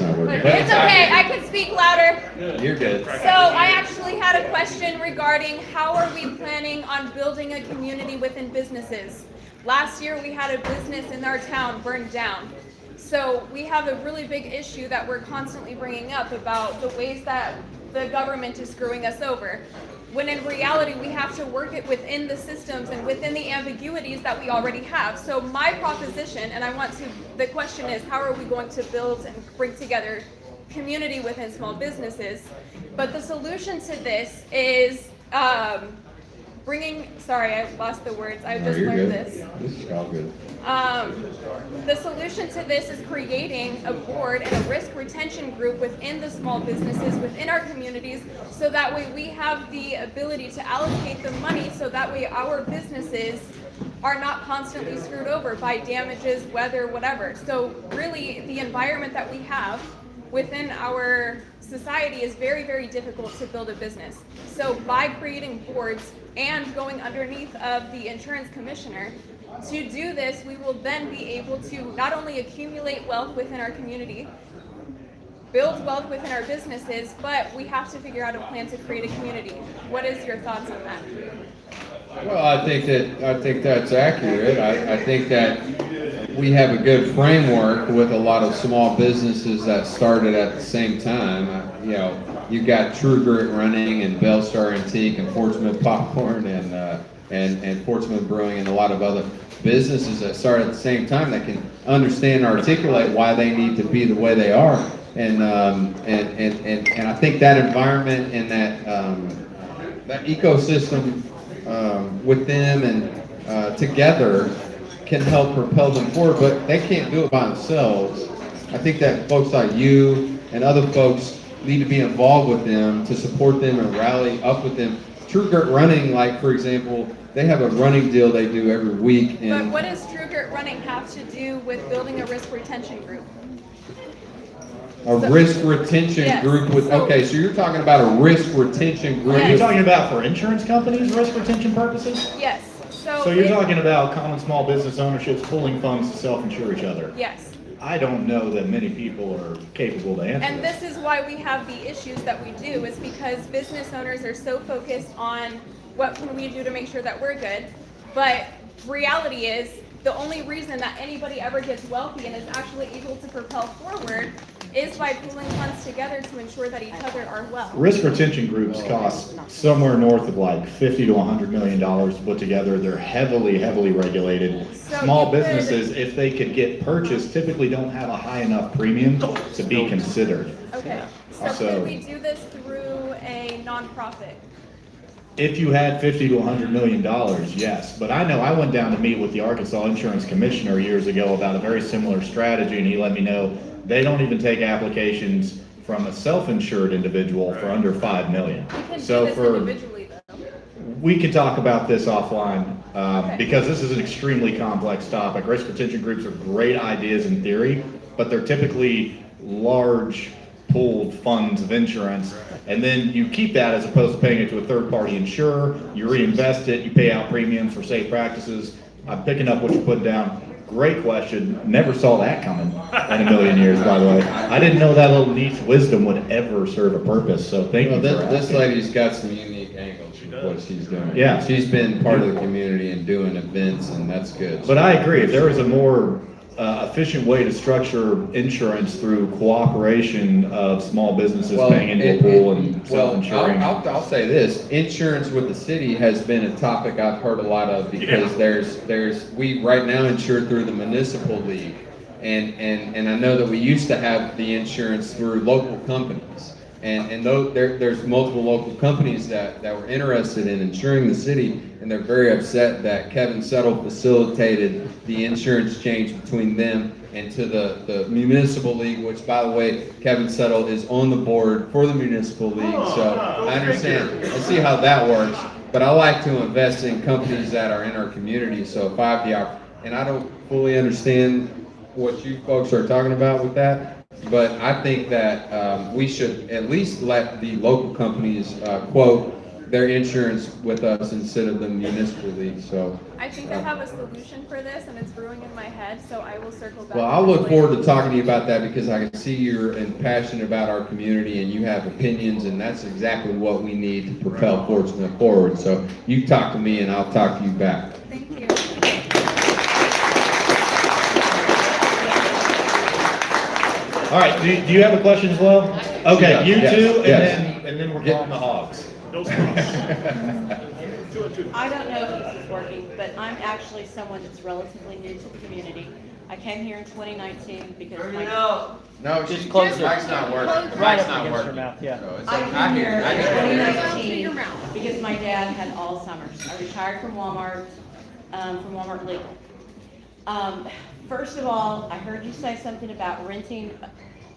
not working. It's okay, I can speak louder. You're good. So I actually had a question regarding how are we planning on building a community within businesses? Last year we had a business in our town burned down. So we have a really big issue that we're constantly bringing up about the ways that the government is screwing us over. When in reality, we have to work it within the systems and within the ambiguities that we already have. So my proposition, and the question is, how are we going to build and bring together community within small businesses? But the solution to this is sorry, I lost the words. I just learned this. This is all good. The solution to this is creating a board and a risk retention group within the small businesses, within our communities, so that way we have the ability to allocate the money so that way our businesses are not constantly screwed over by damages, weather, whatever. So really the environment that we have within our society is very, very difficult to build a business. So by creating boards and going underneath of the insurance commissioner, to do this, we will then be able to not only accumulate wealth within our community, build wealth within our businesses, but we have to figure out a plan to create a community. What is your thoughts on that? Well, I think that's accurate. I think that we have a good framework with a lot of small businesses that started at the same time. You've got True Grit Running and Bellstar Antique and Fort Smith Popcorn and Fort Smith Brewing and a lot of other businesses that started at the same time that can understand and articulate why they need to be the way they are. And I think that environment and that ecosystem with them and together can help propel them forward, but they can't do it by themselves. I think that folks like you and other folks need to be involved with them to support them and rally up with them. True Grit Running, like for example, they have a running deal they do every week. But what does True Grit Running have to do with building a risk retention group? Risk retention group with, okay, so you're talking about a risk retention group. Are you talking about for insurance companies, risk retention purposes? Yes. So you're talking about common small business ownerships pooling funds to self-insure each other? Yes. I don't know that many people are capable to answer And that. this is why we have the issues that we do, is because business owners are so focused on what can we do to make sure that we're good. But reality is, the only reason that anybody ever gets wealthy and is actually able to propel forward is by pooling funds together to ensure that each other are well. Risk retention groups cost somewhere north of like $50 to $100 million to put together. They're heavily regulated. So Small you could- businesses, if they could get purchased, typically don't have a high enough premium to be considered. Okay, so could we do this through a nonprofit? If you had $50 to $100 million, yes. But I know I went down to meet with the Arkansas Insurance Commissioner years ago about a very similar strategy, and he let me know they don't even take applications from a self-insured individual for under $5 million. We can So do this for individually though. we could talk about this offline because this is an extremely complex topic. Risk retention groups are great ideas in theory, but they're typically large pooled funds of insurance, and then you keep that as opposed to paying it to a third-party insurer. You reinvest it, you pay out premiums for safe practices. I'm picking up what you put down. Great question. Never saw that coming in a million years, by the way. I didn't know that little niche wisdom would ever serve a purpose, so thank you for This asking. lady's got some unique angles with what she's doing. Yeah. She's been part of the community and doing events, and that's good. But I agree, if there is a more efficient way to structure insurance through cooperation of small businesses paying into a pool and self-insuring. I'll say this, insurance with the city has been a topic I've heard a lot of because we right now insure through the municipal league. And I know that we used to have the insurance through local companies. And there's multiple local companies that were interested in insuring the city, and they're very upset that Kevin Settle facilitated the insurance change between them and to the municipal league, which, by the way, Kevin Settle is on the board for the municipal league, so I understand. I see how that works, but I like to invest in companies that are in our community, so if I have the opportunity, and I don't fully understand what you folks are talking about with that, but I think that we should at least let the local companies quote their insurance with us instead of the municipal league, so. I think I have a solution for this, and it's brewing in my head, so I will circle back. Well, I'll look forward to talking to you about that, because I can see you're passionate about our community and you have opinions, and that's exactly what we need to propel Portsmouth forward. So you talk to me and I'll talk to you back. Thank you. All right, do you have a question as well? Okay, Yeah, you yes, two, yes. and then we're calling the Hogs. I don't know if this is working, but I'm actually someone that's relatively new to the community. I came here in 2019 because my... No, Just she's close it. mic's not working. Right Mic's up not against working. your mouth, yeah. So it's I okay. I came hear here you. I in hear you. 2019 because my dad had Alzheimer's. I retired from Walmart Legal. First of all, I heard you say something about renting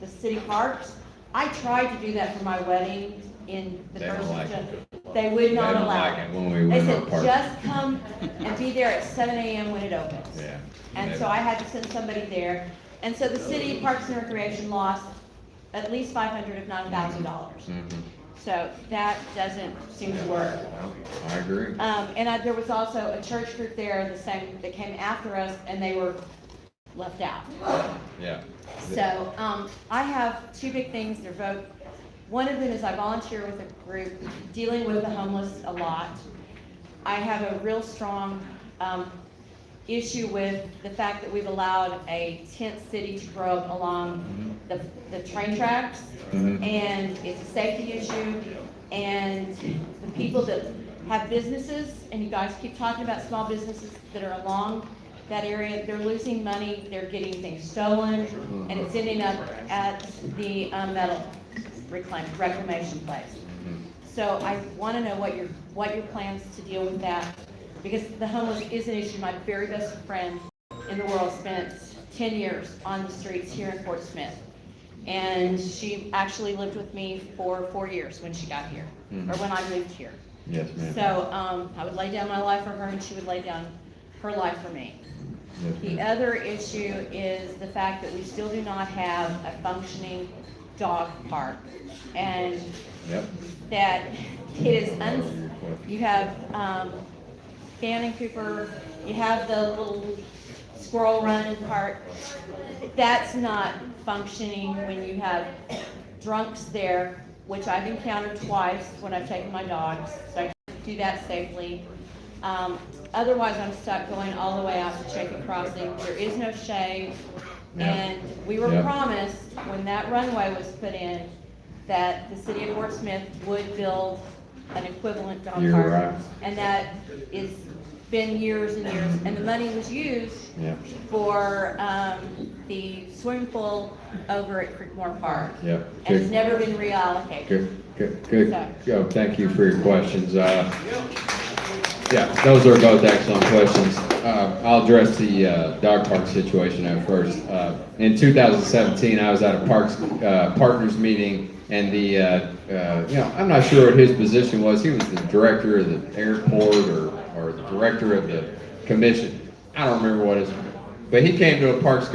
the city parks. I tried to do that for my wedding in the They don't first like of it. They would not They don't allow like it. it when we They rent said, our park. just come and be there at 7 a.m. when it opens. Yeah. And so I had to send somebody there. And so the city Parks and Recreation lost at least $500, if not $1,000. Mhm. So that doesn't seem to work. I agree. And there was also a church group there, that came after us, and they were left out. Yeah. So I have two big things to vote. One of them is I volunteer with a group dealing with the homeless a lot. I have a real strong issue with the fact that we've allowed a tent city to grow up along the train tracks. And it's a safety issue. And the people that have businesses, and you guys keep talking about small businesses that are along that area, they're losing money, they're getting things stolen, and it's ending up at the metal reclamation place. So I want to know what your plans to deal with that, because the homeless is an issue. My very best friend in the world spent 10 years on the streets here in Fort Smith. And she actually lived with me for 4 years when she got here, or when I moved here. Yes, ma'am. So I would lay down my life for her, and she would lay down her life for me. The other issue is the fact that we still do not have a functioning dog park, and that it is you have Fanning Cooper, you have the little squirrel running part. That's not functioning when you have drunks there, which I've encountered twice when I've taken my dogs, so I can do that safely. Otherwise, I'm stuck going all the way out to Chapin Crossing. There is no shade, and we were promised when that runway was put in that the city of Fort Smith would build an equivalent dog You're park, right. and that is been years and years, and the money was used for the swimming pool over at Creekmore Park, and it's never been reallocated. Good. Thank you for your questions. Yeah, those are both excellent questions. I'll address the dog park situation at first. In 2017, I was at a parks partners meeting, and I'm not sure what his position was. He was the director of the airport or the director of the commission. I don't remember what his, but he came to a parks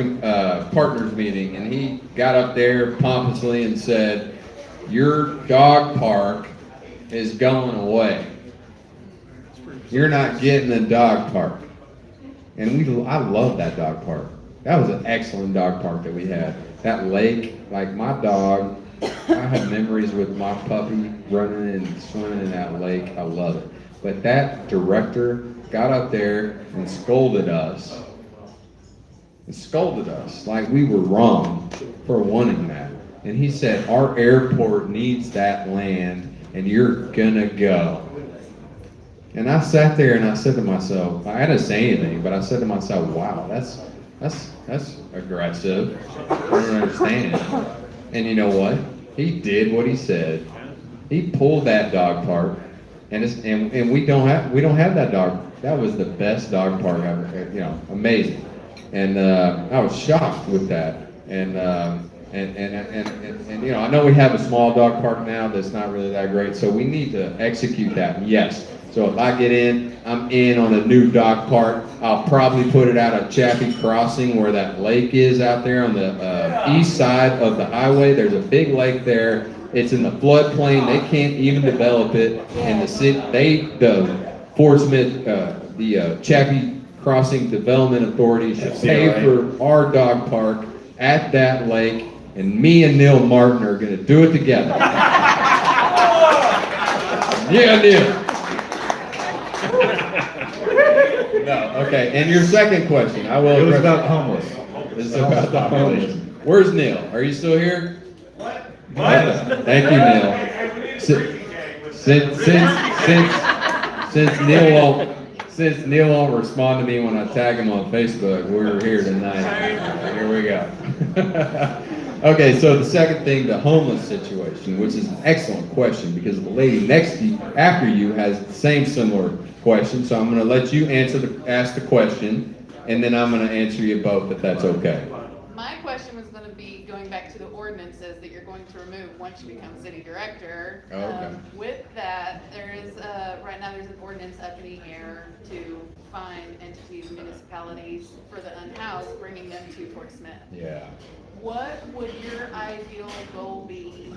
partners meeting, and he got up there pompously and said, "Your dog park is going away. You're not getting a dog park." And I love that dog park. That was an excellent dog park that we had. That lake, like my dog, I have memories with my puppy running and swimming in that lake. I love it. But that director got up there and scolded us. Like we were wrong for wanting that. And he said, "Our airport needs that land, and you're gonna go." And I sat there and I said to myself, I didn't say anything, but I said to myself, wow, that's aggressive. I don't understand. And you know what? He did what he said. He pulled that dog park, and we don't have that dog. That was the best dog park I've ever, amazing. And I was shocked with that. And I know we have a small dog park now that's not really that great, so we need to execute that. Yes. So if I get in, I'm in on a new dog park. I'll probably put it out at Chaffee Crossing where that lake is out there on the east side of the highway. There's a big lake there. It's in the floodplain. They can't even develop it. And the Fort Smith, the Chaffee Crossing Development Authority should pay for our dog park at that lake. And me and Neil Martin are going to do it together. Yeah, Neil. No, okay. And your second question, I will. It was about the homeless. This is about the homeless. Where's Neil? Are you still here? What? Thank you, Neil. Since Neil won't respond to me when I tag him on Facebook, we're here tonight. Here we go. Okay, so the second thing, the homeless situation, which is an excellent question because the lady next to you, after you, has the same similar question. So I'm going to let you ask the question, and then I'm going to answer you both if that's okay. My question was going to be going back to the ordinances that you're going to remove once you become city director. Oh, okay. With that, there is right now there's an ordinance up in the air to fine entities, municipalities for the unhoused, bringing them to Fort Smith. Yeah. What would your ideal goal be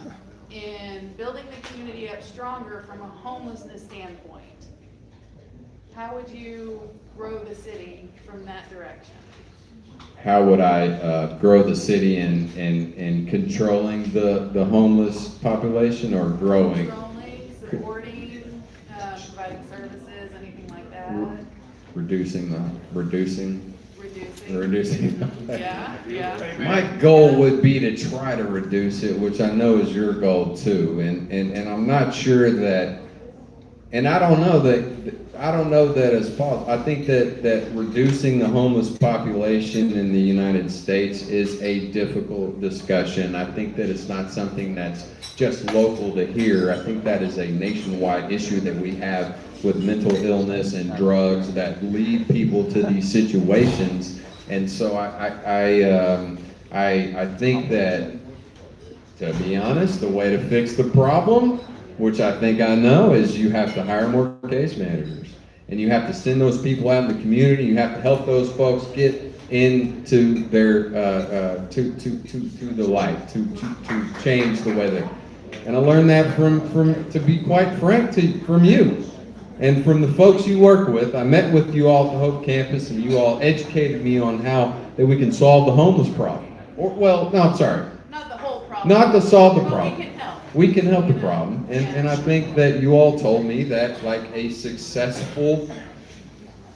in building the community up stronger from a homelessness standpoint? How would you grow the city from that direction? How would I grow the city in controlling the homeless population or growing? Controlling, supporting, providing services, anything like that? Reducing. Yeah. My goal would be to try to reduce it, which I know is your goal too. And I'm not sure that, and I don't know that as possible. I think that reducing the homeless population in the United States is a difficult discussion. I think that it's not something that's just local to here. I think that is a nationwide issue that we have with mental illness and drugs that lead people to these situations. And so I think that, to be honest, the way to fix the problem, which I think I know, is you have to hire more case managers. And you have to send those people out in the community. You have to help those folks get into their, to the light, to change the way they. And I learned that from to be quite frank, from you. And from the folks you work with. I met with you all at the Hope campus, and you all educated me on how that we can solve the homeless problem. Not the whole problem. Not to solve the problem. We can help. We can help the problem. And I think that you all told me that like a successful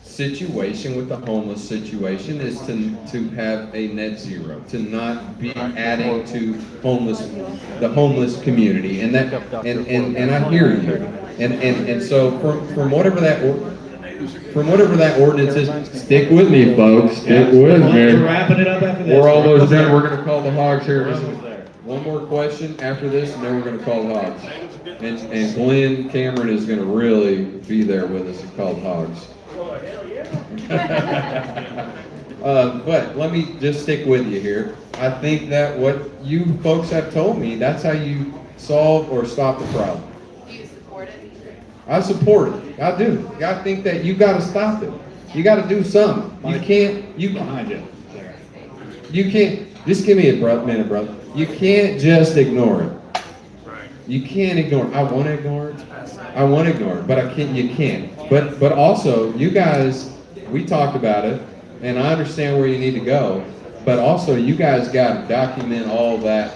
situation with the homeless situation is to have a net zero, to not be adding to the homeless community. And that and I hear you. And so from whatever that ordinance is, stick with me, folks. Stick with me. We're wrapping it up after this. We're almost done. We're going to call the hogs here. One more question after this, and then we're going to call the hogs. And Glenn Cameron is going to really be there with us and call the hogs. But let me just stick with you here. I think that what you folks have told me, that's how you solve or stop the problem. I support it. I do. I think that you got to stop it. You got to do something. You can't. Behind you. You can't. Just give me a minute, brother. You can't just ignore it. You can't ignore it. I want to ignore it. But I can't. You can't. But also, you guys, we talked about it, and I understand where you need to go. But also, you guys got to document all that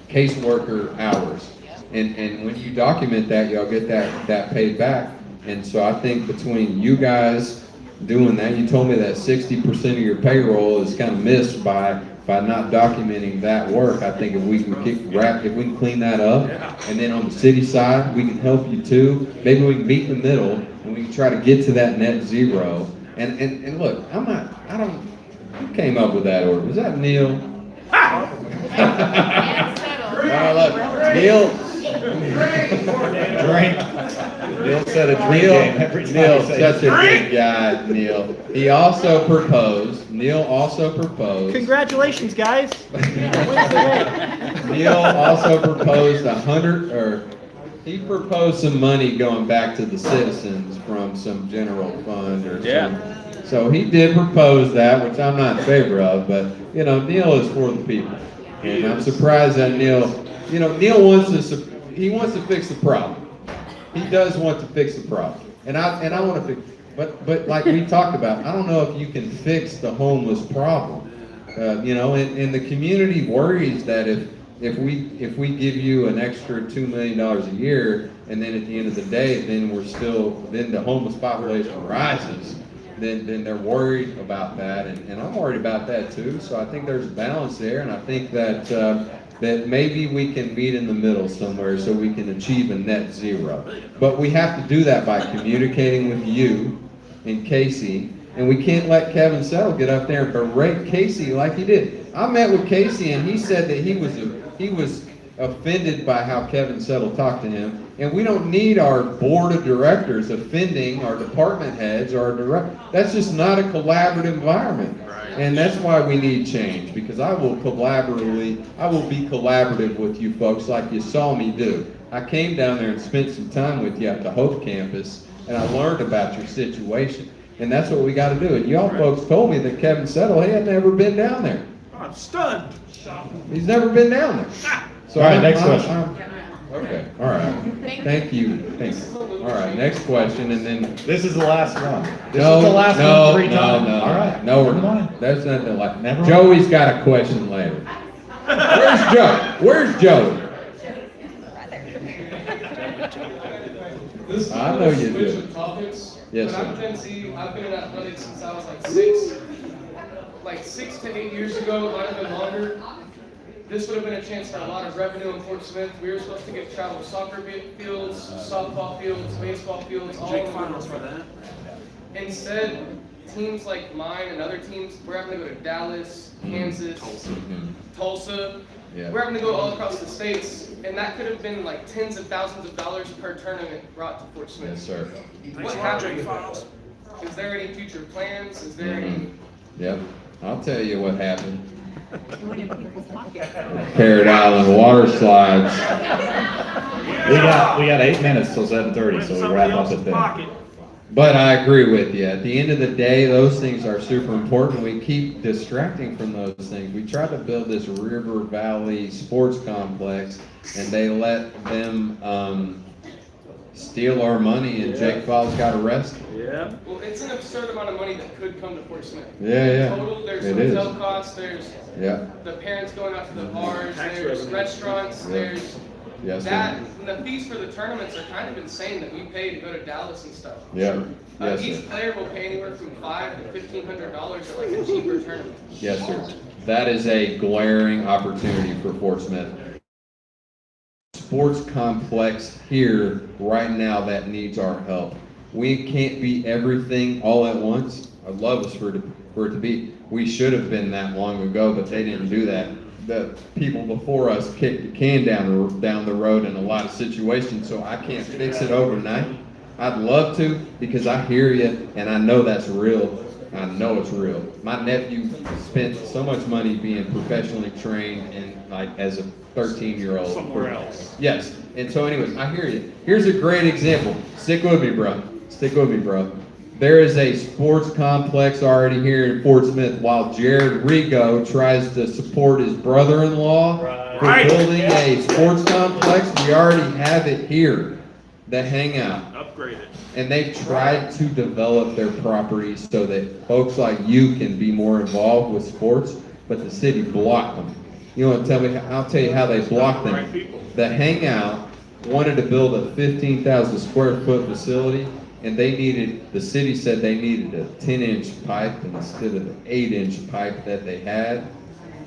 caseworker hours. And when you document that, y'all get that paid back. And so I think between you guys doing that, you told me that 60% of your payroll is kind of missed by not documenting that work. I think if we can clean that up, and then on the city side, we can help you too. Maybe we can meet in the middle, and we can try to get to that net zero. And look, who came up with that order? Was that Neil? Neil. Drink. Neil said a drink game every time. Neil's he such a says good guy, Neil. Neil also proposed Congratulations, guys. Neil also proposed he proposed some money going back to the citizens from some general fund or something. So he did propose that, which I'm not in favor of, but Neil is for the people. And I'm surprised that Neil wants to fix the problem. He does want to fix the problem. And I want to fix, but like we talked about, I don't know if you can fix the homeless problem. And the community worries that if we give you an extra $2 million a year, and then at the end of the day, then the homeless population rises, then they're worried about that, and I'm worried about that too. So I think there's a balance there, and I think that maybe we can meet in the middle somewhere so we can achieve a net zero. But we have to do that by communicating with you and Casey. And we can't let Kevin Settle get up there and berate Casey like he did. I met with Casey and he said that he was offended by how Kevin Settle talked to him. And we don't need our board of directors offending our department heads or our director. That's just not a collaborative environment. And that's why we need change, because I will be collaborative with you folks like you saw me do. I came down there and spent some time with you at the Hope campus, and I learned about your situation. And that's what we got to do. And y'all folks told me that Kevin Settle, he had never been down there. I'm stunned. He's never been down there. So All right, next question. Okay, all right. Thank you. Thanks. All right, next question, and then. This is the last one. This is the last one 3 times. No. All right. No, Never mind. That's not the last. Never Joey's got a question later. Where's Joe? Where's Joey? This I know you do. Topics, Yes, but I'm sir. Gen Z. I've been in athletics since I was like 6 to 8 years ago. It might have been longer. This would have been a chance for a lot of revenue in Fort Smith. We were supposed to get travel soccer fields, softball fields, baseball fields, all finals for that. Instead, teams like mine and other teams, we're having to go to Dallas, Kansas, Tulsa. Yeah. We're having to go all across the states, and that could have been like tens of thousands of dollars per tournament brought to Fort Smith. Yes, sir. What happened with that? Is there any future plans? Is there any? Yep. I'll tell you what happened. Parrot Island water slides. We got 8 minutes till 7:30, so we wrap up at that. But I agree with you. At the end of the day, those things are super important. We keep distracting from those things. We tried to build this River Valley sports complex, and they let them steal our money, and Jake Falls got arrested. Yeah. Well, it's an absurd amount of money that could come to Fort Smith. Yeah. Total, there's It hotel is. costs, there's Yeah. the parents going out to the bars, Tax there's revenue. restaurants, Yeah. there's Yes, that, sir. and the fees for the tournaments are kind of insane that we pay to go to Dallas and stuff. Yeah. Yes, Each sir. player will pay anywhere from $500 to $1,500 at like a cheaper tournament. Yes, sir. That is a glaring opportunity for Fort Smith. Sports complex here right now that needs our help. We can't be everything all at once. I'd love us for it to be. We should have been that long ago, but they didn't do that. The people before us kicked the can down the road in a lot of situations, so I can't fix it overnight. I'd love to, because I hear you and I know that's real. I know it's real. My nephew spent so much money being professionally trained and like as a 13-year-old. Somewhere else. Yes. And so anyways, I hear you. Here's a great example. Stick with me, bro. Stick with me, bro. There is a sports complex already here in Fort Smith while Jared Rigo tries to support his brother-in-law for building a sports complex. We already have it here, the Hangout. Upgrade it. And they've tried to develop their properties so that folks like you can be more involved with sports, but the city blocked them. You want to tell me? I'll tell you how they blocked them. The Hangout wanted to build a 15,000 square foot facility, and the city said they needed a 10-inch pipe instead of the 8-inch pipe that they had.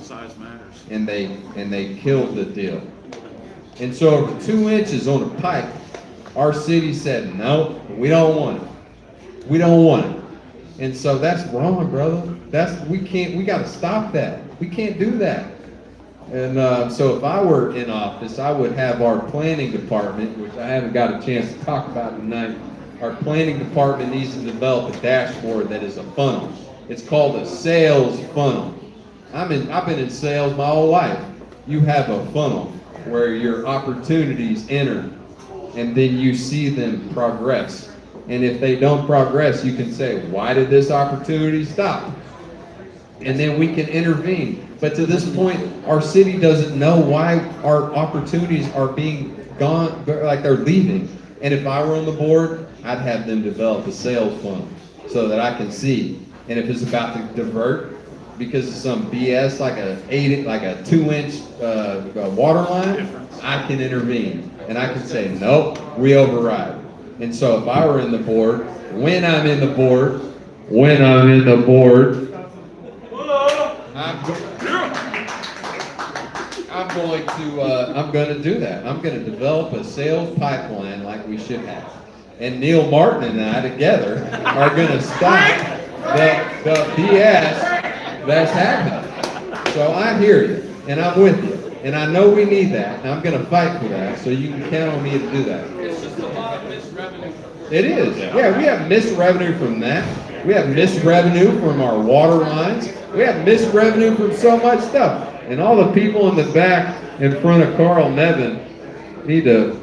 Size matters. And they killed the deal. And so over 2 inches on a pipe, our city said, no, we don't want it. We don't want it. And so that's wrong, brother. We got to stop that. We can't do that. And so if I were in office, I would have our planning department, which I haven't got a chance to talk about tonight. Our planning department needs to develop a dashboard that is a funnel. It's called a sales funnel. I've been in sales my whole life. You have a funnel where your opportunities enter, and then you see them progress. And if they don't progress, you can say, why did this opportunity stop? And then we can intervene. But to this point, our city doesn't know why our opportunities are being gone, like they're leaving. And if I were on the board, I'd have them develop a sales funnel so that I can see. And if it's about to divert because of some BS, like a 2-inch water line, I can intervene. And I can say, nope, we override. And so if I were in the board, when I'm in the board, I'm going to do that. I'm going to develop a sales pipeline like we should have. And Neil Martin and I together are going to stop the BS that's happening. So I hear you, and I'm with you. And I know we need that, and I'm going to fight for that, so you can count on me to do that. It's just a lot of missed revenue. It is. Yeah, we have missed revenue from that. We have missed revenue from our water lines. We have missed revenue from so much stuff. And all the people in the back in front of Carl Nevin need to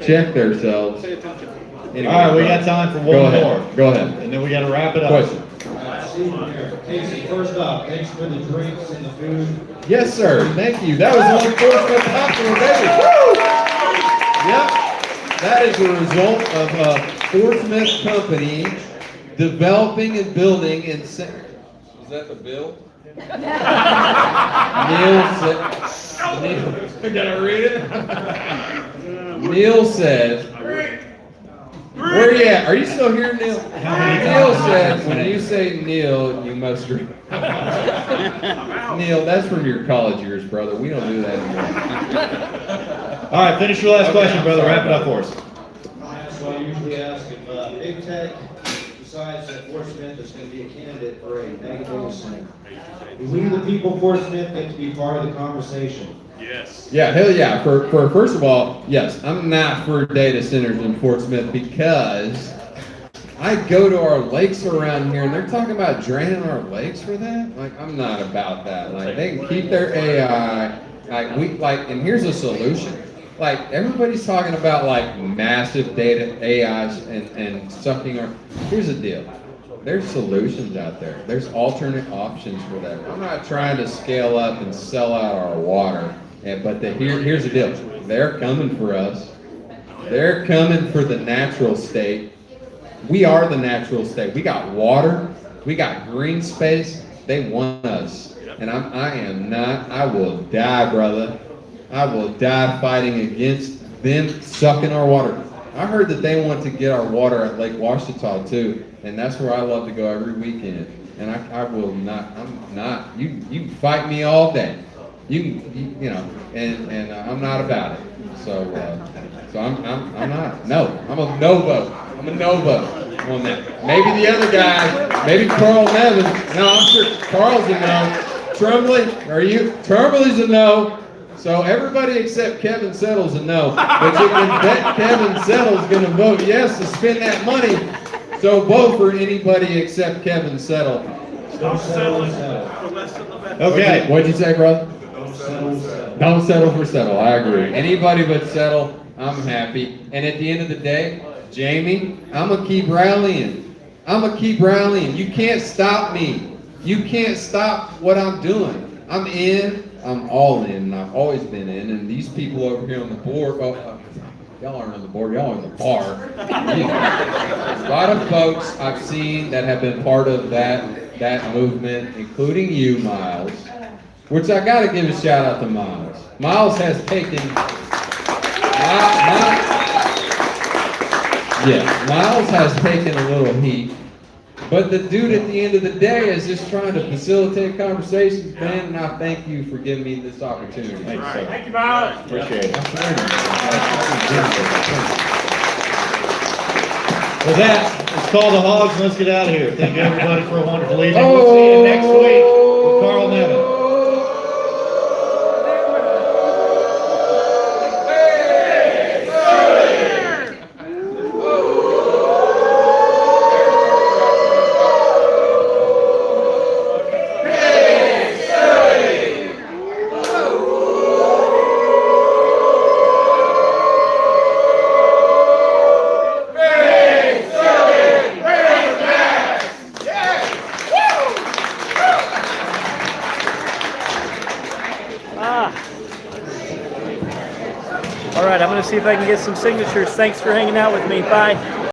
check themselves. Anyway, All right, we got time for one more. Go ahead. And then we got to wrap it up. Question. Casey, first off, thanks for the drinks and the food. Yes, sir. Thank you. That was one Portsmouth Hospital, baby. Woo! Yep. That is a result of a Portsmouth company developing and building in. Is that the bill? Gotta read it. Neil said, where are you at? Are you still here, Neil? Neil said, when you say Neil, you must drink. Neil, that's from your college years, brother. We don't do that anymore. All right, finish your last question, brother. Wrap it up for us. That's what I usually ask if Big Tech decides that Fort Smith is going to be a candidate for a mega data center. Do we, the people of Fort Smith, get to be part of the conversation? Yes. Yeah, hell yeah. For first of all, yes, I'm not for data centers in Fort Smith because I go to our lakes around here and they're talking about draining our lakes for that. Like, I'm not about that. Like, they can keep their AI. And here's a solution. Like, everybody's talking about like massive data AIs and sucking our. Here's the deal. There's solutions out there. There's alternate options for that. I'm not trying to scale up and sell out our water. But here's the deal. They're coming for us. They're coming for the natural state. We are the natural state. We got water. We got green space. They want us. And I will die, brother. I will die fighting against them sucking our water. I heard that they want to get our water at Lake Washita too. And that's where I love to go every weekend. And I will not, you can fight me all day. I'm not about it. So I'm not. No, I'm a no vote. I'm a no vote on that. Maybe the other guy, maybe Carl Nevin. No, I'm sure Carl's a no. Trumbull, are you? Trumbull's a no. So everybody except Kevin Settle's a no. But you can bet Kevin Settle's going to vote yes to spend that money. So vote for anybody except Kevin Settle. Stop settling for less than the better. Okay. What'd you say, brother? Don't settle for Settle. I agree. Anybody but Settle, I'm happy. And at the end of the day, Jamie, I'm going to keep rallying. You can't stop me. You can't stop what I'm doing. I'm in. I'm all in. And I've always been in. And these people over here on the board, y'all aren't on the board, y'all are in the bar. There's a lot of folks I've seen that have been part of that movement, including you, Miles. Which I got to give a shout out to Miles. Miles has taken, Miles has taken a little heat, but the dude at the end of the day is just trying to facilitate conversations, man, and I thank you for giving me this opportunity. Thank you, Miles. Appreciate it. With that, let's call the Hogs and let's get out of here. Thank you everybody for a wonderful evening. We'll see you next week with Carl Nevin. All right, I'm going to see if I can get some signatures. Thanks for hanging out with me. Bye.